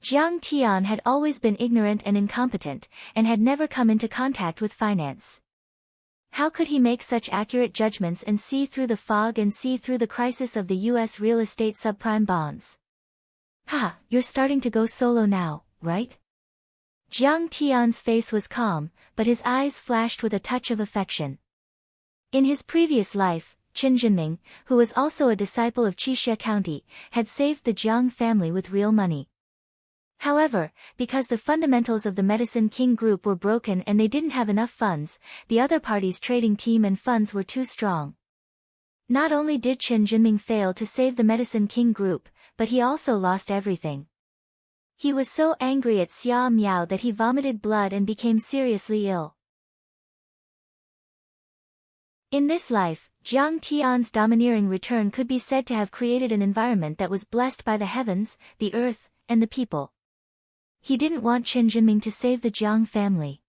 Jiang Tian had always been ignorant and incompetent, and had never come into contact with finance. How could he make such accurate judgments and see through the fog and see through the crisis of the U.S. real estate subprime bonds? Ha, you're starting to go solo now, right? Jiang Tian's face was calm, but his eyes flashed with a touch of affection. In his previous life, Chen Jinming, who was also a disciple of Qixia County, had saved the Jiang family with real money. However, because the fundamentals of the Medicine King Group were broken and they didn't have enough funds, the other party's trading team and funds were too strong. Not only did Chen Jinming fail to save the Medicine King Group, but he also lost everything. He was so angry at Xia Miao that he vomited blood and became seriously ill. In this life, Jiang Tian's domineering return could be said to have created an environment that was blessed by the heavens, the earth, and the people. He didn't want Chen Jinming to save the Jiang family.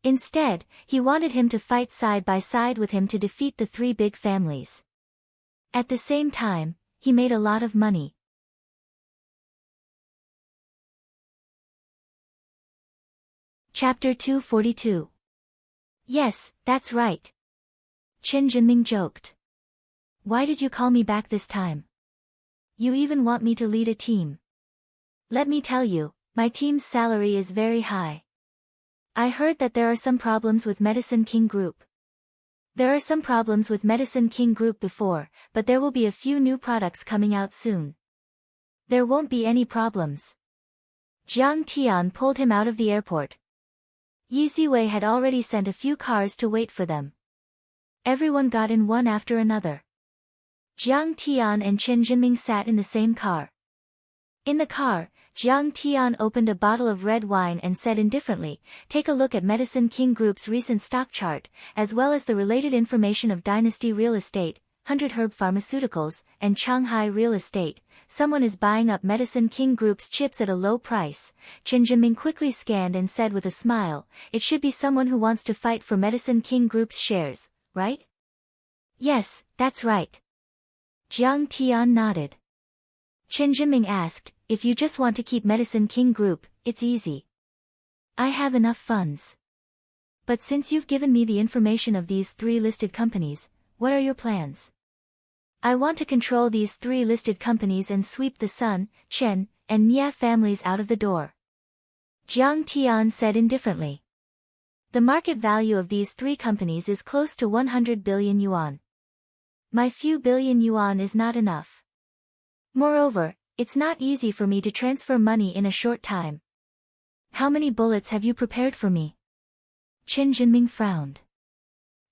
Instead, he wanted him to fight side by side with him to defeat the three big families. At the same time, he made a lot of money. Chapter 242. Yes, that's right. Chen Jinming joked. Why did you call me back this time? You even want me to lead a team. Let me tell you, my team's salary is very high. I heard that there are some problems with Medicine King Group. There are some problems with Medicine King Group before, but there will be a few new products coming out soon. There won't be any problems. Jiang Tian pulled him out of the airport. Yi Ziwei had already sent a few cars to wait for them. Everyone got in one after another. Jiang Tian and Chen Jinming sat in the same car. In the car, Jiang Tian opened a bottle of red wine and said indifferently, "Take a look at Medicine King Group's recent stock chart, as well as the related information of Dynasty Real Estate, 100 Herb Pharmaceuticals, and Shanghai Real Estate. Someone is buying up Medicine King Group's chips at a low price." Chen Jinming quickly scanned and said with a smile, "It should be someone who wants to fight for Medicine King Group's shares, right?" "Yes, that's right." Jiang Tian nodded. Chen Jinming asked, "If you just want to keep Medicine King Group, it's easy. I have enough funds. But since you've given me the information of these three listed companies, what are your plans?" "I want to control these three listed companies and sweep the Sun, Chen, and Nia families out of the door," Jiang Tian said indifferently. "The market value of these three companies is close to 100 billion yuan. My few billion yuan is not enough. Moreover, it's not easy for me to transfer money in a short time. How many bullets have you prepared for me?" Chen Jinming frowned.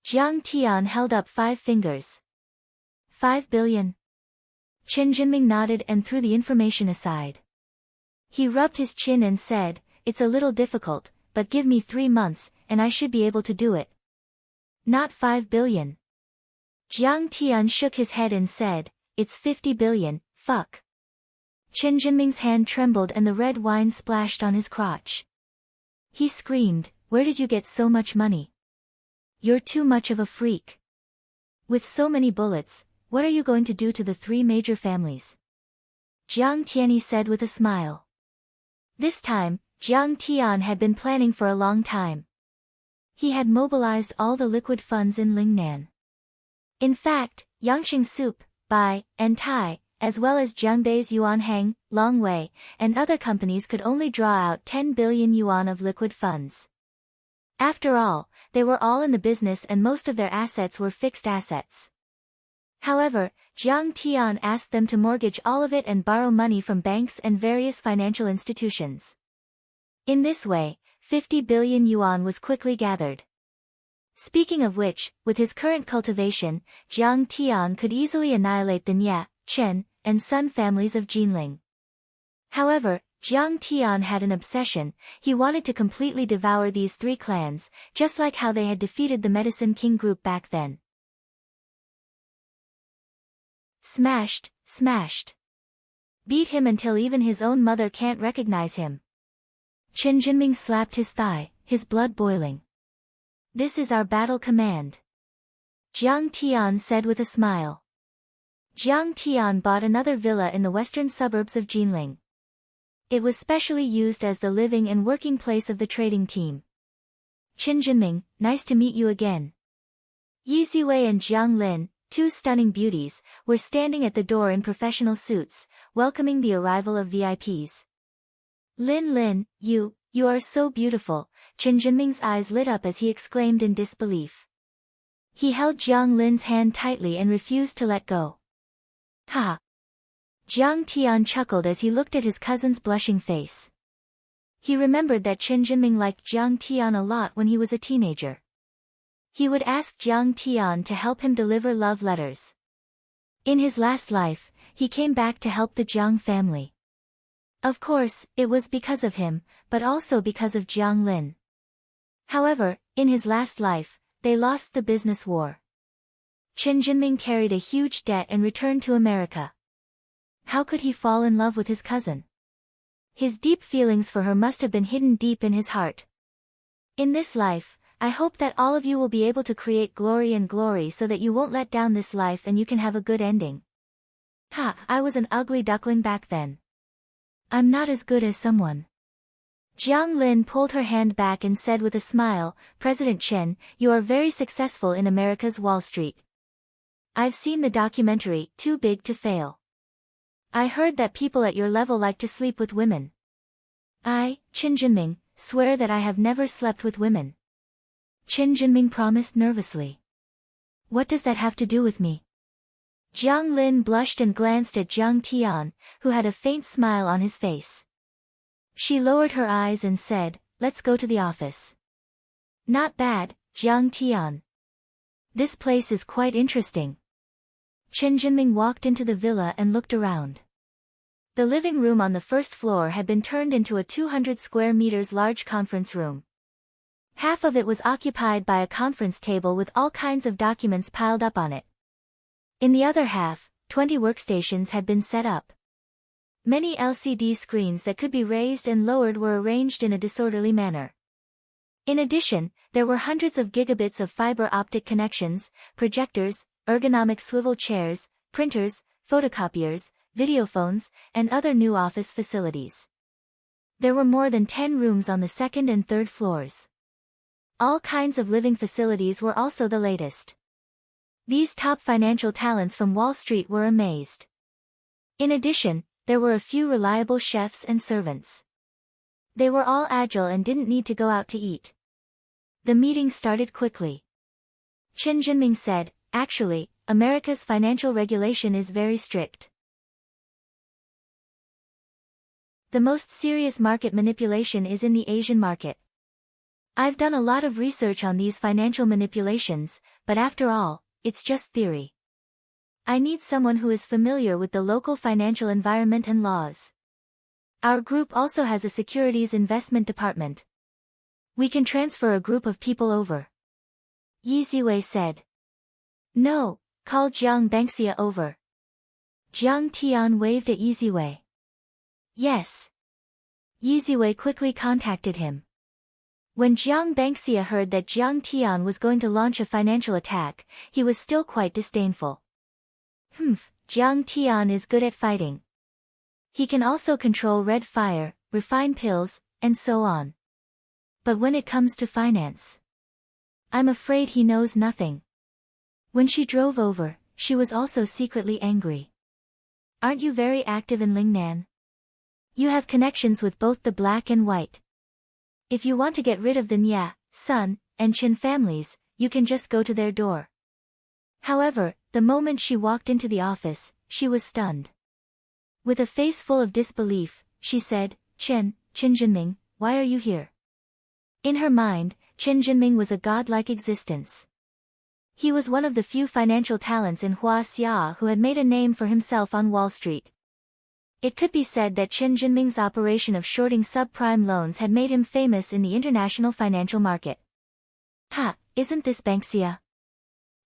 Jiang Tian held up 5 fingers. 5 billion. Chen Jinming nodded and threw the information aside. He rubbed his chin and said, "It's a little difficult, but give me 3 months, and I should be able to do it." "Not 5 billion. Jiang Tian shook his head and said, "It's 50 billion, fuck." Chen Jinming's hand trembled and the red wine splashed on his crotch. He screamed, "Where did you get so much money? You're too much of a freak. With so many bullets, what are you going to do to the 3 major families?" Jiang Tianyi said with a smile. This time, Jiang Tian had been planning for a long time. He had mobilized all the liquid funds in Lingnan. In fact, Yangqing Soup, Bai, and Tai, as well as Jiangbei's Yuanhang, Longwei, and other companies could only draw out 10 billion yuan of liquid funds. After all, they were all in the business and most of their assets were fixed assets. However, Jiang Tian asked them to mortgage all of it and borrow money from banks and various financial institutions. In this way, 50 billion yuan was quickly gathered. Speaking of which, with his current cultivation, Jiang Tian could easily annihilate the Nia, Chen, and Sun families of Jinling. However, Jiang Tian had an obsession. He wanted to completely devour these 3 clans, just like how they had defeated the Medicine King Group back then. Smashed, smashed. Beat him until even his own mother can't recognize him. Chen Jinming slapped his thigh, his blood boiling. This is our battle command. Jiang Tian said with a smile. Jiang Tian bought another villa in the western suburbs of Jinling. It was specially used as the living and working place of the trading team. Chen Jinming, nice to meet you again. Yi Ziwei and Jiang Lin, two stunning beauties, were standing at the door in professional suits, welcoming the arrival of VIPs. Lin, you are so beautiful, Chen Jinming's eyes lit up as he exclaimed in disbelief. He held Jiang Lin's hand tightly and refused to let go. Ha! Jiang Tian chuckled as he looked at his cousin's blushing face. He remembered that Chen Jinming liked Jiang Tian a lot when he was a teenager. He would ask Jiang Tian to help him deliver love letters. In his last life, he came back to help the Jiang family. Of course, it was because of him, but also because of Jiang Lin. However, in his last life, they lost the business war. Chen Jinming carried a huge debt and returned to America. How could he fall in love with his cousin? His deep feelings for her must have been hidden deep in his heart. In this life, I hope that all of you will be able to create glory so that you won't let down this life and you can have a good ending. Ha, I was an ugly duckling back then. I'm not as good as someone. Jiang Lin pulled her hand back and said with a smile, President Chen, you are very successful in America's Wall Street. I've seen the documentary, Too Big to Fail. I heard that people at your level like to sleep with women. I, Chen Jinming, swear that I have never slept with women. Chen Jinming promised nervously. What does that have to do with me? Jiang Lin blushed and glanced at Jiang Tian, who had a faint smile on his face. She lowered her eyes and said, let's go to the office. Not bad, Jiang Tian. This place is quite interesting. Chen Jinming walked into the villa and looked around. The living room on the first floor had been turned into a 200 square meters large conference room. Half of it was occupied by a conference table with all kinds of documents piled up on it. In the other half, 20 workstations had been set up. Many LCD screens that could be raised and lowered were arranged in a disorderly manner. In addition, there were hundreds of gigabits of fiber optic connections, projectors, ergonomic swivel chairs, printers, photocopiers, videophones, and other new office facilities. There were more than 10 rooms on the second and third floors. All kinds of living facilities were also the latest. These top financial talents from Wall Street were amazed. In addition, there were a few reliable chefs and servants. They were all agile and didn't need to go out to eat. The meeting started quickly. Chen Jinming said, actually, America's financial regulation is very strict. The most serious market manipulation is in the Asian market. I've done a lot of research on these financial manipulations, but after all, it's just theory. I need someone who is familiar with the local financial environment and laws. Our group also has a securities investment department. We can transfer a group of people over. Yi Ziwei said. No, call Jiang Bengxia over. Jiang Tian waved at Yi Ziwei. Yes. Yi Ziwei quickly contacted him. When Jiang Bengxia heard that Jiang Tian was going to launch a financial attack, he was still quite disdainful. Jiang Tian is good at fighting. He can also control red fire, refine pills, and so on. But when it comes to finance, I'm afraid he knows nothing. When she drove over, she was also secretly angry. Aren't you very active in Lingnan? You have connections with both the black and white. If you want to get rid of the Nya, Sun, and Qin families, you can just go to their door. However, the moment she walked into the office, she was stunned. With a face full of disbelief, she said, Chen Jinming, why are you here? In her mind, Chen Jinming was a godlike existence. He was one of the few financial talents in Huaxia who had made a name for himself on Wall Street. It could be said that Chen Jinming's operation of shorting subprime loans had made him famous in the international financial market. Ha, isn't this Bengxia?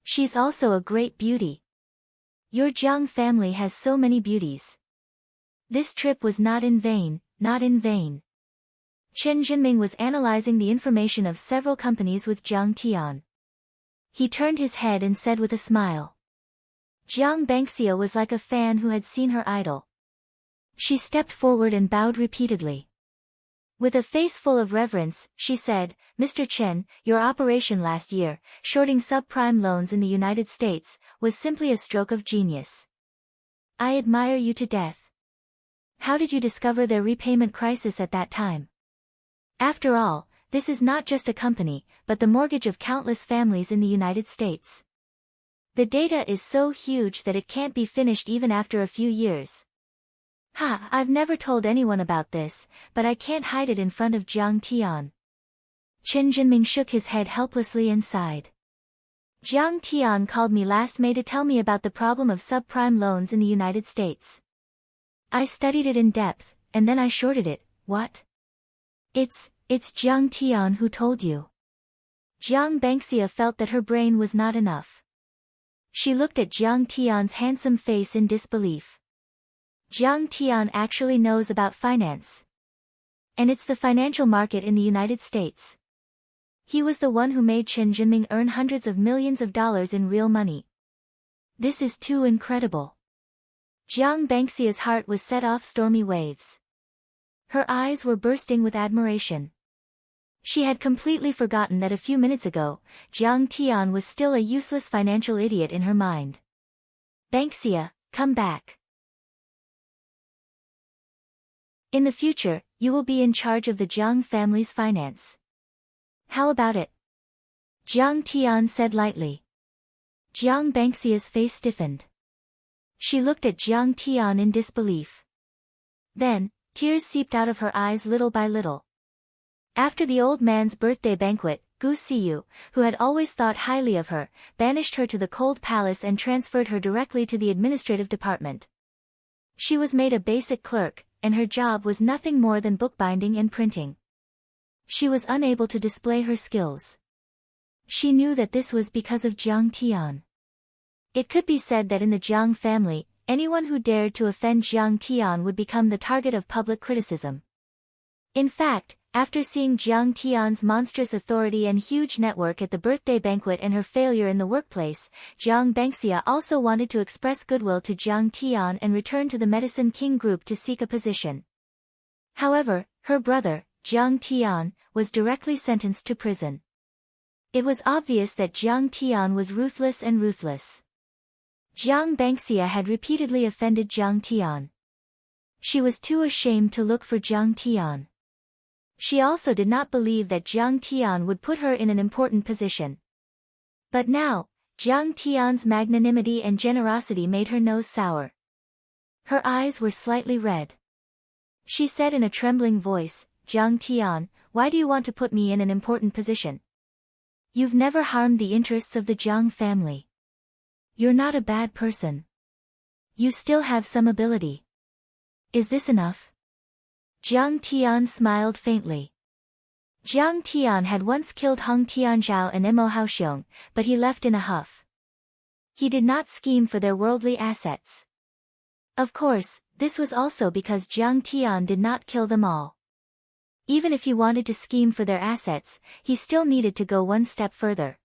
She's also a great beauty. Your Jiang family has so many beauties. This trip was not in vain, not in vain. Chen Jinming was analyzing the information of several companies with Jiang Tian. He turned his head and said with a smile. Jiang Bangxia was like a fan who had seen her idol. She stepped forward and bowed repeatedly. With a face full of reverence, she said, "Mr. Chen, your operation last year, shorting subprime loans in the United States, was simply a stroke of genius. I admire you to death. How did you discover their repayment crisis at that time? After all, this is not just a company, but the mortgage of countless families in the United States. The data is so huge that it can't be finished even after a few years." "Ha, I've never told anyone about this, but I can't hide it in front of Jiang Tian." Chen Jinming shook his head helplessly and sighed. "Jiang Tian called me last May to tell me about the problem of subprime loans in the United States. I studied it in depth, and then I shorted it." "What? It's Jiang Tian who told you?" Jiang Bangxia felt that her brain was not enough. She looked at Jiang Tian's handsome face in disbelief. Jiang Tian actually knows about finance. And it's the financial market in the United States. He was the one who made Chen Jinming earn hundreds of millions of dollars in real money. This is too incredible. Jiang Bangxia's heart was set off stormy waves. Her eyes were bursting with admiration. She had completely forgotten that a few minutes ago, Jiang Tian was still a useless financial idiot in her mind. "Bangxia, come back. In the future, you will be in charge of the Jiang family's finance. How about it?" Jiang Tian said lightly. Jiang Bangxia's face stiffened. She looked at Jiang Tian in disbelief. Then, tears seeped out of her eyes little by little. After the old man's birthday banquet, Gu Siyu, who had always thought highly of her, banished her to the cold palace and transferred her directly to the administrative department. She was made a basic clerk, and her job was nothing more than bookbinding and printing. She was unable to display her skills. She knew that this was because of Jiang Tian. It could be said that in the Jiang family, anyone who dared to offend Jiang Tian would become the target of public criticism. In fact, after seeing Jiang Tian's monstrous authority and huge network at the birthday banquet and her failure in the workplace, Jiang Bangxia also wanted to express goodwill to Jiang Tian and return to the Medicine King Group to seek a position. However, her brother, Jiang Tian, was directly sentenced to prison. It was obvious that Jiang Tian was ruthless and ruthless. Jiang Bangxia had repeatedly offended Jiang Tian. She was too ashamed to look for Jiang Tian. She also did not believe that Jiang Tian would put her in an important position. But now, Jiang Tian's magnanimity and generosity made her nose sour. Her eyes were slightly red. She said in a trembling voice, "Jiang Tian, why do you want to put me in an important position? You've never harmed the interests of the Jiang family. You're not a bad person. You still have some ability. Is this enough?" Jiang Tian smiled faintly. Jiang Tian had once killed Heng Tianzhao and Mo Haoxiong, but he left in a huff. He did not scheme for their worldly assets. Of course, this was also because Jiang Tian did not kill them all. Even if he wanted to scheme for their assets, he still needed to go one step further.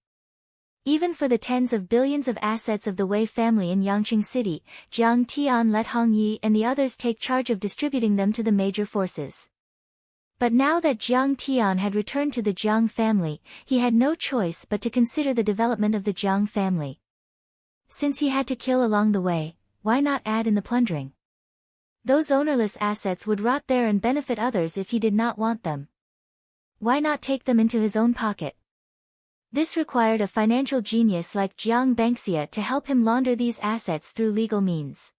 Even for the tens of billions of assets of the Wei family in Yangqing City, Jiang Tian let Hong Yi and the others take charge of distributing them to the major forces. But now that Jiang Tian had returned to the Jiang family, he had no choice but to consider the development of the Jiang family. Since he had to kill along the way, why not add in the plundering? Those ownerless assets would rot there and benefit others if he did not want them. Why not take them into his own pocket? This required a financial genius like Jiang Bangxia to help him launder these assets through legal means.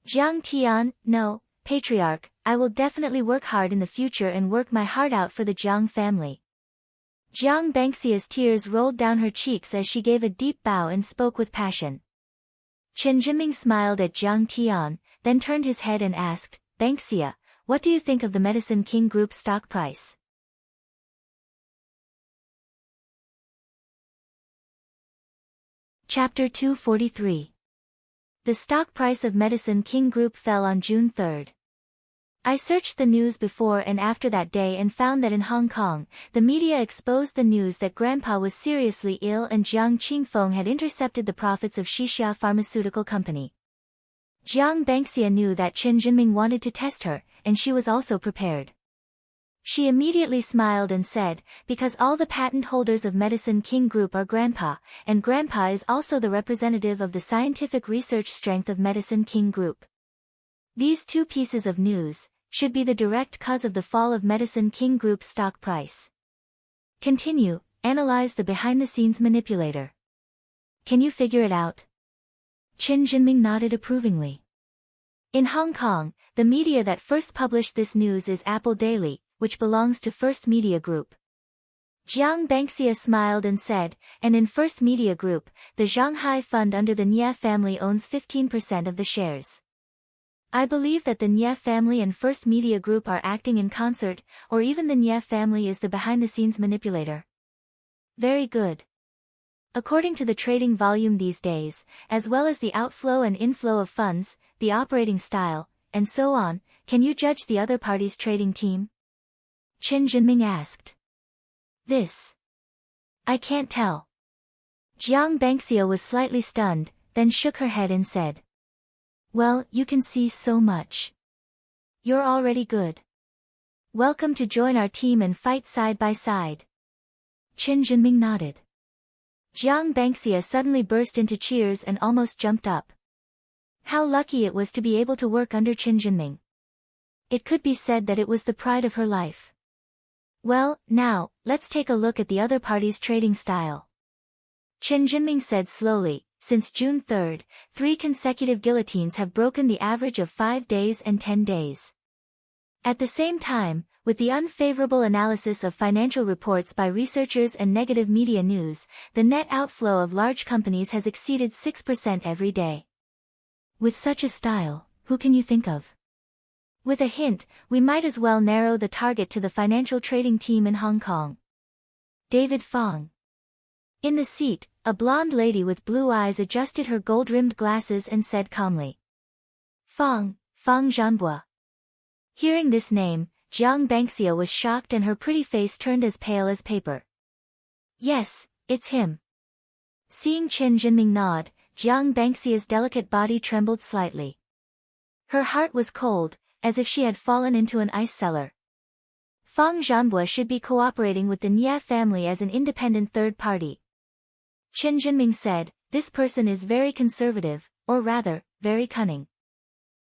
Jiang Tian, no, patriarch, I will definitely work hard in the future and work my heart out for the Jiang family. Jiang Bangxia's tears rolled down her cheeks as she gave a deep bow and spoke with passion. Chen Jinming smiled at Jiang Tian, then turned his head and asked, "Bangxia, what do you think of the Medicine King Group stock price?" Chapter 243. The stock price of Medicine King Group fell on June 3. I searched the news before and after that day and found that in Hong Kong, the media exposed the news that Grandpa was seriously ill and Jiang Qingfeng had intercepted the profits of Shixia Pharmaceutical Company. Jiang Bangxia knew that Chen Jinming wanted to test her, and she was also prepared. She immediately smiled and said, because all the patent holders of Medicine King Group are Grandpa, and Grandpa is also the representative of the scientific research strength of Medicine King Group. These two pieces of news should be the direct cause of the fall of Medicine King Group's stock price. Continue, analyze the behind-the-scenes manipulator. Can you figure it out? Chen Jinming nodded approvingly. In Hong Kong, the media that first published this news is Apple Daily, which belongs to First Media Group. Jiang Bangxia smiled and said, and in First Media Group, the Shanghai fund under the Nie family owns 15% of the shares. I believe that the Nie family and First Media Group are acting in concert, or even the Nie family is the behind-the-scenes manipulator. Very good. According to the trading volume these days, as well as the outflow and inflow of funds, the operating style, and so on, can you judge the other party's trading team? Chen Jinming asked. This. I can't tell. Jiang Bangxia was slightly stunned, then shook her head and said. Well, you can see so much. You're already good. Welcome to join our team and fight side by side. Chen Jinming nodded. Jiang Bangxia suddenly burst into cheers and almost jumped up. How lucky it was to be able to work under Chen Jinming. It could be said that it was the pride of her life. Well, now, let's take a look at the other party's trading style. Chen Jinming said slowly, since June 3rd, 3 consecutive guillotines have broken the average of 5 days and 10 days. At the same time, with the unfavorable analysis of financial reports by researchers and negative media news, the net outflow of large companies has exceeded 6% every day. With such a style, who can you think of? With a hint, we might as well narrow the target to the financial trading team in Hong Kong. David Fong. In the seat, a blonde lady with blue eyes adjusted her gold-rimmed glasses and said calmly. Fong Zhanbua. Hearing this name, Jiang Bangxia was shocked and her pretty face turned as pale as paper. Yes, it's him. Seeing Chen Jinming nod, Jiang Bangxia's delicate body trembled slightly. Her heart was cold, as if she had fallen into an ice cellar. Fong Zhanbua should be cooperating with the Nie family as an independent third party. Chen Jinming said, this person is very conservative, or rather, very cunning.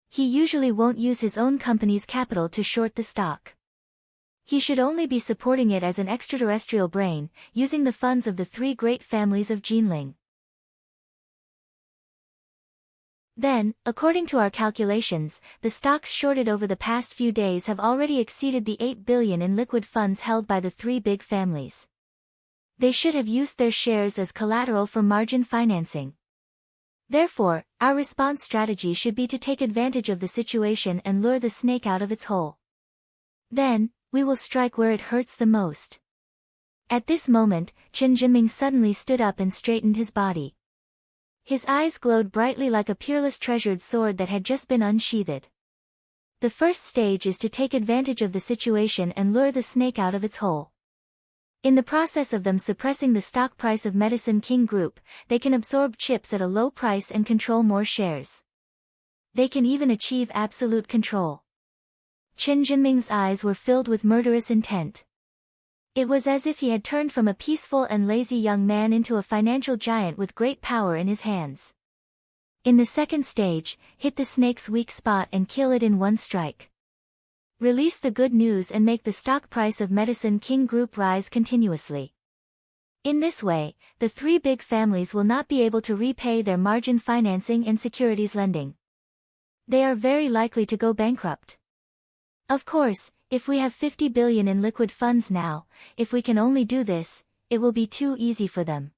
He usually won't use his own company's capital to short the stock. He should only be supporting it as an extraterrestrial brain, using the funds of the 3 great families of Jinling. Then, according to our calculations, the stocks shorted over the past few days have already exceeded the 8 billion in liquid funds held by the 3 big families. They should have used their shares as collateral for margin financing. Therefore, our response strategy should be to take advantage of the situation and lure the snake out of its hole. Then, we will strike where it hurts the most. At this moment, Chen Jinming suddenly stood up and straightened his body. His eyes glowed brightly like a peerless treasured sword that had just been unsheathed. The first stage is to take advantage of the situation and lure the snake out of its hole. In the process of them suppressing the stock price of Medicine King Group, they can absorb chips at a low price and control more shares. They can even achieve absolute control. Chen Jinming's eyes were filled with murderous intent. It was as if he had turned from a peaceful and lazy young man into a financial giant with great power in his hands. In the second stage, hit the snake's weak spot and kill it in one strike. Release the good news and make the stock price of Medicine King Group rise continuously. In this way, the 3 big families will not be able to repay their margin financing and securities lending. They are very likely to go bankrupt. Of course, if we have 50 billion in liquid funds now, if we can only do this, it will be too easy for them.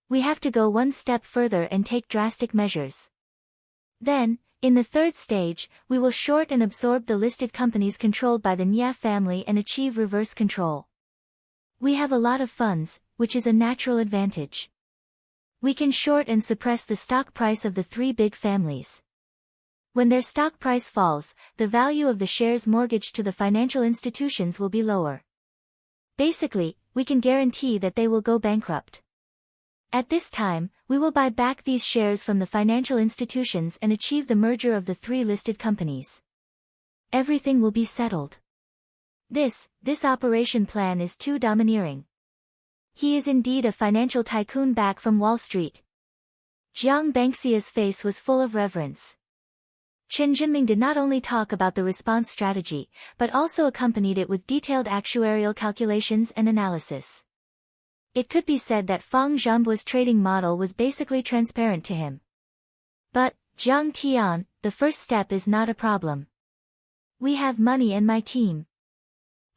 We have to go one step further and take drastic measures. Then, in the third stage, we will short and absorb the listed companies controlled by the Nie family and achieve reverse control. We have a lot of funds, which is a natural advantage. We can short and suppress the stock price of the 3 big families. When their stock price falls, the value of the shares mortgaged to the financial institutions will be lower. Basically, we can guarantee that they will go bankrupt. At this time, we will buy back these shares from the financial institutions and achieve the merger of the 3 listed companies. Everything will be settled. This operation plan is too domineering. He is indeed a financial tycoon back from Wall Street. Jiang Bengxia's face was full of reverence. Chen Jinming did not only talk about the response strategy, but also accompanied it with detailed actuarial calculations and analysis. It could be said that Fang Zhanbu's trading model was basically transparent to him. But, Jiang Tian, the first step is not a problem. We have money and my team.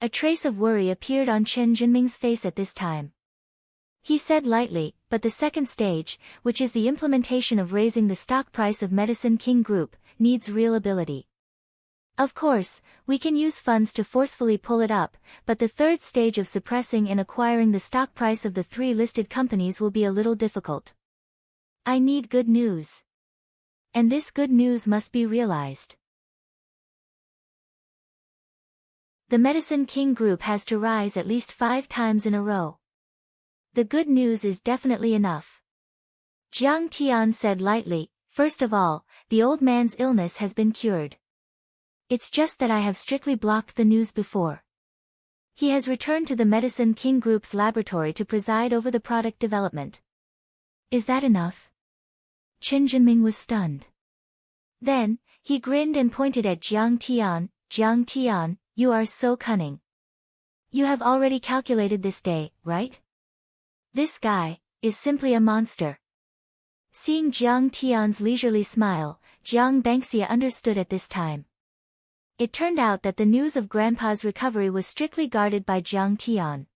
A trace of worry appeared on Chen Jinming's face at this time. He said lightly, but the second stage, which is the implementation of raising the stock price of Medicine King Group, needs real ability. Of course, we can use funds to forcefully pull it up, but the third stage of suppressing and acquiring the stock price of the 3 listed companies will be a little difficult. I need good news. And this good news must be realized. The Medicine King Group has to rise at least 5 times in a row. The good news is definitely enough. Jiang Tian said lightly, first of all, the old man's illness has been cured. It's just that I have strictly blocked the news before. He has returned to the Medicine King Group's laboratory to preside over the product development. Is that enough? Chen Jinming was stunned. Then, he grinned and pointed at Jiang Tian. Jiang Tian, you are so cunning. You have already calculated this day, right? This guy is simply a monster. Seeing Jiang Tian's leisurely smile, Jiang Bengxia understood at this time. It turned out that the news of Grandpa's recovery was strictly guarded by Jiang Tian.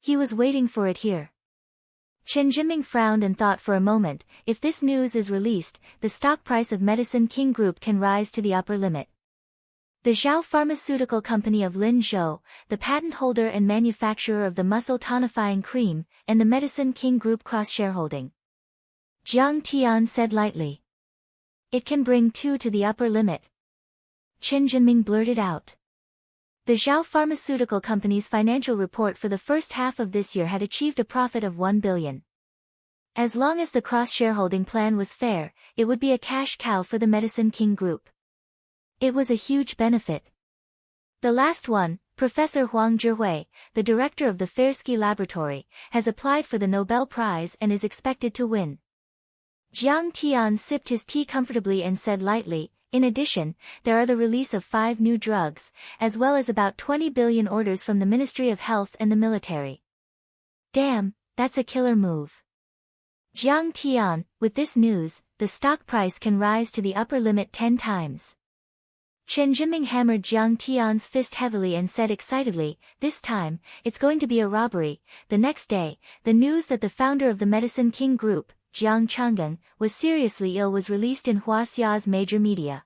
He was waiting for it here. Chen Jinming frowned and thought for a moment, if this news is released, the stock price of Medicine King Group can rise to the upper limit. The Zhao Pharmaceutical Company of Lin Zhou, the patent holder and manufacturer of the muscle tonifying cream, and the Medicine King Group cross-shareholding. Jiang Tian said lightly. It can bring 2 to the upper limit. Chen Jinming blurted out. The Zhao Pharmaceutical Company's financial report for the first half of this year had achieved a profit of 1 billion. As long as the cross-shareholding plan was fair, it would be a cash cow for the Medicine King Group. It was a huge benefit. The last one, Professor Huang Zhihui, the director of the Fersky Laboratory, has applied for the Nobel Prize and is expected to win. Jiang Tian sipped his tea comfortably and said lightly, in addition, there are the release of 5 new drugs, as well as about 20 billion orders from the Ministry of Health and the military. Damn, that's a killer move. Jiang Tian, with this news, the stock price can rise to the upper limit 10 times. Chen Jinming hammered Jiang Tian's fist heavily and said excitedly, this time, it's going to be a robbery. The next day, the news that the founder of the Medicine King Group, Jiang Changgang, was seriously ill was released in Huaxia's major media.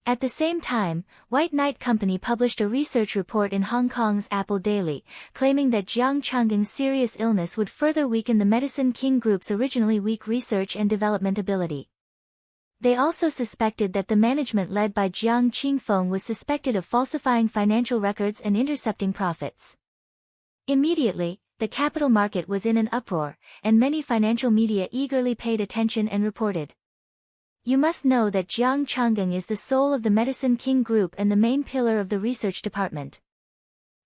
At the same time, White Knight Company published a research report in Hong Kong's Apple Daily, claiming that Jiang Changgang's serious illness would further weaken the Medicine King Group's originally weak research and development ability. They also suspected that the management led by Jiang Qingfeng was suspected of falsifying financial records and intercepting profits. Immediately, the capital market was in an uproar, and many financial media eagerly paid attention and reported. You must know that Jiang Changgang is the soul of the Medicine King Group and the main pillar of the research department.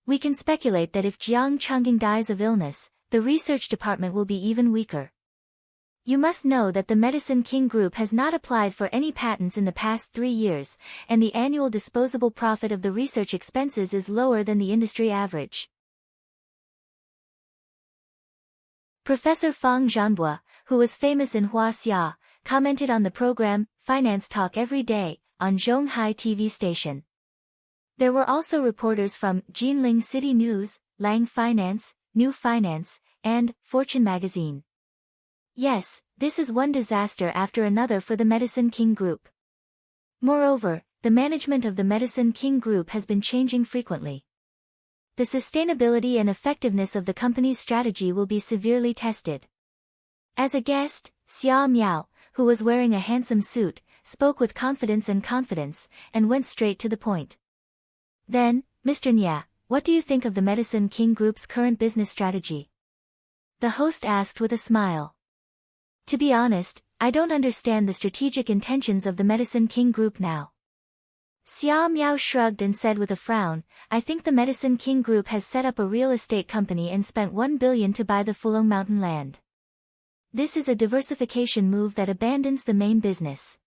We can speculate that if Jiang Changgang dies of illness, the research department will be even weaker. You must know that the Medicine King Group has not applied for any patents in the past 3 years, and the annual disposable profit of the research expenses is lower than the industry average. Professor Fang Zhanbu, who was famous in Huaxia, commented on the program, Finance Talk Every Day, on Zhonghai TV station. There were also reporters from Jinling City News, Lang Finance, New Finance, and Fortune magazine. Yes, this is one disaster after another for the Medicine King Group. Moreover, the management of the Medicine King Group has been changing frequently. The sustainability and effectiveness of the company's strategy will be severely tested. As a guest, Xia Miao, who was wearing a handsome suit, spoke with confidence, and went straight to the point. Then, Mr. Nya, what do you think of the Medicine King Group's current business strategy? The host asked with a smile. To be honest, I don't understand the strategic intentions of the Medicine King Group now. Xia Miao shrugged and said with a frown, I think the Medicine King Group has set up a real estate company and spent 1 billion to buy the Fulong Mountain land. This is a diversification move that abandons the main business.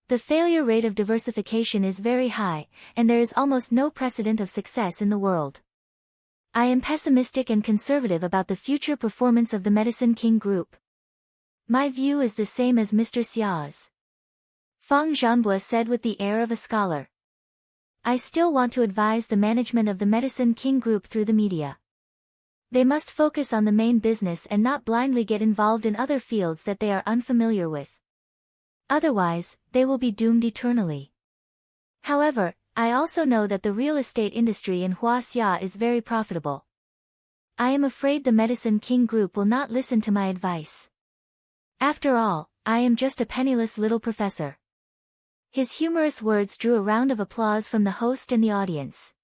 The failure rate of diversification is very high, and there is almost no precedent of success in the world. I am pessimistic and conservative about the future performance of the Medicine King Group. My view is the same as Mr. Xia's. Fang Zhanbua said with the air of a scholar. I still want to advise the management of the Medicine King Group through the media. They must focus on the main business and not blindly get involved in other fields that they are unfamiliar with. Otherwise, they will be doomed eternally. However, I also know that the real estate industry in Huaxia is very profitable. I am afraid the Medicine King Group will not listen to my advice. After all, I am just a penniless little professor. His humorous words drew a round of applause from the host and the audience.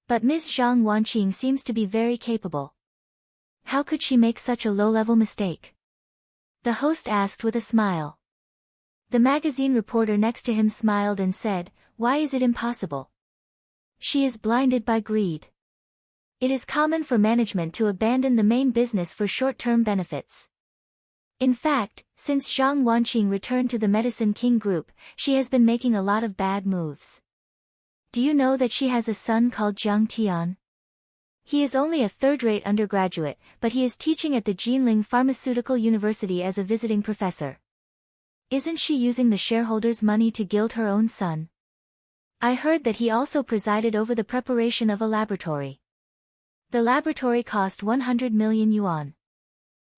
But Ms. Zhang Wanqing seems to be very capable. How could she make such a low-level mistake? The host asked with a smile. The magazine reporter next to him smiled and said, Why is it impossible? She is blinded by greed. It is common for management to abandon the main business for short-term benefits. In fact, since Zhang Wanqing returned to the Medicine King Group, she has been making a lot of bad moves. Do you know that she has a son called Jiang Tian? He is only a third-rate undergraduate, but he is teaching at the Jinling Pharmaceutical University as a visiting professor. Isn't she using the shareholders' money to gild her own son? I heard that he also presided over the preparation of a laboratory. The laboratory cost 100 million yuan.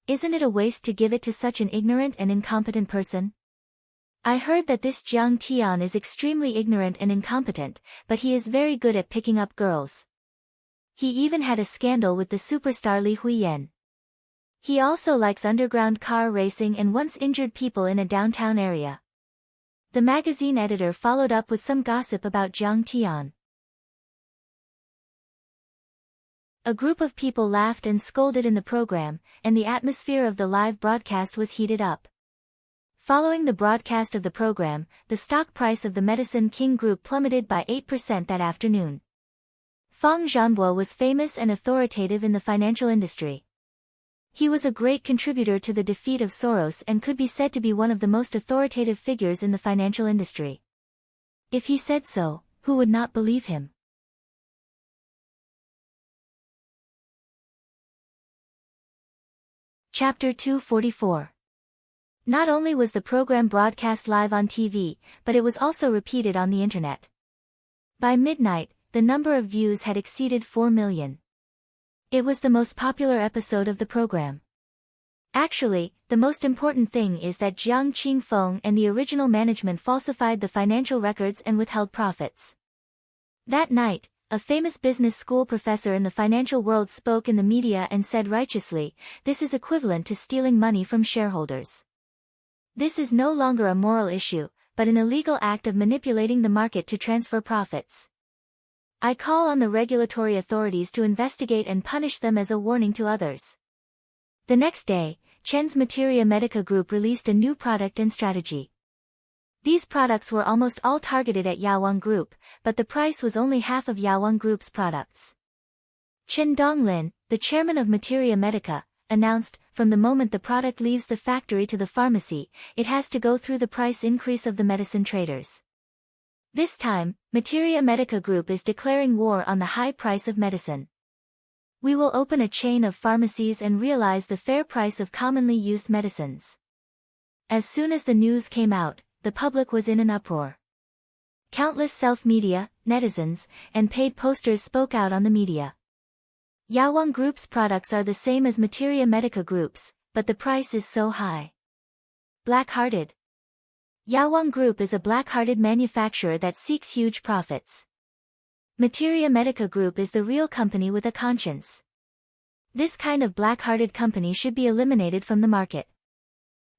Isn't it a waste to give it to such an ignorant and incompetent person? I heard that this Jiang Tian is extremely ignorant and incompetent, but he is very good at picking up girls. He even had a scandal with the superstar Li Huiyan. He also likes underground car racing and once injured people in a downtown area. The magazine editor followed up with some gossip about Jiang Tian. A group of people laughed and scolded in the program, and the atmosphere of the live broadcast was heated up. Following the broadcast of the program, the stock price of the Medicine King Group plummeted by 8% that afternoon. Fang Zhanbua was famous and authoritative in the financial industry. He was a great contributor to the defeat of Soros and could be said to be one of the most authoritative figures in the financial industry. If he said so, who would not believe him? Chapter 244. Not only was the program broadcast live on TV, but it was also repeated on the internet. By midnight, the number of views had exceeded 4 million. It was the most popular episode of the program. Actually, the most important thing is that Jiang Qingfeng and the original management falsified the financial records and withheld profits. That night, a famous business school professor in the financial world spoke in the media and said righteously, this is equivalent to stealing money from shareholders. This is no longer a moral issue, but an illegal act of manipulating the market to transfer profits. I call on the regulatory authorities to investigate and punish them as a warning to others. The next day, Chen's Materia Medica Group released a new product and strategy. These products were almost all targeted at Yawang Group, but the price was only half of Yawang Group's products. Chen Donglin, the chairman of Materia Medica, announced, from the moment the product leaves the factory to the pharmacy, it has to go through the price increase of the medicine traders. This time, Materia Medica Group is declaring war on the high price of medicine. We will open a chain of pharmacies and realize the fair price of commonly used medicines. As soon as the news came out, the public was in an uproar. Countless self-media, netizens, and paid posters spoke out on the media. Yawang Group's products are the same as Materia Medica Group's, but the price is so high. Black-hearted. Yawang Group is a black-hearted manufacturer that seeks huge profits. Materia Medica Group is the real company with a conscience. This kind of black-hearted company should be eliminated from the market.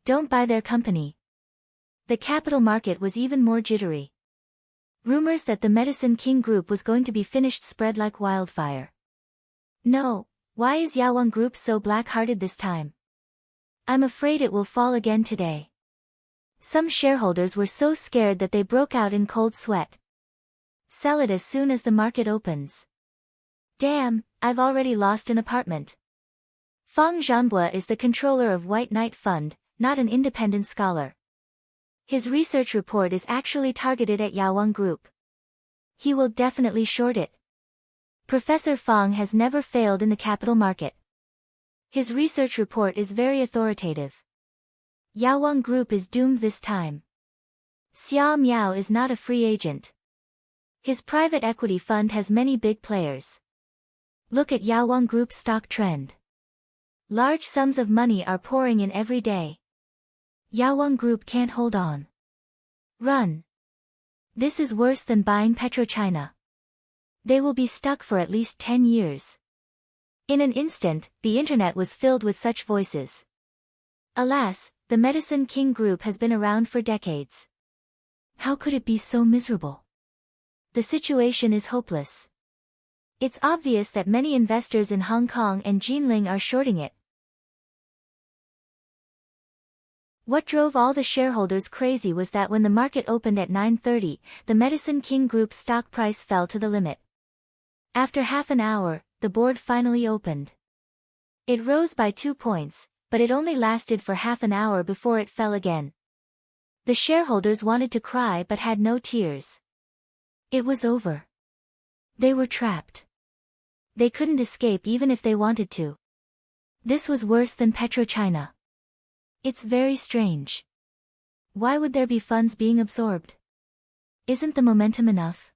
Don't buy their company. The capital market was even more jittery. Rumors that the Medicine King Group was going to be finished spread like wildfire. No, why is Yawang Group so black-hearted this time? I'm afraid it will fall again today. Some shareholders were so scared that they broke out in cold sweat. Sell it as soon as the market opens. Damn, I've already lost an apartment. Fang Zhanbua is the controller of White Knight Fund, not an independent scholar. His research report is actually targeted at Yawang Group. He will definitely short it. Professor Fang has never failed in the capital market. His research report is very authoritative. Yawang Group is doomed this time. Xia Miao is not a free agent. His private equity fund has many big players. Look at Yawang Group's stock trend. Large sums of money are pouring in every day. Yawang Group can't hold on. Run. This is worse than buying PetroChina. They will be stuck for at least 10 years. In an instant, the internet was filled with such voices. Alas, the Medicine King Group has been around for decades. How could it be so miserable? The situation is hopeless. It's obvious that many investors in Hong Kong and Jinling are shorting it. What drove all the shareholders crazy was that when the market opened at 9:30, the Medicine King Group's stock price fell to the limit. After half an hour, the board finally opened. It rose by 2 points, but it only lasted for half an hour before it fell again. The shareholders wanted to cry but had no tears. It was over. They were trapped. They couldn't escape even if they wanted to. This was worse than PetroChina. It's very strange. Why would there be funds being absorbed? Isn't the momentum enough?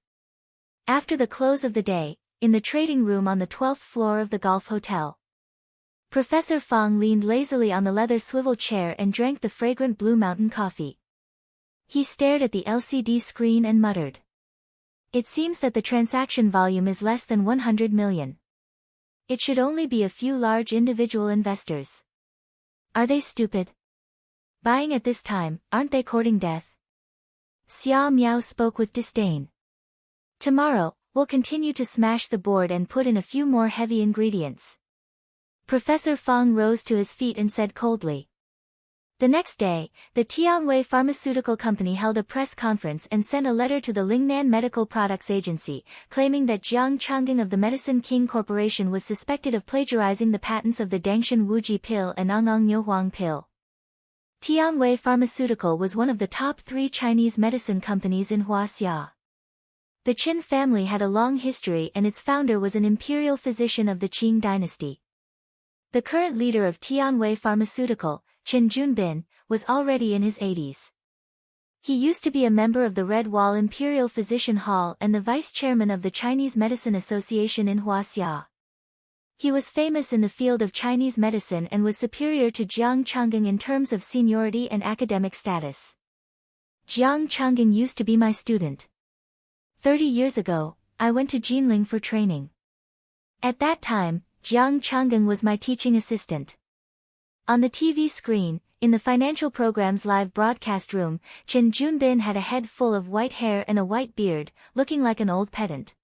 After the close of the day, in the trading room on the 12th floor of the Golf Hotel, Professor Fang leaned lazily on the leather swivel chair and drank the fragrant Blue Mountain coffee. He stared at the LCD screen and muttered. It seems that the transaction volume is less than 100 million. It should only be a few large individual investors. Are they stupid? Buying at this time, aren't they courting death? Xia Miao spoke with disdain. Tomorrow, we'll continue to smash the board and put in a few more heavy ingredients. Professor Fang rose to his feet and said coldly. The next day, the Tianwei Pharmaceutical Company held a press conference and sent a letter to the Lingnan Medical Products Agency, claiming that Jiang Changgang of the Medicine King Corporation was suspected of plagiarizing the patents of the Dangshan Wuji pill and Angang Nyohuang pill. Tianwei Pharmaceutical was one of the top 3 Chinese medicine companies in Huaxia. The Qin family had a long history and its founder was an imperial physician of the Qing dynasty. The current leader of Tianwei Pharmaceutical, Qin Junbin, was already in his 80s. He used to be a member of the Red Wall Imperial Physician Hall and the vice-chairman of the Chinese Medicine Association in Huaxia. He was famous in the field of Chinese medicine and was superior to Jiang Changgang in terms of seniority and academic status. Jiang Changgang used to be my student. 30 years ago, I went to Jinling for training. At that time, Jiang Changgang was my teaching assistant. On the TV screen, in the financial program's live broadcast room, Qin Junbin had a head full of white hair and a white beard, looking like an old pedant.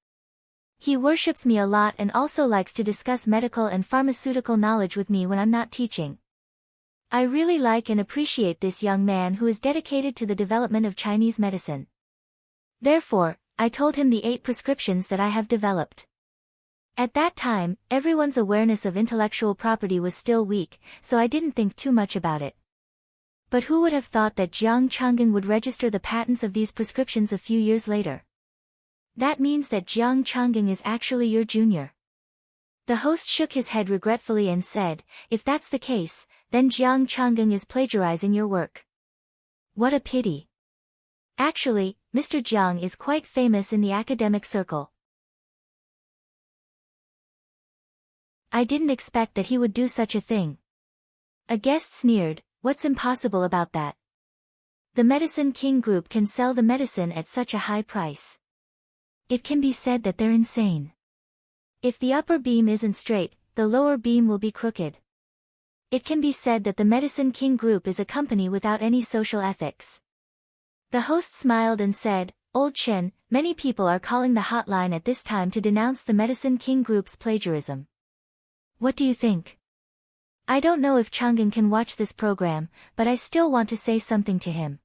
He worships me a lot and also likes to discuss medical and pharmaceutical knowledge with me when I'm not teaching. I really like and appreciate this young man who is dedicated to the development of Chinese medicine. Therefore, I told him the 8 prescriptions that I have developed. At that time, everyone's awareness of intellectual property was still weak, so I didn't think too much about it. But who would have thought that Jiang Changgang would register the patents of these prescriptions a few years later? That means that Jiang Changgang is actually your junior. The host shook his head regretfully and said, if that's the case, then Jiang Changgang is plagiarizing your work. What a pity. Actually, Mr. Jiang is quite famous in the academic circle. I didn't expect that he would do such a thing. A guest sneered, what's impossible about that? The Medicine King Group can sell the medicine at such a high price. It can be said that they're insane. If the upper beam isn't straight, the lower beam will be crooked. It can be said that the Medicine King Group is a company without any social ethics. The host smiled and said, "Old Chen, many people are calling the hotline at this time to denounce the Medicine King Group's plagiarism. What do you think? I don't know if Chang'an can watch this program, but I still want to say something to him."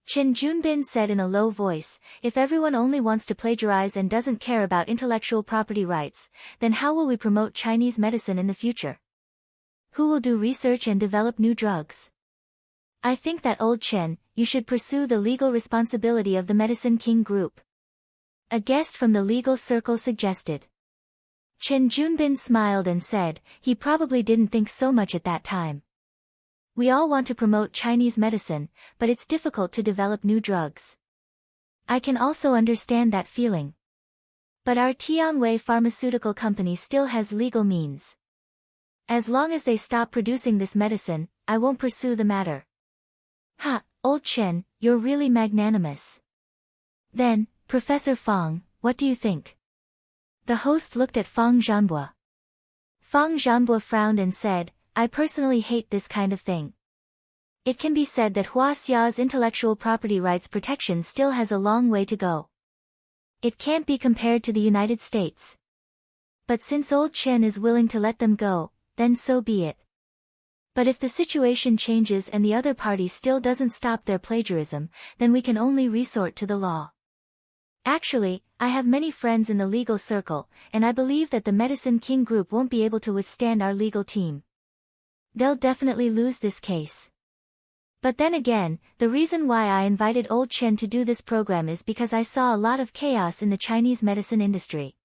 Chen Junbin said in a low voice, "If everyone only wants to plagiarize and doesn't care about intellectual property rights, then how will we promote Chinese medicine in the future? Who will do research and develop new drugs? I think that Old Chen, you should pursue the legal responsibility of the Medicine King Group." A guest from the legal circle suggested. Chen Junbin smiled and said, he probably didn't think so much at that time. We all want to promote Chinese medicine, but it's difficult to develop new drugs. I can also understand that feeling. But our Tianwei pharmaceutical company still has legal means. As long as they stop producing this medicine, I won't pursue the matter. Ha, Old Chen, you're really magnanimous. Then, Professor Fang, what do you think? The host looked at Fang Zhanbo. Fang Zhanbo frowned and said, I personally hate this kind of thing. It can be said that Huaxia's intellectual property rights protection still has a long way to go. It can't be compared to the United States. But since Old Chen is willing to let them go, then so be it. But if the situation changes and the other party still doesn't stop their plagiarism, then we can only resort to the law. Actually, I have many friends in the legal circle, and I believe that the Medicine King Group won't be able to withstand our legal team. They'll definitely lose this case. But then again, the reason why I invited Old Chen to do this program is because I saw a lot of chaos in the Chinese medicine industry.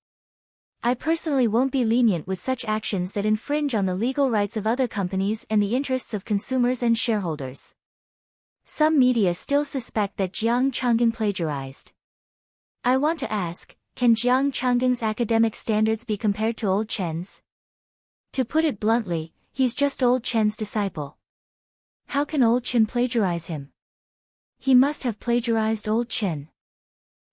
I personally won't be lenient with such actions that infringe on the legal rights of other companies and the interests of consumers and shareholders. Some media still suspect that Jiang Chang'an plagiarized. I want to ask, can Jiang Chang'an's academic standards be compared to Old Chen's? To put it bluntly, he's just Old Chen's disciple. How can Old Chen plagiarize him? He must have plagiarized Old Chen.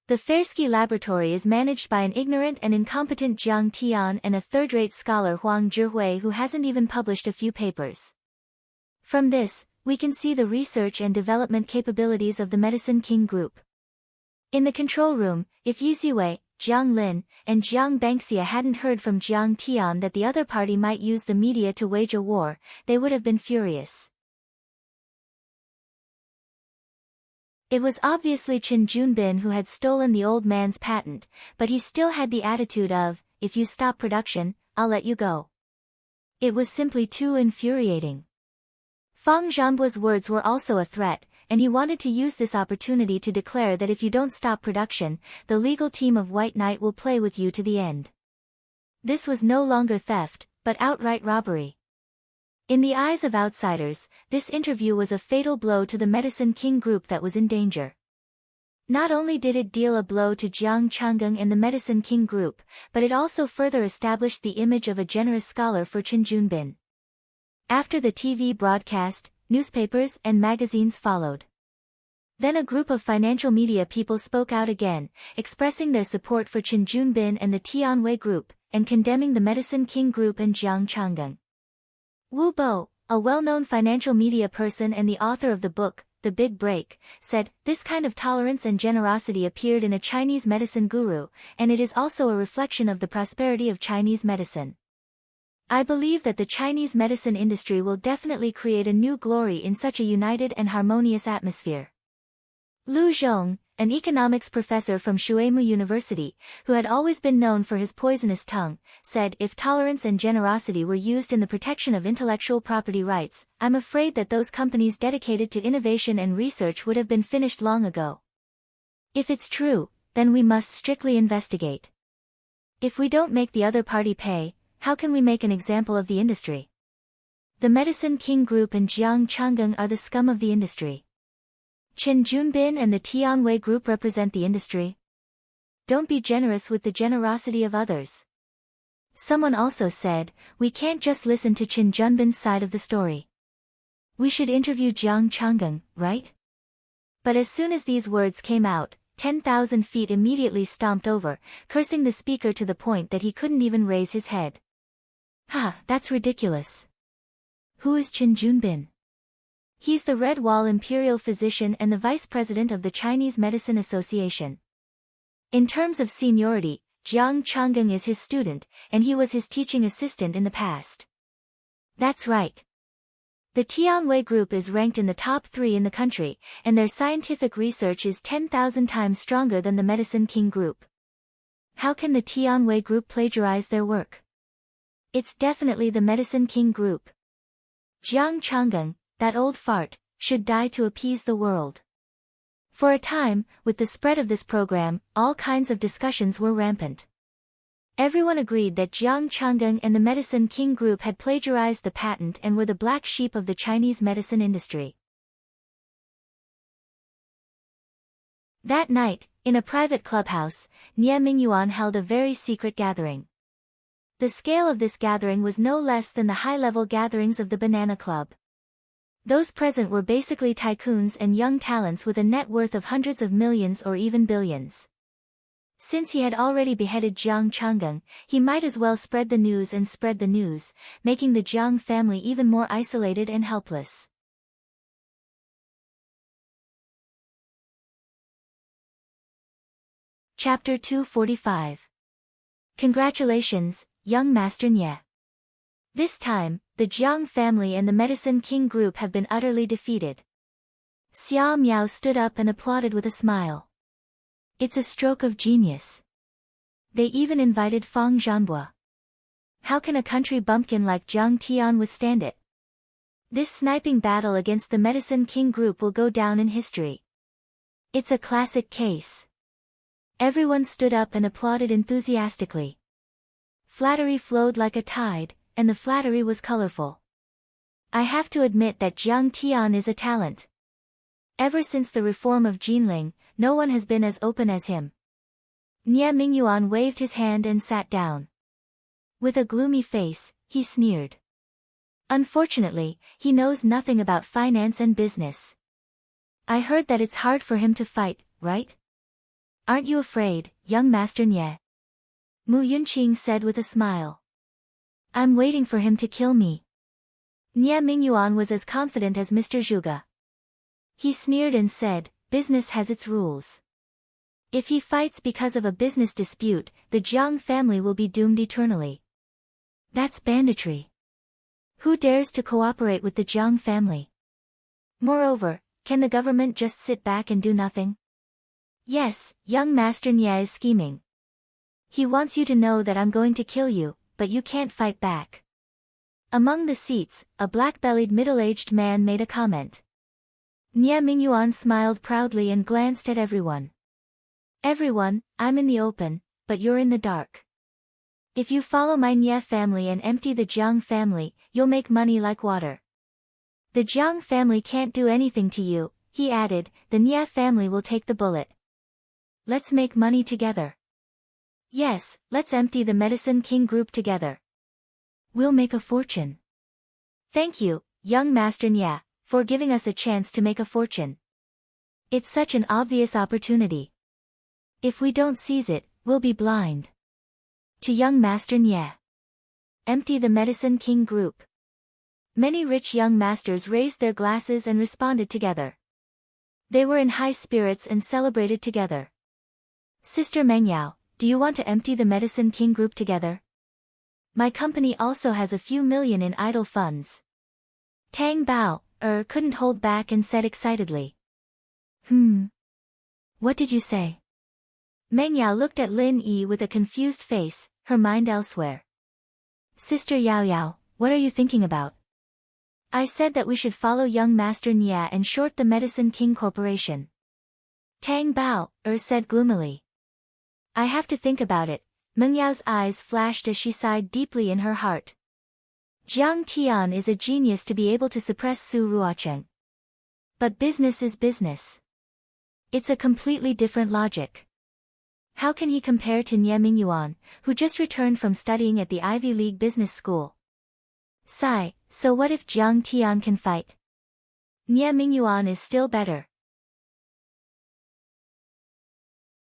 The Fersky laboratory is managed by an ignorant and incompetent Jiang Tian and a third-rate scholar Huang Zhihui who hasn't even published a few papers. From this, we can see the research and development capabilities of the Medicine King Group. In the control room, if Yi Ziwei, Jiang Lin, and Jiang Bangxia hadn't heard from Jiang Tian that the other party might use the media to wage a war, they would have been furious. It was obviously Chen Junbin who had stolen the old man's patent, but he still had the attitude of, if you stop production, I'll let you go. It was simply too infuriating. Fang Zhanbo's words were also a threat, and he wanted to use this opportunity to declare that if you don't stop production, the legal team of White Knight will play with you to the end. This was no longer theft, but outright robbery. In the eyes of outsiders, this interview was a fatal blow to the Medicine King Group that was in danger. Not only did it deal a blow to Jiang Chang'an and the Medicine King Group, but it also further established the image of a generous scholar for Chen Junbin. After the TV broadcast, newspapers and magazines followed. Then a group of financial media people spoke out again, expressing their support for Chen Junbin and the Tianwei Group, and condemning the Medicine King Group and Jiang Chang'an. Wu Bo, a well-known financial media person and the author of the book, The Big Break, said, "This kind of tolerance and generosity appeared in a Chinese medicine guru, and it is also a reflection of the prosperity of Chinese medicine. I believe that the Chinese medicine industry will definitely create a new glory in such a united and harmonious atmosphere." Lu Zhong, an economics professor from Shuimu University, who had always been known for his poisonous tongue, said, "If tolerance and generosity were used in the protection of intellectual property rights, I'm afraid that those companies dedicated to innovation and research would have been finished long ago. If it's true, then we must strictly investigate. If we don't make the other party pay, how can we make an example of the industry? The Medicine King Group and Jiang Chang'an are the scum of the industry. Chen Junbin and the Tianwei Group represent the industry. Don't be generous with the generosity of others." Someone also said, "We can't just listen to Chen Junbin's side of the story. We should interview Jiang Chang'an, right?" But as soon as these words came out, 10,000 feet immediately stomped over, cursing the speaker to the point that he couldn't even raise his head. "Ha, that's ridiculous. Who is Chen Junbin? He's the Red Wall Imperial Physician and the Vice President of the Chinese Medicine Association. In terms of seniority, Jiang Changgang is his student, and he was his teaching assistant in the past. That's right. The Tianwei Group is ranked in the top 3 in the country, and their scientific research is 10,000 times stronger than the Medicine King Group. How can the Tianwei Group plagiarize their work? It's definitely the Medicine King Group. Jiang Changgang, that old fart, should die to appease the world. For a time, with the spread of this program, all kinds of discussions were rampant. Everyone agreed that Jiang Changgang and the Medicine King Group had plagiarized the patent and were the black sheep of the Chinese medicine industry. That night, in a private clubhouse, Nie Mingyuan held a very secret gathering. The scale of this gathering was no less than the high-level gatherings of the Banana Club. Those present were basically tycoons and young talents with a net worth of hundreds of millions or even billions. Since he had already beheaded Jiang Changgang, he might as well spread the news and spread the news, making the Jiang family even more isolated and helpless. Chapter 245. Congratulations, young Master Nie. This time, the Jiang family and the Medicine King Group have been utterly defeated. Xia Miao stood up and applauded with a smile. It's a stroke of genius. They even invited Fang Zhanbua. How can a country bumpkin like Jiang Tian withstand it? This sniping battle against the Medicine King Group will go down in history. It's a classic case. Everyone stood up and applauded enthusiastically. Flattery flowed like a tide, and the flattery was colorful. I have to admit that Jiang Tian is a talent. Ever since the reform of Jinling, no one has been as open as him. Nie Mingyuan waved his hand and sat down. With a gloomy face, he sneered. Unfortunately, he knows nothing about finance and business. I heard that it's hard for him to fight, right? Aren't you afraid, young Master Nie? Mu Yunqing said with a smile. I'm waiting for him to kill me. Nie Mingyuan was as confident as Mr. Zhuge. He sneered and said, business has its rules. If he fights because of a business dispute, the Jiang family will be doomed eternally. That's banditry. Who dares to cooperate with the Jiang family? Moreover, can the government just sit back and do nothing? Yes, young Master Nie is scheming. He wants you to know that I'm going to kill you, but you can't fight back. Among the seats, a black-bellied middle-aged man made a comment. Nie Mingyuan smiled proudly and glanced at everyone. Everyone, I'm in the open, but you're in the dark. If you follow my Nie family and empty the Jiang family, you'll make money like water. The Jiang family can't do anything to you, he added, the Nie family will take the bullet. Let's make money together. Yes, let's empty the Medicine King Group together. We'll make a fortune. Thank you, young Master Nie, for giving us a chance to make a fortune. It's such an obvious opportunity. If we don't seize it, we'll be blind. To young Master Nie. Empty the Medicine King Group. Many rich young masters raised their glasses and responded together. They were in high spirits and celebrated together. Sister Mengyao, do you want to empty the Medicine King Group together? My company also has a few million in idle funds. Tang Bao, couldn't hold back and said excitedly. What did you say? Mengyao looked at Lin Yi with a confused face, her mind elsewhere. Sister Yao Yao, what are you thinking about? I said that we should follow young Master Nie and short the Medicine King Corporation. Tang Bao, said gloomily. I have to think about it. Mengyao's eyes flashed as she sighed deeply in her heart. Jiang Tian is a genius to be able to suppress Su Ruocheng. But business is business. It's a completely different logic. How can he compare to Nie Mingyuan, who just returned from studying at the Ivy League Business School? Sigh, so what if Jiang Tian can fight? Nie Mingyuan is still better.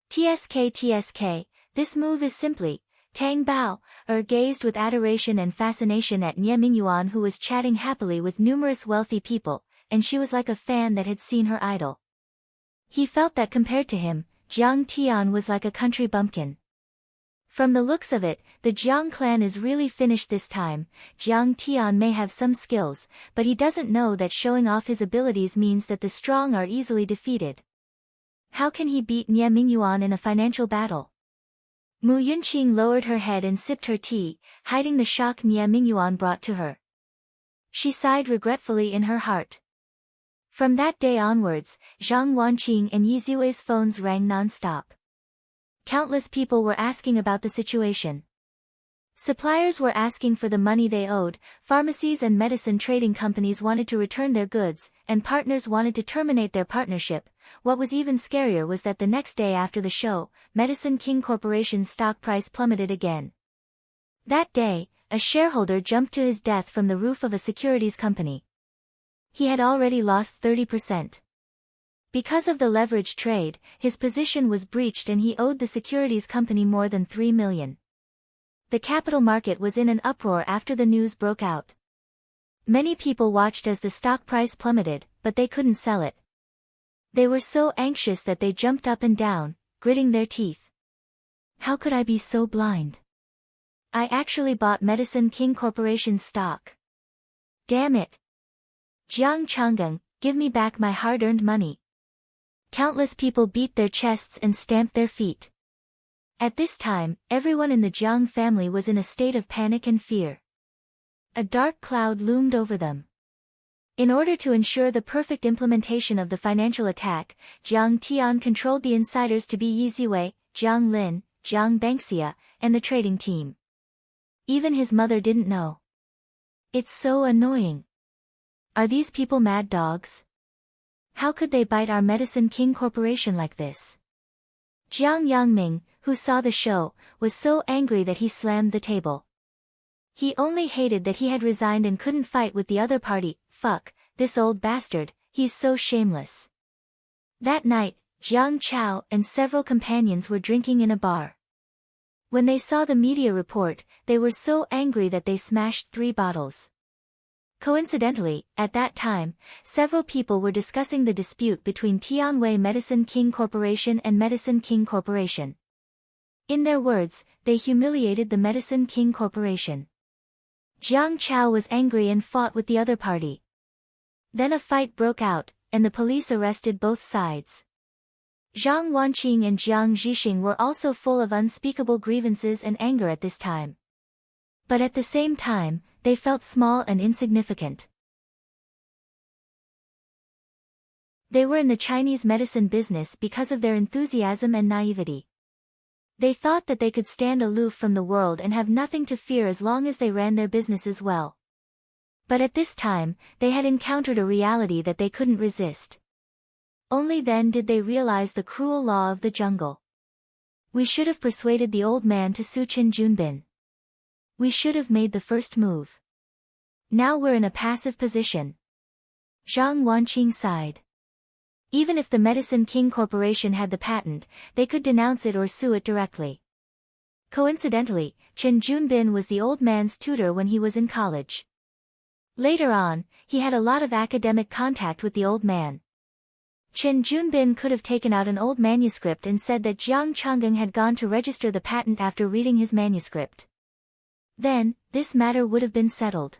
TSK, this move is simply, Tang Bao, gazed with adoration and fascination at Nie Mingyuan, who was chatting happily with numerous wealthy people. and she was like a fan that had seen her idol. He felt that compared to him, Jiang Tian was like a country bumpkin. From the looks of it, the Jiang clan is really finished this time. Jiang Tian may have some skills, but he doesn't know that showing off his abilities means that the strong are easily defeated. How can he beat Nie Mingyuan in a financial battle? Mu Yunqing lowered her head and sipped her tea, hiding the shock Nie Mingyuan brought to her. She sighed regretfully in her heart. From that day onwards, Zhang Wanqing and Yi Ziwei's phones rang non-stop. Countless people were asking about the situation. Suppliers were asking for the money they owed, pharmacies and medicine trading companies wanted to return their goods, and partners wanted to terminate their partnership. What was even scarier was that the next day after the show, Medicine King Corporation's stock price plummeted again. That day, a shareholder jumped to his death from the roof of a securities company. He had already lost 30%. Because of the leveraged trade, his position was breached and he owed the securities company more than 3 million. The capital market was in an uproar after the news broke out. Many people watched as the stock price plummeted, but they couldn't sell it. They were so anxious that they jumped up and down, gritting their teeth. How could I be so blind? I actually bought Medicine King Corporation's stock. Damn it! Jiang Chang'eng, give me back my hard-earned money. Countless people beat their chests and stamped their feet. At this time, everyone in the Jiang family was in a state of panic and fear. A dark cloud loomed over them. In order to ensure the perfect implementation of the financial attack, Jiang Tian controlled the insiders to be Yi Ziwei, Jiang Lin, Jiang Bangxia, and the trading team. Even his mother didn't know. It's so annoying. Are these people mad dogs? How could they bite our Medicine King Corporation like this? Jiang Yangming, who saw the show, was so angry that he slammed the table. He only hated that he had resigned and couldn't fight with the other party. Fuck, this old bastard, he's so shameless. That night, Jiang Chao and several companions were drinking in a bar. When they saw the media report, they were so angry that they smashed 3 bottles. Coincidentally, at that time, several people were discussing the dispute between Tianwei Medicine King Corporation and Medicine King Corporation. In their words, they humiliated the Medicine King Corporation. Jiang Chao was angry and fought with the other party. Then a fight broke out, and the police arrested both sides. Zhang Wanqing and Jiang Zhixing were also full of unspeakable grievances and anger at this time. But at the same time, they felt small and insignificant. They were in the Chinese medicine business because of their enthusiasm and naivety. They thought that they could stand aloof from the world and have nothing to fear as long as they ran their businesses well. But at this time, they had encountered a reality that they couldn't resist. Only then did they realize the cruel law of the jungle. We should have persuaded the old man to sue Qin Junbin. We should have made the first move. Now we're in a passive position. Zhang Wanqing sighed. Even if the Medicine King Corporation had the patent, they could denounce it or sue it directly. Coincidentally, Qin Junbin was the old man's tutor when he was in college. Later on, he had a lot of academic contact with the old man. Qin Junbin could have taken out an old manuscript and said that Jiang Chang'eng had gone to register the patent after reading his manuscript. Then, this matter would have been settled.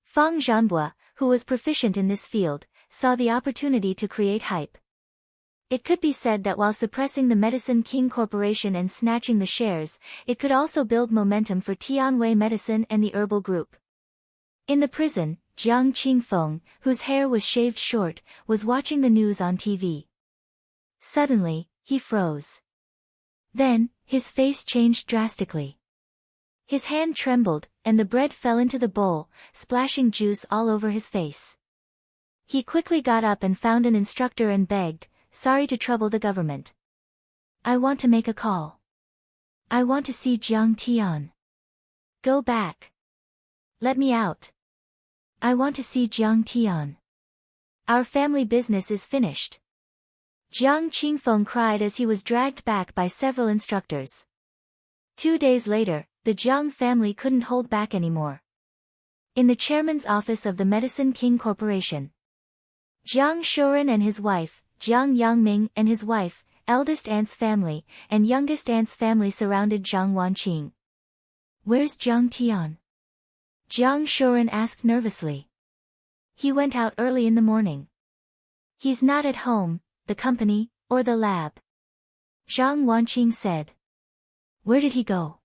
Fang Zhanbua, who was proficient in this field, saw the opportunity to create hype. It could be said that while suppressing the Medicine King Corporation and snatching the shares, it could also build momentum for Tianwei Medicine and the herbal group. In the prison, Jiang Qingfeng, whose hair was shaved short, was watching the news on TV. Suddenly, he froze. Then, his face changed drastically. His hand trembled, and the bread fell into the bowl, splashing juice all over his face. He quickly got up and found an instructor and begged, "Sorry to trouble the government. I want to make a call. I want to see Jiang Tian. Go back. Let me out. I want to see Jiang Tian. Our family business is finished." Jiang Qingfeng cried as he was dragged back by several instructors. 2 days later, the Jiang family couldn't hold back anymore. In the chairman's office of the Medicine King Corporation, Jiang Shuren and his wife, Jiang Yangming and his wife, eldest aunt's family, and youngest aunt's family surrounded Jiang Wanqing. Where's Jiang Tian? Jiang Shuren asked nervously. He went out early in the morning. He's not at home, the company, or the lab. Jiang Wanqing said. Where did he go?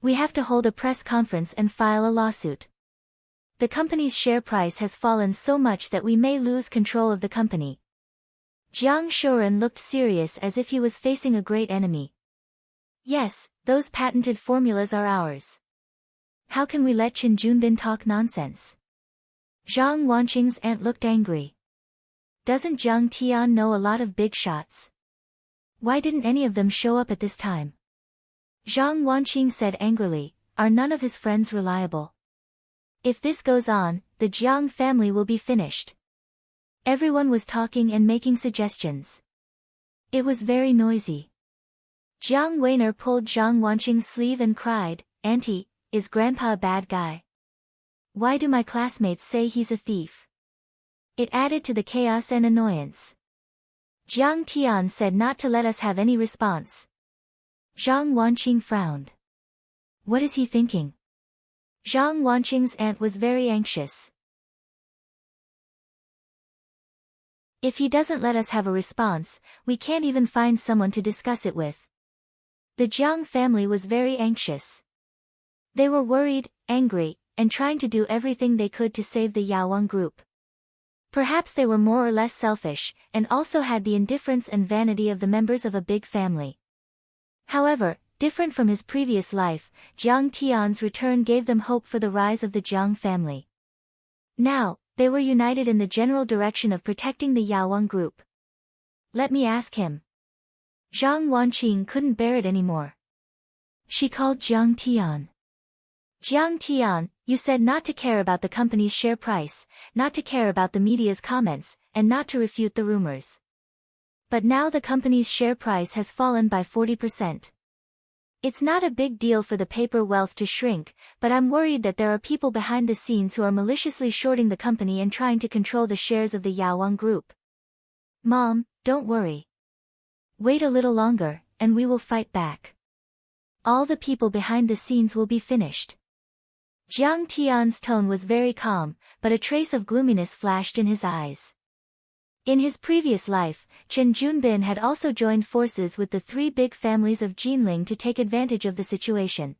We have to hold a press conference and file a lawsuit. The company's share price has fallen so much that we may lose control of the company. Jiang Shuren looked serious as if he was facing a great enemy. Yes, those patented formulas are ours. How can we let Qin Junbin talk nonsense? Jiang Wanqing's aunt looked angry. Doesn't Jiang Tian know a lot of big shots? Why didn't any of them show up at this time? Jiang Wanqing said angrily, are none of his friends reliable? If this goes on, the Jiang family will be finished. Everyone was talking and making suggestions. It was very noisy. Jiang Weiner pulled Jiang Wanqing's sleeve and cried, Auntie, is Grandpa a bad guy? Why do my classmates say he's a thief? It added to the chaos and annoyance. Jiang Tian said not to let us have any response. Jiang Wanqing frowned. What is he thinking? Jiang Wanqing's aunt was very anxious. If he doesn't let us have a response, we can't even find someone to discuss it with. The Jiang family was very anxious. They were worried, angry, and trying to do everything they could to save the Yaowang group. Perhaps they were more or less selfish, and also had the indifference and vanity of the members of a big family. However, different from his previous life, Jiang Tian's return gave them hope for the rise of the Jiang family. Now, they were united in the general direction of protecting the Yaowang group. Let me ask him. Jiang Wanqing couldn't bear it anymore. She called Jiang Tian. Jiang Tian, you said not to care about the company's share price, not to care about the media's comments, and not to refute the rumors. But now the company's share price has fallen by 40%. It's not a big deal for the paper wealth to shrink, but I'm worried that there are people behind the scenes who are maliciously shorting the company and trying to control the shares of the Yaowang group. Mom, don't worry. Wait a little longer, and we will fight back. All the people behind the scenes will be finished. Jiang Tian's tone was very calm, but a trace of gloominess flashed in his eyes. In his previous life, Chen Junbin had also joined forces with the three big families of Jinling to take advantage of the situation.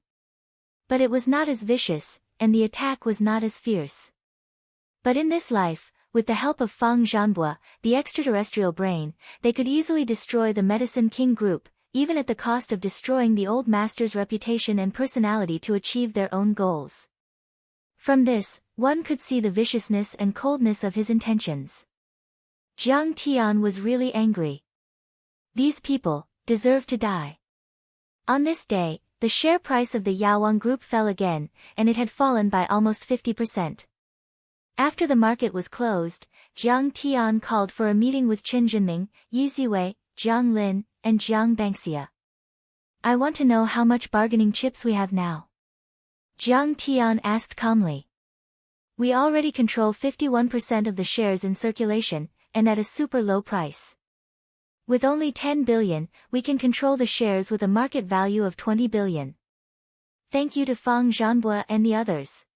But it was not as vicious, and the attack was not as fierce. But in this life, with the help of Fang Zhanbua, the extraterrestrial brain, they could easily destroy the Medicine King group, even at the cost of destroying the old master's reputation and personality to achieve their own goals. From this, one could see the viciousness and coldness of his intentions. Jiang Tian was really angry. These people deserve to die. On this day, the share price of the Yaowang group fell again, and it had fallen by almost 50%. After the market was closed, Jiang Tian called for a meeting with Qin Jinming, Yi Ziwei, Jiang Lin, and Jiang Bangxia. I want to know how much bargaining chips we have now. Jiang Tian asked calmly. We already control 51% of the shares in circulation, and at a super low price. With only 10 billion, we can control the shares with a market value of 20 billion. Thank you to Fang Zhanbua and the others.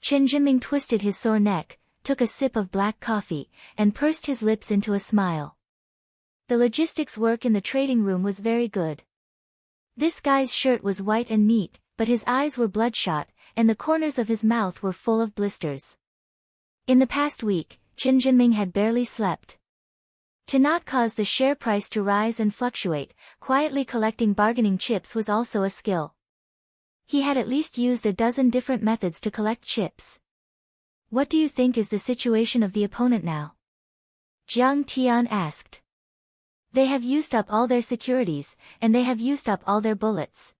Chen Jinming twisted his sore neck, took a sip of black coffee, and pursed his lips into a smile. The logistics work in the trading room was very good. This guy's shirt was white and neat, but his eyes were bloodshot, and the corners of his mouth were full of blisters. In the past week, Chen Jinming had barely slept. To not cause the share price to rise and fluctuate, quietly collecting bargaining chips was also a skill. He had at least used a dozen different methods to collect chips. What do you think is the situation of the opponent now? Jiang Tian asked. They have used up all their securities, and they have used up all their bullets.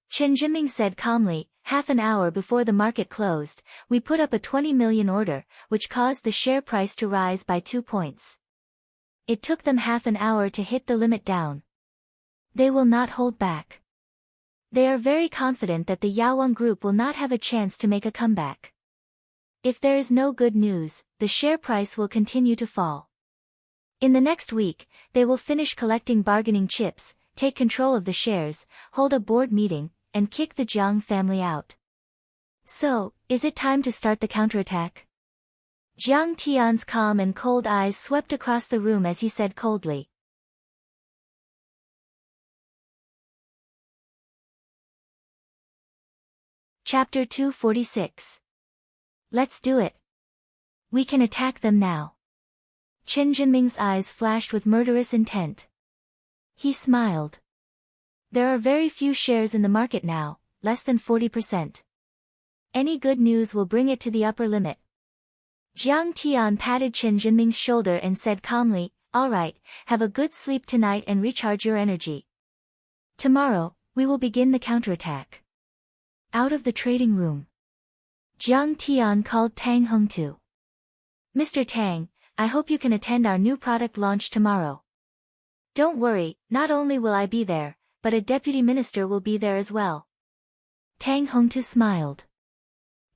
Chen Jinming said calmly, half an hour before the market closed, we put up a 20 million order, which caused the share price to rise by 2 points. It took them half an hour to hit the limit down. They will not hold back. They are very confident that the Yaowang group will not have a chance to make a comeback. If there is no good news, the share price will continue to fall. In the next week, they will finish collecting bargaining chips, take control of the shares, hold a board meeting, and kick the Jiang family out. So, is it time to start the counterattack? Jiang Tian's calm and cold eyes swept across the room as he said coldly. Chapter 246. Let's do it. We can attack them now. Chen Jinming's eyes flashed with murderous intent. He smiled. There are very few shares in the market now, less than 40%. Any good news will bring it to the upper limit. Jiang Tian patted Chen Jinming's shoulder and said calmly, "All right, have a good sleep tonight and recharge your energy. Tomorrow, we will begin the counterattack." Out of the trading room, Jiang Tian called Tang Hongtu. "Mr. Tang, I hope you can attend our new product launch tomorrow. Don't worry, not only will I be there, but a deputy minister will be there as well." Tang Hongtu smiled.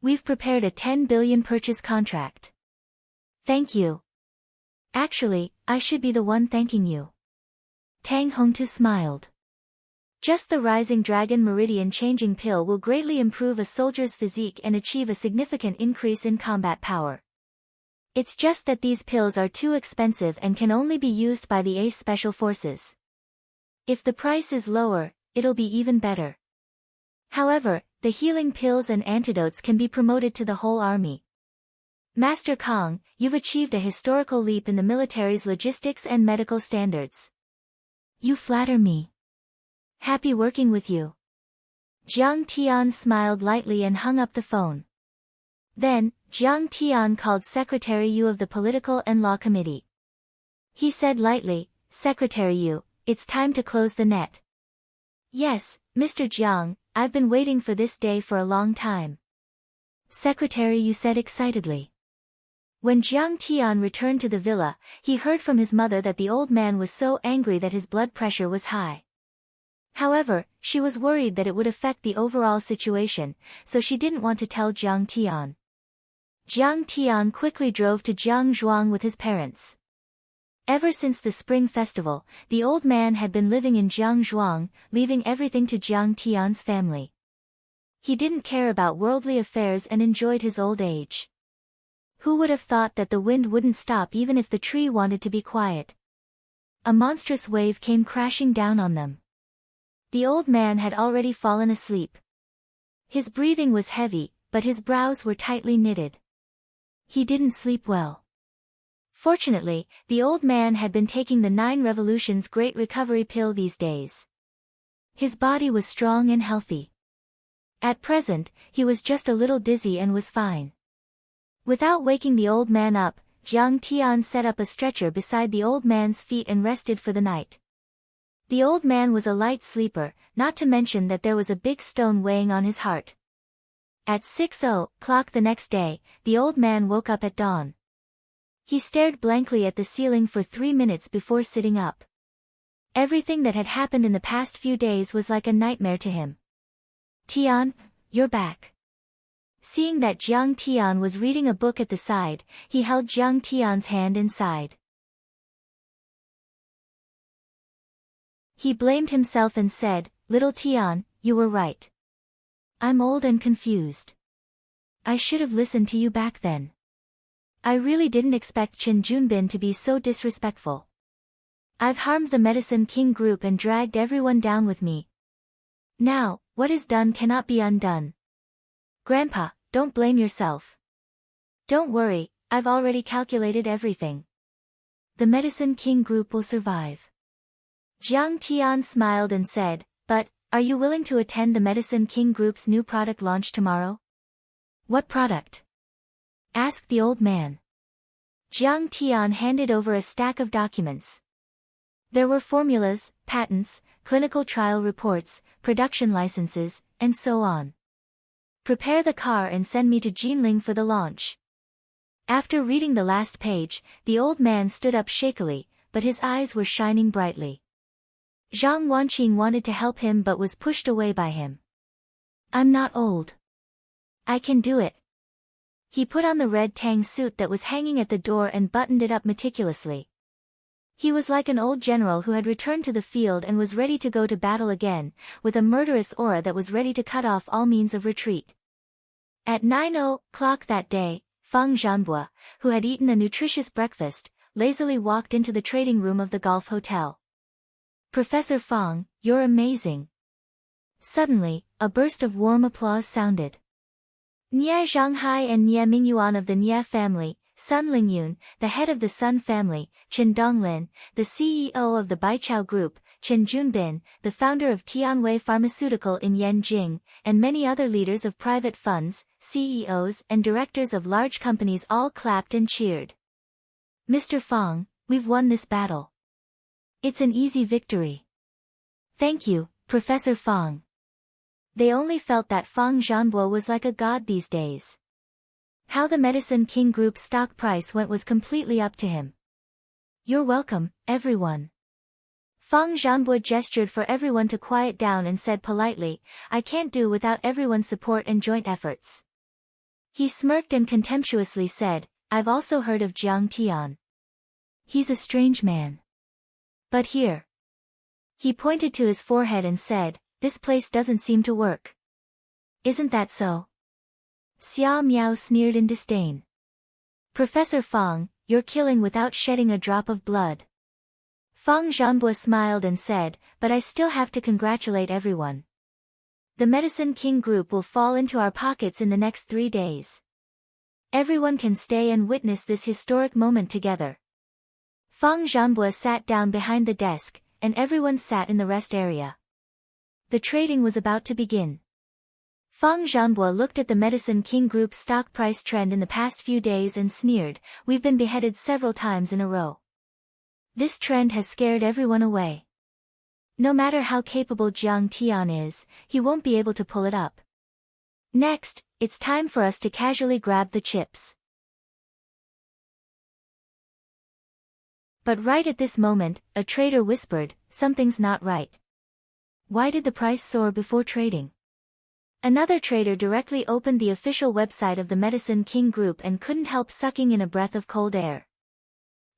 "We've prepared a 10 billion purchase contract." "Thank you. Actually, I should be the one thanking you." Tang Hongtu smiled. "Just the Rising Dragon Meridian Changing Pill will greatly improve a soldier's physique and achieve a significant increase in combat power. It's just that these pills are too expensive and can only be used by the Ace Special Forces. If the price is lower, it'll be even better. However, the healing pills and antidotes can be promoted to the whole army. Master Kong, you've achieved a historical leap in the military's logistics and medical standards. You flatter me. Happy working with you." Jiang Tian smiled lightly and hung up the phone. Then, Jiang Tian called Secretary Yu of the Political and Law Committee. He said lightly, "Secretary Yu, it's time to close the net." "Yes, Mr. Jiang, I've been waiting for this day for a long time," Secretary Yu said excitedly. When Jiang Tian returned to the villa, he heard from his mother that the old man was so angry that his blood pressure was high. However, she was worried that it would affect the overall situation, so she didn't want to tell Jiang Tian. Jiang Tian quickly drove to Jiangzhuang with his parents. Ever since the Spring Festival, the old man had been living in Jiangzhuang, leaving everything to Jiang Tian's family. He didn't care about worldly affairs and enjoyed his old age. Who would have thought that the wind wouldn't stop even if the tree wanted to be quiet? A monstrous wave came crashing down on them. The old man had already fallen asleep. His breathing was heavy, but his brows were tightly knitted. He didn't sleep well. Fortunately, the old man had been taking the 9 Revolutions Great Recovery Pill these days. His body was strong and healthy. At present, he was just a little dizzy and was fine. Without waking the old man up, Jiang Tian set up a stretcher beside the old man's feet and rested for the night. The old man was a light sleeper, not to mention that there was a big stone weighing on his heart. At 6:00 the next day, the old man woke up at dawn. He stared blankly at the ceiling for 3 minutes before sitting up. Everything that had happened in the past few days was like a nightmare to him. "Tian, you're back." Seeing that Jiang Tian was reading a book at the side, he held Jiang Tian's hand and sighed. He blamed himself and said, "Little Tian, you were right. I'm old and confused. I should have listened to you back then. I really didn't expect Chen Junbin to be so disrespectful. I've harmed the Medicine King group and dragged everyone down with me. Now, what is done cannot be undone. Grandpa, don't blame yourself. Don't worry, I've already calculated everything. The Medicine King group will survive." Jiang Tian smiled and said, "But, are you willing to attend the Medicine King group's new product launch tomorrow?" "What product?" asked the old man. Jiang Tian handed over a stack of documents. There were formulas, patents, clinical trial reports, production licenses, and so on. "Prepare the car and send me to Jinling for the launch." After reading the last page, the old man stood up shakily, but his eyes were shining brightly. Zhang Wanqing wanted to help him but was pushed away by him. "I'm not old. I can do it." He put on the red tang suit that was hanging at the door and buttoned it up meticulously. He was like an old general who had returned to the field and was ready to go to battle again, with a murderous aura that was ready to cut off all means of retreat. At 9 o'clock that day, Feng Zhanbo, who had eaten a nutritious breakfast, lazily walked into the trading room of the Golf Hotel. "Professor Feng, you're amazing." Suddenly, a burst of warm applause sounded. Nie Zhanghai and Nie Mingyuan of the Nie family, Sun Lingyun, the head of the Sun family, Chen Donglin, the CEO of the Baichao Group, Chen Junbin, the founder of Tianwei Pharmaceutical in Yanjing, and many other leaders of private funds, CEOs and directors of large companies all clapped and cheered. "Mr. Feng, we've won this battle. It's an easy victory. Thank you, Professor Feng." They only felt that Feng Zhanbo was like a god these days. How the Medicine King Group's stock price went was completely up to him. "You're welcome, everyone." Feng Zhanbo gestured for everyone to quiet down and said politely, "I can't do without everyone's support and joint efforts." He smirked and contemptuously said, "I've also heard of Jiang Tian. He's a strange man. But here." He pointed to his forehead and said, "This place doesn't seem to work. Isn't that so?" Xia Miao sneered in disdain. "Professor Feng, you're killing without shedding a drop of blood." Feng Zhanbo smiled and said, "But I still have to congratulate everyone. The Medicine King Group will fall into our pockets in the next 3 days. Everyone can stay and witness this historic moment together." Feng Zhanbo sat down behind the desk, and everyone sat in the rest area. The trading was about to begin. Feng Zhanbo looked at the Medicine King Group's stock price trend in the past few days and sneered, "We've been beheaded several times in a row. This trend has scared everyone away. No matter how capable Jiang Tian is, he won't be able to pull it up. Next, it's time for us to casually grab the chips." But right at this moment, a trader whispered, "Something's not right. Why did the price soar before trading?" Another trader directly opened the official website of the Medicine King Group and couldn't help sucking in a breath of cold air.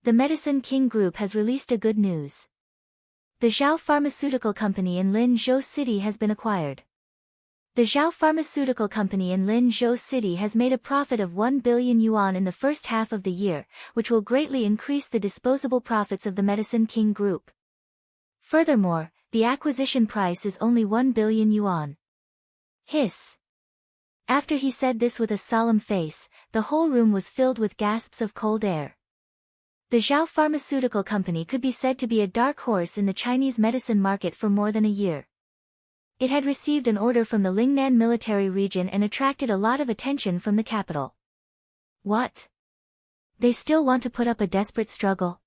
The Medicine King Group has released a good news. The Zhao Pharmaceutical Company in Linzhou City has been acquired. The Zhao Pharmaceutical Company in Linzhou City has made a profit of 1 billion yuan in the first half of the year, which will greatly increase the disposable profits of the Medicine King Group. Furthermore, the acquisition price is only 1 billion yuan. Hiss. After he said this with a solemn face, the whole room was filled with gasps of cold air. The Zhao Pharmaceutical Company could be said to be a dark horse in the Chinese medicine market for more than a year. It had received an order from the Lingnan military region and attracted a lot of attention from the capital. What? They still want to put up a desperate struggle?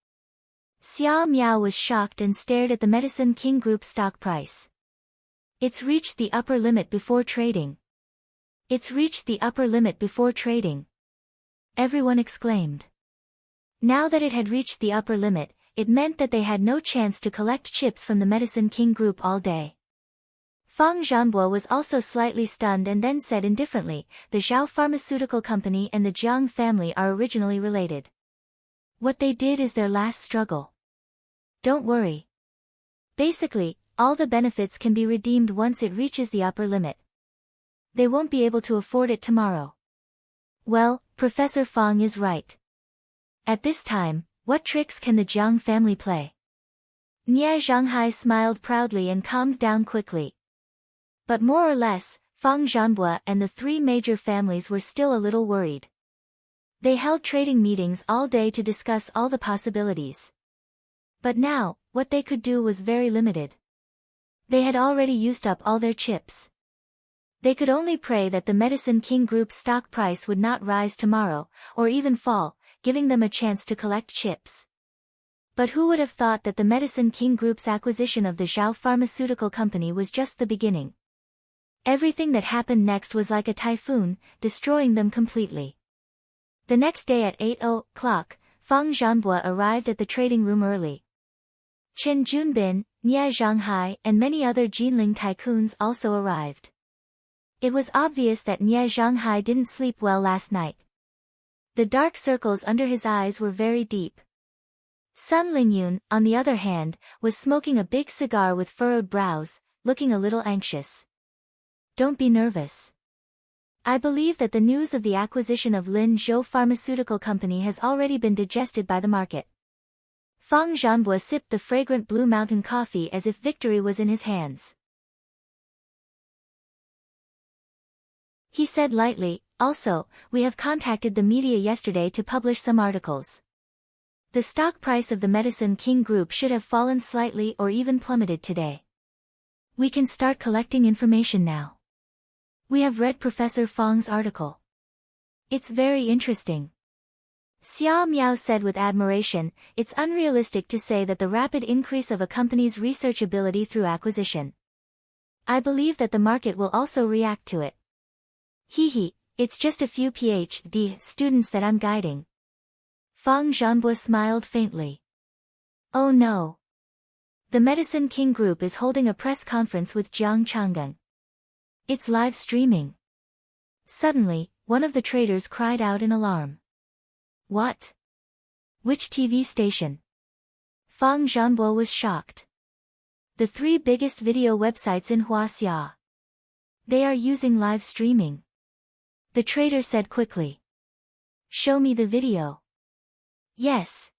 Xia Miao was shocked and stared at the Medicine King Group stock price. "It's reached the upper limit before trading. It's reached the upper limit before trading," everyone exclaimed. Now that it had reached the upper limit, it meant that they had no chance to collect chips from the Medicine King Group all day. Feng Zhanbo was also slightly stunned and then said indifferently, "The Zhao Pharmaceutical Company and the Jiang family are originally related. What they did is their last struggle. Don't worry. Basically, all the benefits can be redeemed once it reaches the upper limit. They won't be able to afford it tomorrow." Well, Professor Feng is right. At this time, what tricks can the Jiang family play? Nie Zhanghai smiled proudly and calmed down quickly. But more or less, Feng Zhanbo and the 3 major families were still a little worried. They held trading meetings all day to discuss all the possibilities. But now, what they could do was very limited. They had already used up all their chips. They could only pray that the Medicine King Group's stock price would not rise tomorrow, or even fall, giving them a chance to collect chips. But who would have thought that the Medicine King Group's acquisition of the Zhao Pharmaceutical Company was just the beginning? Everything that happened next was like a typhoon, destroying them completely. The next day at 8 o'clock, Feng Zhanbo arrived at the trading room early. Chen Junbin, Nie Zhanghai and many other Jinling tycoons also arrived. It was obvious that Nie Zhanghai didn't sleep well last night. The dark circles under his eyes were very deep. Sun Lingyun, on the other hand, was smoking a big cigar with furrowed brows, looking a little anxious. Don't be nervous. I believe that the news of the acquisition of Lin Zhou Pharmaceutical Company has already been digested by the market. Fang Zhanbo sipped the fragrant Blue Mountain coffee as if victory was in his hands. He said lightly, also, we have contacted the media yesterday to publish some articles. The stock price of the Medicine King Group should have fallen slightly or even plummeted today. We can start collecting information now. We have read Professor Fang's article. It's very interesting. Xia Miao said with admiration, it's unrealistic to say that the rapid increase of a company's research ability through acquisition. I believe that the market will also react to it. Hee, it's just a few PhD students that I'm guiding. Fang Zhanbo smiled faintly. Oh no. The Medicine King Group is holding a press conference with Jiang Changgang. It's live streaming. Suddenly, one of the traders cried out in alarm. What? Which TV station? Fang Zhanbo was shocked. The 3 biggest video websites in Huaxia. They are using live streaming. The trader said quickly. Show me the video. Yes.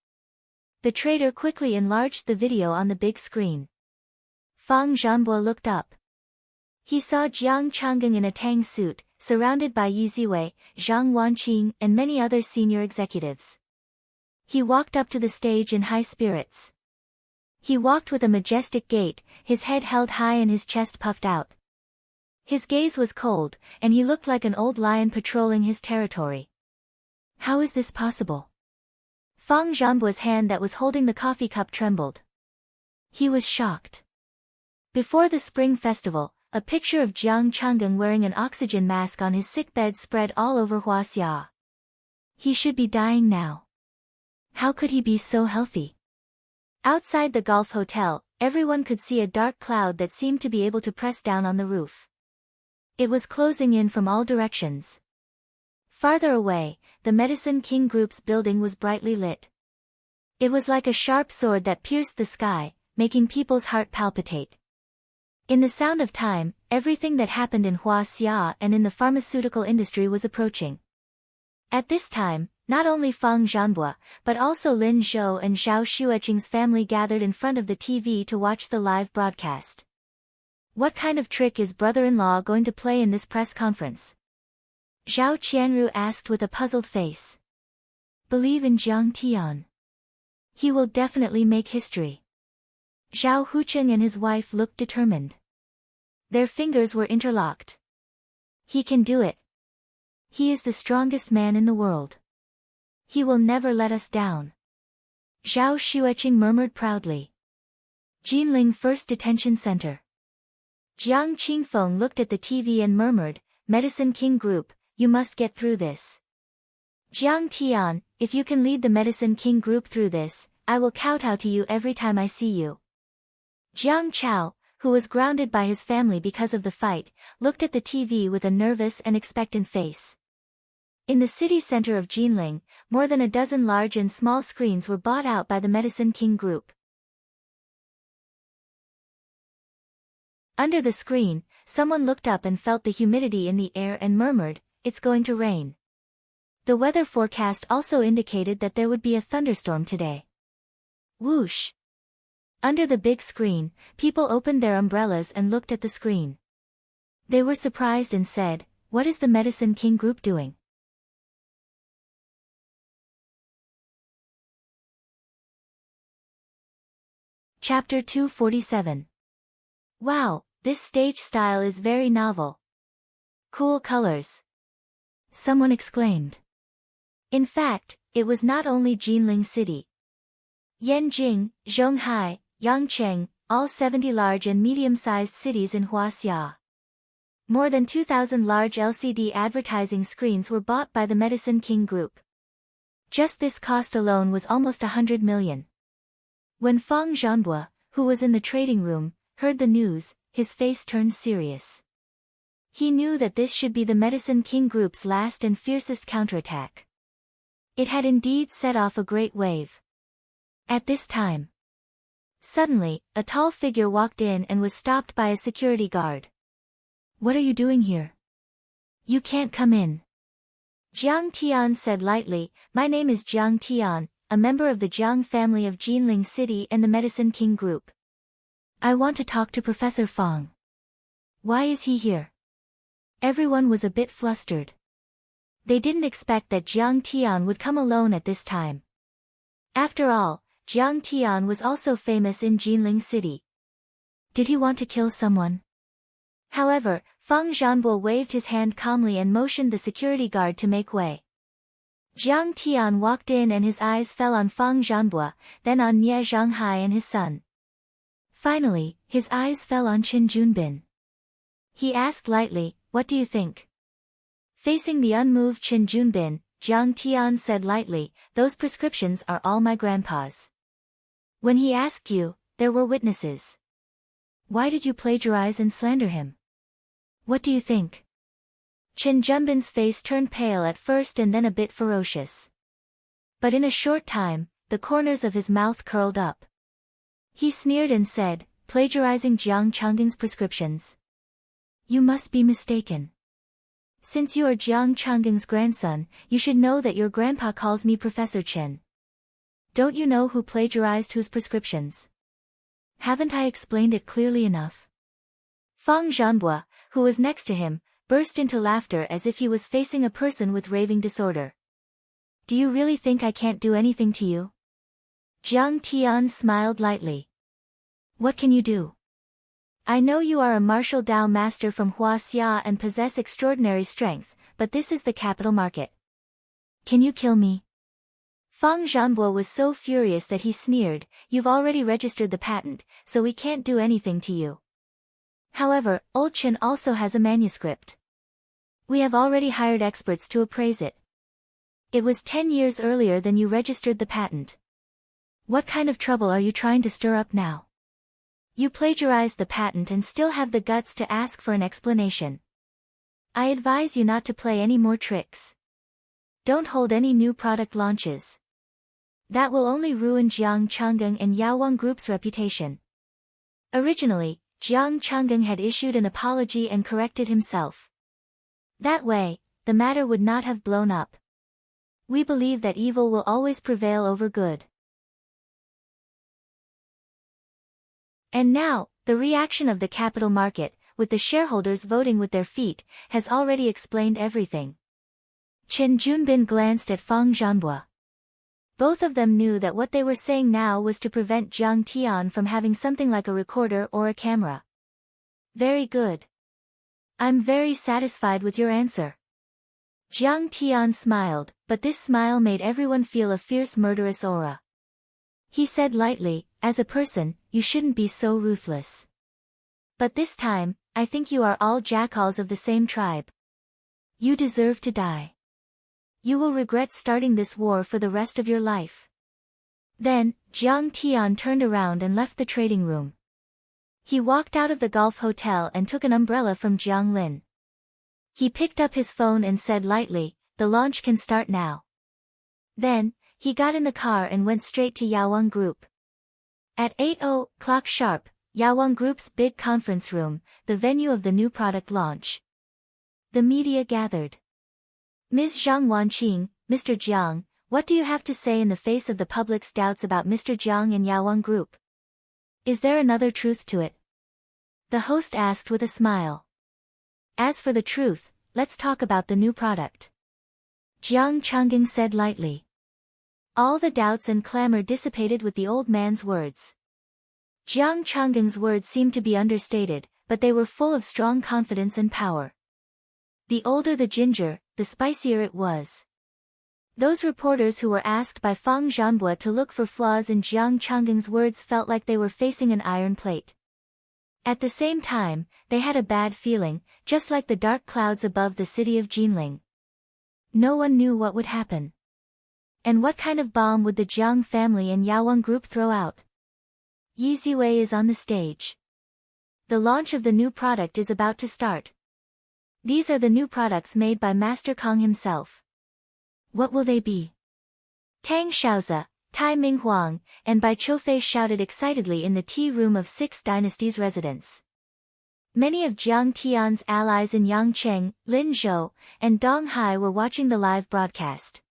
The trader quickly enlarged the video on the big screen. Fang Zhanbo looked up. He saw Jiang Changgang in a tang suit, surrounded by Yi Ziwei, Zhang Wanqing and many other senior executives. He walked up to the stage in high spirits. He walked with a majestic gait, his head held high and his chest puffed out. His gaze was cold, and he looked like an old lion patrolling his territory. How is this possible? Fang Zhanbo's hand that was holding the coffee cup trembled. He was shocked. Before the Spring Festival, a picture of Jiang Changgang wearing an oxygen mask on his sickbed spread all over Huaxia. He should be dying now. How could he be so healthy? Outside the Golf Hotel, everyone could see a dark cloud that seemed to be able to press down on the roof. It was closing in from all directions. Farther away, the Medicine King Group's building was brightly lit. It was like a sharp sword that pierced the sky, making people's heart palpitate. In the sound of time, everything that happened in Huaxia and in the pharmaceutical industry was approaching. At this time, not only Fang Zhanbo, but also Lin Zhou and Zhao Xueqing's family gathered in front of the TV to watch the live broadcast. What kind of trick is brother-in-law going to play in this press conference? Zhao Qianru asked with a puzzled face. Believe in Jiang Tian. He will definitely make history. Zhao Hucheng and his wife looked determined. Their fingers were interlocked. He can do it. He is the strongest man in the world. He will never let us down. Zhao Xueqing murmured proudly. Jinling First Detention Center. Jiang Qingfeng looked at the TV and murmured, Medicine King Group, you must get through this. Jiang Tian, if you can lead the Medicine King Group through this, I will kowtow to you every time I see you. Jiang Chao, who was grounded by his family because of the fight, looked at the TV with a nervous and expectant face. In the city center of Jinling, more than a dozen large and small screens were bought out by the Medicine King Group. Under the screen, someone looked up and felt the humidity in the air and murmured, it's going to rain. The weather forecast also indicated that there would be a thunderstorm today. Whoosh! Under the big screen, people opened their umbrellas and looked at the screen. They were surprised and said, what is the Medicine King Group doing? Chapter 247. Wow, this stage style is very novel. Cool colors. Someone exclaimed. In fact, it was not only Jinling City. Yanjing, Zhonghai, Yangcheng, all 70 large and medium-sized cities in Huaxia. More than 2,000 large LCD advertising screens were bought by the Medicine King Group. Just this cost alone was almost 100 million. When Fang Zhanbo, who was in the trading room, heard the news, his face turned serious. He knew that this should be the Medicine King Group's last and fiercest counterattack. It had indeed set off a great wave. At this time, suddenly, a tall figure walked in and was stopped by a security guard. "What are you doing here? You can't come in." Jiang Tian said lightly, "My name is Jiang Tian, a member of the Jiang family of Jinling City and the Medicine King Group. I want to talk to Professor Fang." "Why is he here?" Everyone was a bit flustered. They didn't expect that Jiang Tian would come alone at this time. After all, Jiang Tian was also famous in Jinling City. Did he want to kill someone? However, Fang Zhanbo waved his hand calmly and motioned the security guard to make way. Jiang Tian walked in and his eyes fell on Fang Zhanbo, then on Nie Zhanghai and his son. Finally, his eyes fell on Qin Junbin. He asked lightly, "What do you think?" Facing the unmoved Qin Junbin, Jiang Tian said lightly, "Those prescriptions are all my grandpa's. When he asked you, there were witnesses. Why did you plagiarize and slander him? What do you think?" Qin Junbin's face turned pale at first and then a bit ferocious. But in a short time, the corners of his mouth curled up. He sneered and said, "Plagiarizing Jiang Changgeng's prescriptions? You must be mistaken. Since you are Jiang Changgeng's grandson, you should know that your grandpa calls me Professor Chen. Don't you know who plagiarized whose prescriptions? Haven't I explained it clearly enough?" Fang Zhanbo, who was next to him, burst into laughter as if he was facing a person with raving disorder. "Do you really think I can't do anything to you?" Jiang Tian smiled lightly. "What can you do? I know you are a martial Dao master from Huaxia and possess extraordinary strength, but this is the capital market. Can you kill me?" Fang Zhanbo was so furious that he sneered, "You've already registered the patent, so we can't do anything to you. However, Old Chen also has a manuscript. We have already hired experts to appraise it. It was 10 years earlier than you registered the patent. What kind of trouble are you trying to stir up now? You plagiarized the patent and still have the guts to ask for an explanation. I advise you not to play any more tricks. Don't hold any new product launches. That will only ruin Jiang Changgeng and Yaowang Group's reputation." Originally, Jiang Changgeng had issued an apology and corrected himself. That way, the matter would not have blown up. "We believe that evil will always prevail over good." And now, the reaction of the capital market, with the shareholders voting with their feet, has already explained everything. Qin Junbin glanced at Fang Zhanbo. Both of them knew that what they were saying now was to prevent Jiang Tian from having something like a recorder or a camera. "Very good. I'm very satisfied with your answer." Jiang Tian smiled, but this smile made everyone feel a fierce murderous aura. He said lightly, "As a person, you shouldn't be so ruthless. But this time, I think you are all jackals of the same tribe. You deserve to die. You will regret starting this war for the rest of your life." Then, Jiang Tian turned around and left the trading room. He walked out of the golf hotel and took an umbrella from Jiang Lin. He picked up his phone and said lightly, "The launch can start now." Then, he got in the car and went straight to Yaowang Group. At 8:00 sharp, Yaowang Group's big conference room, the venue of the new product launch. The media gathered. "Ms. Zhang Wanqing, Mr. Jiang, what do you have to say in the face of the public's doubts about Mr. Jiang and Yaowang Group? Is there another truth to it?" The host asked with a smile. "As for the truth, let's talk about the new product," Jiang Changgeng said lightly. All the doubts and clamor dissipated with the old man's words. Jiang Changgeng's words seemed to be understated, but they were full of strong confidence and power. The older the ginger, the spicier it was. Those reporters who were asked by Fang Zhanbo to look for flaws in Jiang Changgeng's words felt like they were facing an iron plate. At the same time, they had a bad feeling, just like the dark clouds above the city of Jinling. No one knew what would happen. And what kind of bomb would the Jiang family and Yaowang Group throw out? Yi Ziwei is on the stage. The launch of the new product is about to start. These are the new products made by Master Kong himself. What will they be? Tang Xiaozi, Tai Minghuang, and Bai Choufei shouted excitedly in the tea room of 6 Dynasty's residence. Many of Jiang Tian's allies in Yangcheng, Lin Zhou, and Dong Hai were watching the live broadcast.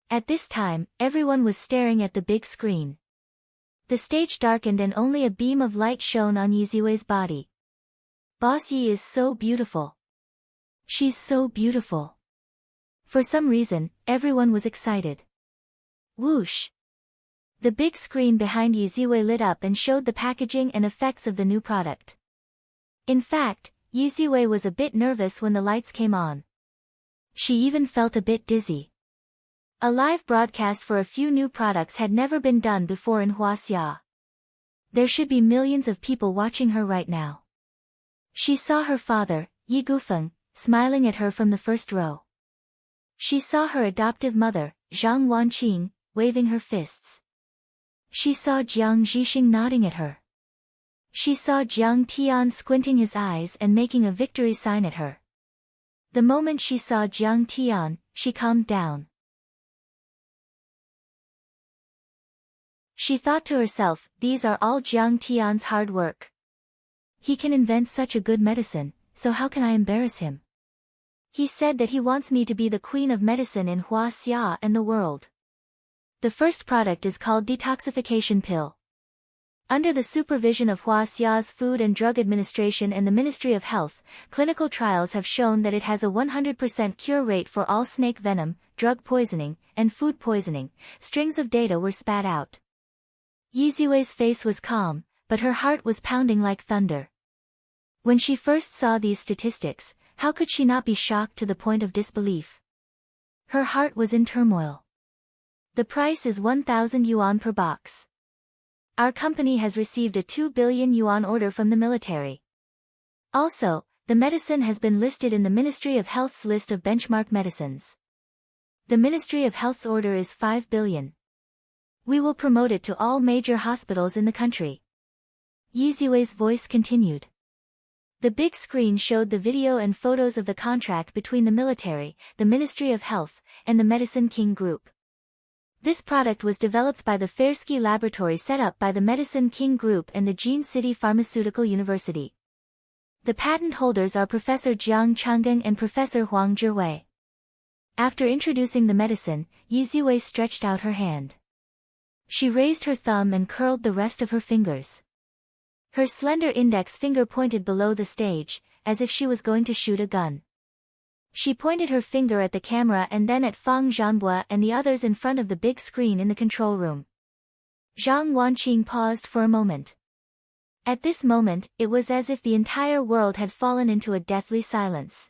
At this time, everyone was staring at the big screen. The stage darkened and only a beam of light shone on Yiziwei's body. Boss Yi is so beautiful. She's so beautiful. For some reason, everyone was excited. Whoosh! The big screen behind Yiziwei lit up and showed the packaging and effects of the new product. In fact, Yiziwei was a bit nervous when the lights came on. She even felt a bit dizzy. A live broadcast for a few new products had never been done before in Huaxia. There should be millions of people watching her right now. She saw her father, Yi Gufeng, smiling at her from the first row. She saw her adoptive mother, Zhang Wanqing, waving her fists. She saw Jiang Zhixing nodding at her. She saw Jiang Tian squinting his eyes and making a victory sign at her. The moment she saw Jiang Tian, she calmed down. She thought to herself, these are all Jiang Tian's hard work. He can invent such a good medicine, so how can I embarrass him? He said that he wants me to be the queen of medicine in Huaxia and the world. The first product is called Detoxification Pill. Under the supervision of Huaxia's Food and Drug Administration and the Ministry of Health, clinical trials have shown that it has a 100% cure rate for all snake venom, drug poisoning, and food poisoning. Strings of data were spat out. Yiziwei's face was calm, but her heart was pounding like thunder. When she first saw these statistics, how could she not be shocked to the point of disbelief? Her heart was in turmoil. The price is 1,000 yuan per box. Our company has received a 2 billion yuan order from the military. Also, the medicine has been listed in the Ministry of Health's list of benchmark medicines. The Ministry of Health's order is 5 billion. We will promote it to all major hospitals in the country. Yiziwei's voice continued. The big screen showed the video and photos of the contract between the military, the Ministry of Health, and the Medicine King Group. This product was developed by the Fersky laboratory set up by the Medicine King Group and the Jin City Pharmaceutical University. The patent holders are Professor Jiang Changgang and Professor Huang Zhiwei. After introducing the medicine, Yiziwei stretched out her hand. She raised her thumb and curled the rest of her fingers. Her slender index finger pointed below the stage, as if she was going to shoot a gun. She pointed her finger at the camera and then at Fang Zhanbua and the others in front of the big screen in the control room. Zhang Wanqing paused for a moment. At this moment, it was as if the entire world had fallen into a deathly silence.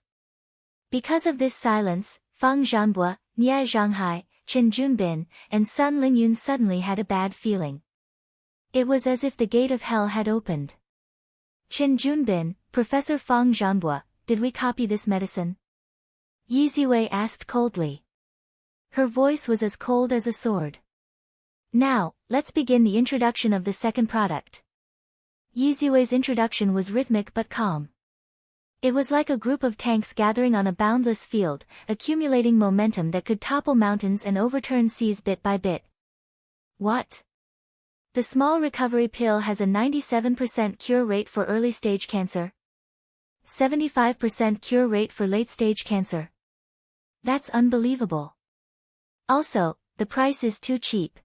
Because of this silence, Fang Zhanbua, Nie Zhanghai, Chen Junbin, and Sun Lingyun suddenly had a bad feeling. It was as if the gate of hell had opened. Chen Junbin, Professor Fang Zhanbua, did we copy this medicine? Yiziwei asked coldly. Her voice was as cold as a sword. Now, let's begin the introduction of the second product. Yiziwei's introduction was rhythmic but calm. It was like a group of tanks gathering on a boundless field, accumulating momentum that could topple mountains and overturn seas bit by bit. What? The small recovery pill has a 97% cure rate for early-stage cancer. 75% cure rate for late-stage cancer. That's unbelievable. Also, the price is too cheap.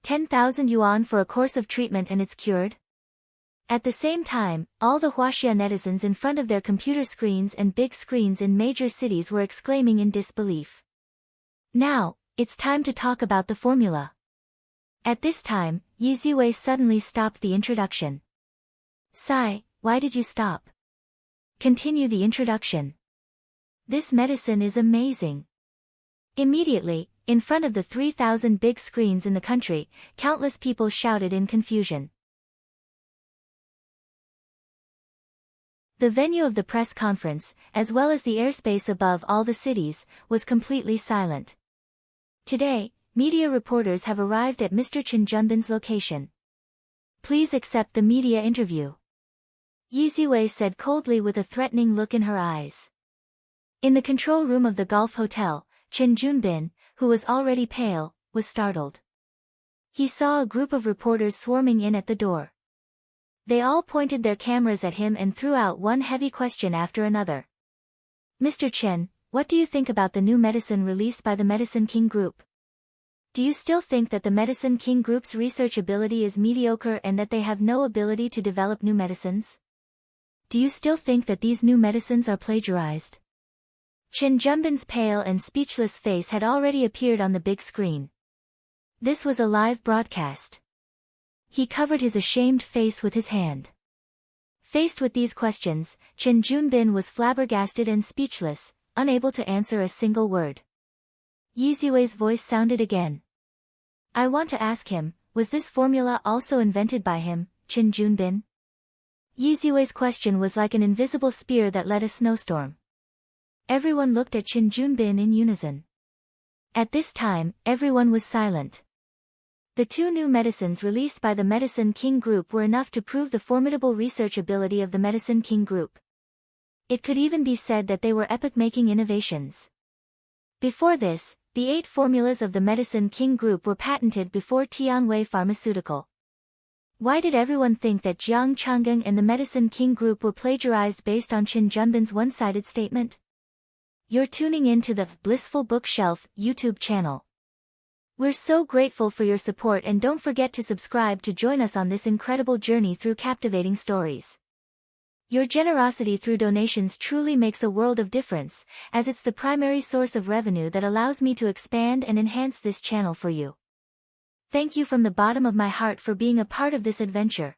10,000 yuan for a course of treatment and it's cured? At the same time, all the Huaxia netizens in front of their computer screens and big screens in major cities were exclaiming in disbelief. Now, it's time to talk about the formula. At this time, Yiziwei suddenly stopped the introduction. Sai, why did you stop? Continue the introduction. This medicine is amazing. Immediately, in front of the 3,000 big screens in the country, countless people shouted in confusion. The venue of the press conference, as well as the airspace above all the cities, was completely silent. Today, media reporters have arrived at Mr. Chen Junbin's location. Please accept the media interview. Yiziwei said coldly with a threatening look in her eyes. In the control room of the Golf Hotel, Chen Junbin, who was already pale, was startled. He saw a group of reporters swarming in at the door. They all pointed their cameras at him and threw out one heavy question after another. Mr. Chen, what do you think about the new medicine released by the Medicine King Group? Do you still think that the Medicine King Group's research ability is mediocre and that they have no ability to develop new medicines? Do you still think that these new medicines are plagiarized? Chen Junbin's pale and speechless face had already appeared on the big screen. This was a live broadcast. He covered his ashamed face with his hand. Faced with these questions, Chen Junbin was flabbergasted and speechless, unable to answer a single word. Yi Ziwei's voice sounded again. I want to ask him, was this formula also invented by him, Chen Junbin? Yi Ziwei's question was like an invisible spear that led a snowstorm. Everyone looked at Chen Junbin in unison. At this time, everyone was silent. The two new medicines released by the Medicine King Group were enough to prove the formidable research ability of the Medicine King Group. It could even be said that they were epoch-making innovations. Before this, the 8 formulas of the Medicine King Group were patented before Tianwei Pharmaceutical. Why did everyone think that Jiang Chang'eng and the Medicine King Group were plagiarized based on Chen Junbin's one-sided statement? You're tuning in to the Blissful Bookshelf YouTube channel. We're so grateful for your support, and don't forget to subscribe to join us on this incredible journey through captivating stories. Your generosity through donations truly makes a world of difference, as it's the primary source of revenue that allows me to expand and enhance this channel for you. Thank you from the bottom of my heart for being a part of this adventure.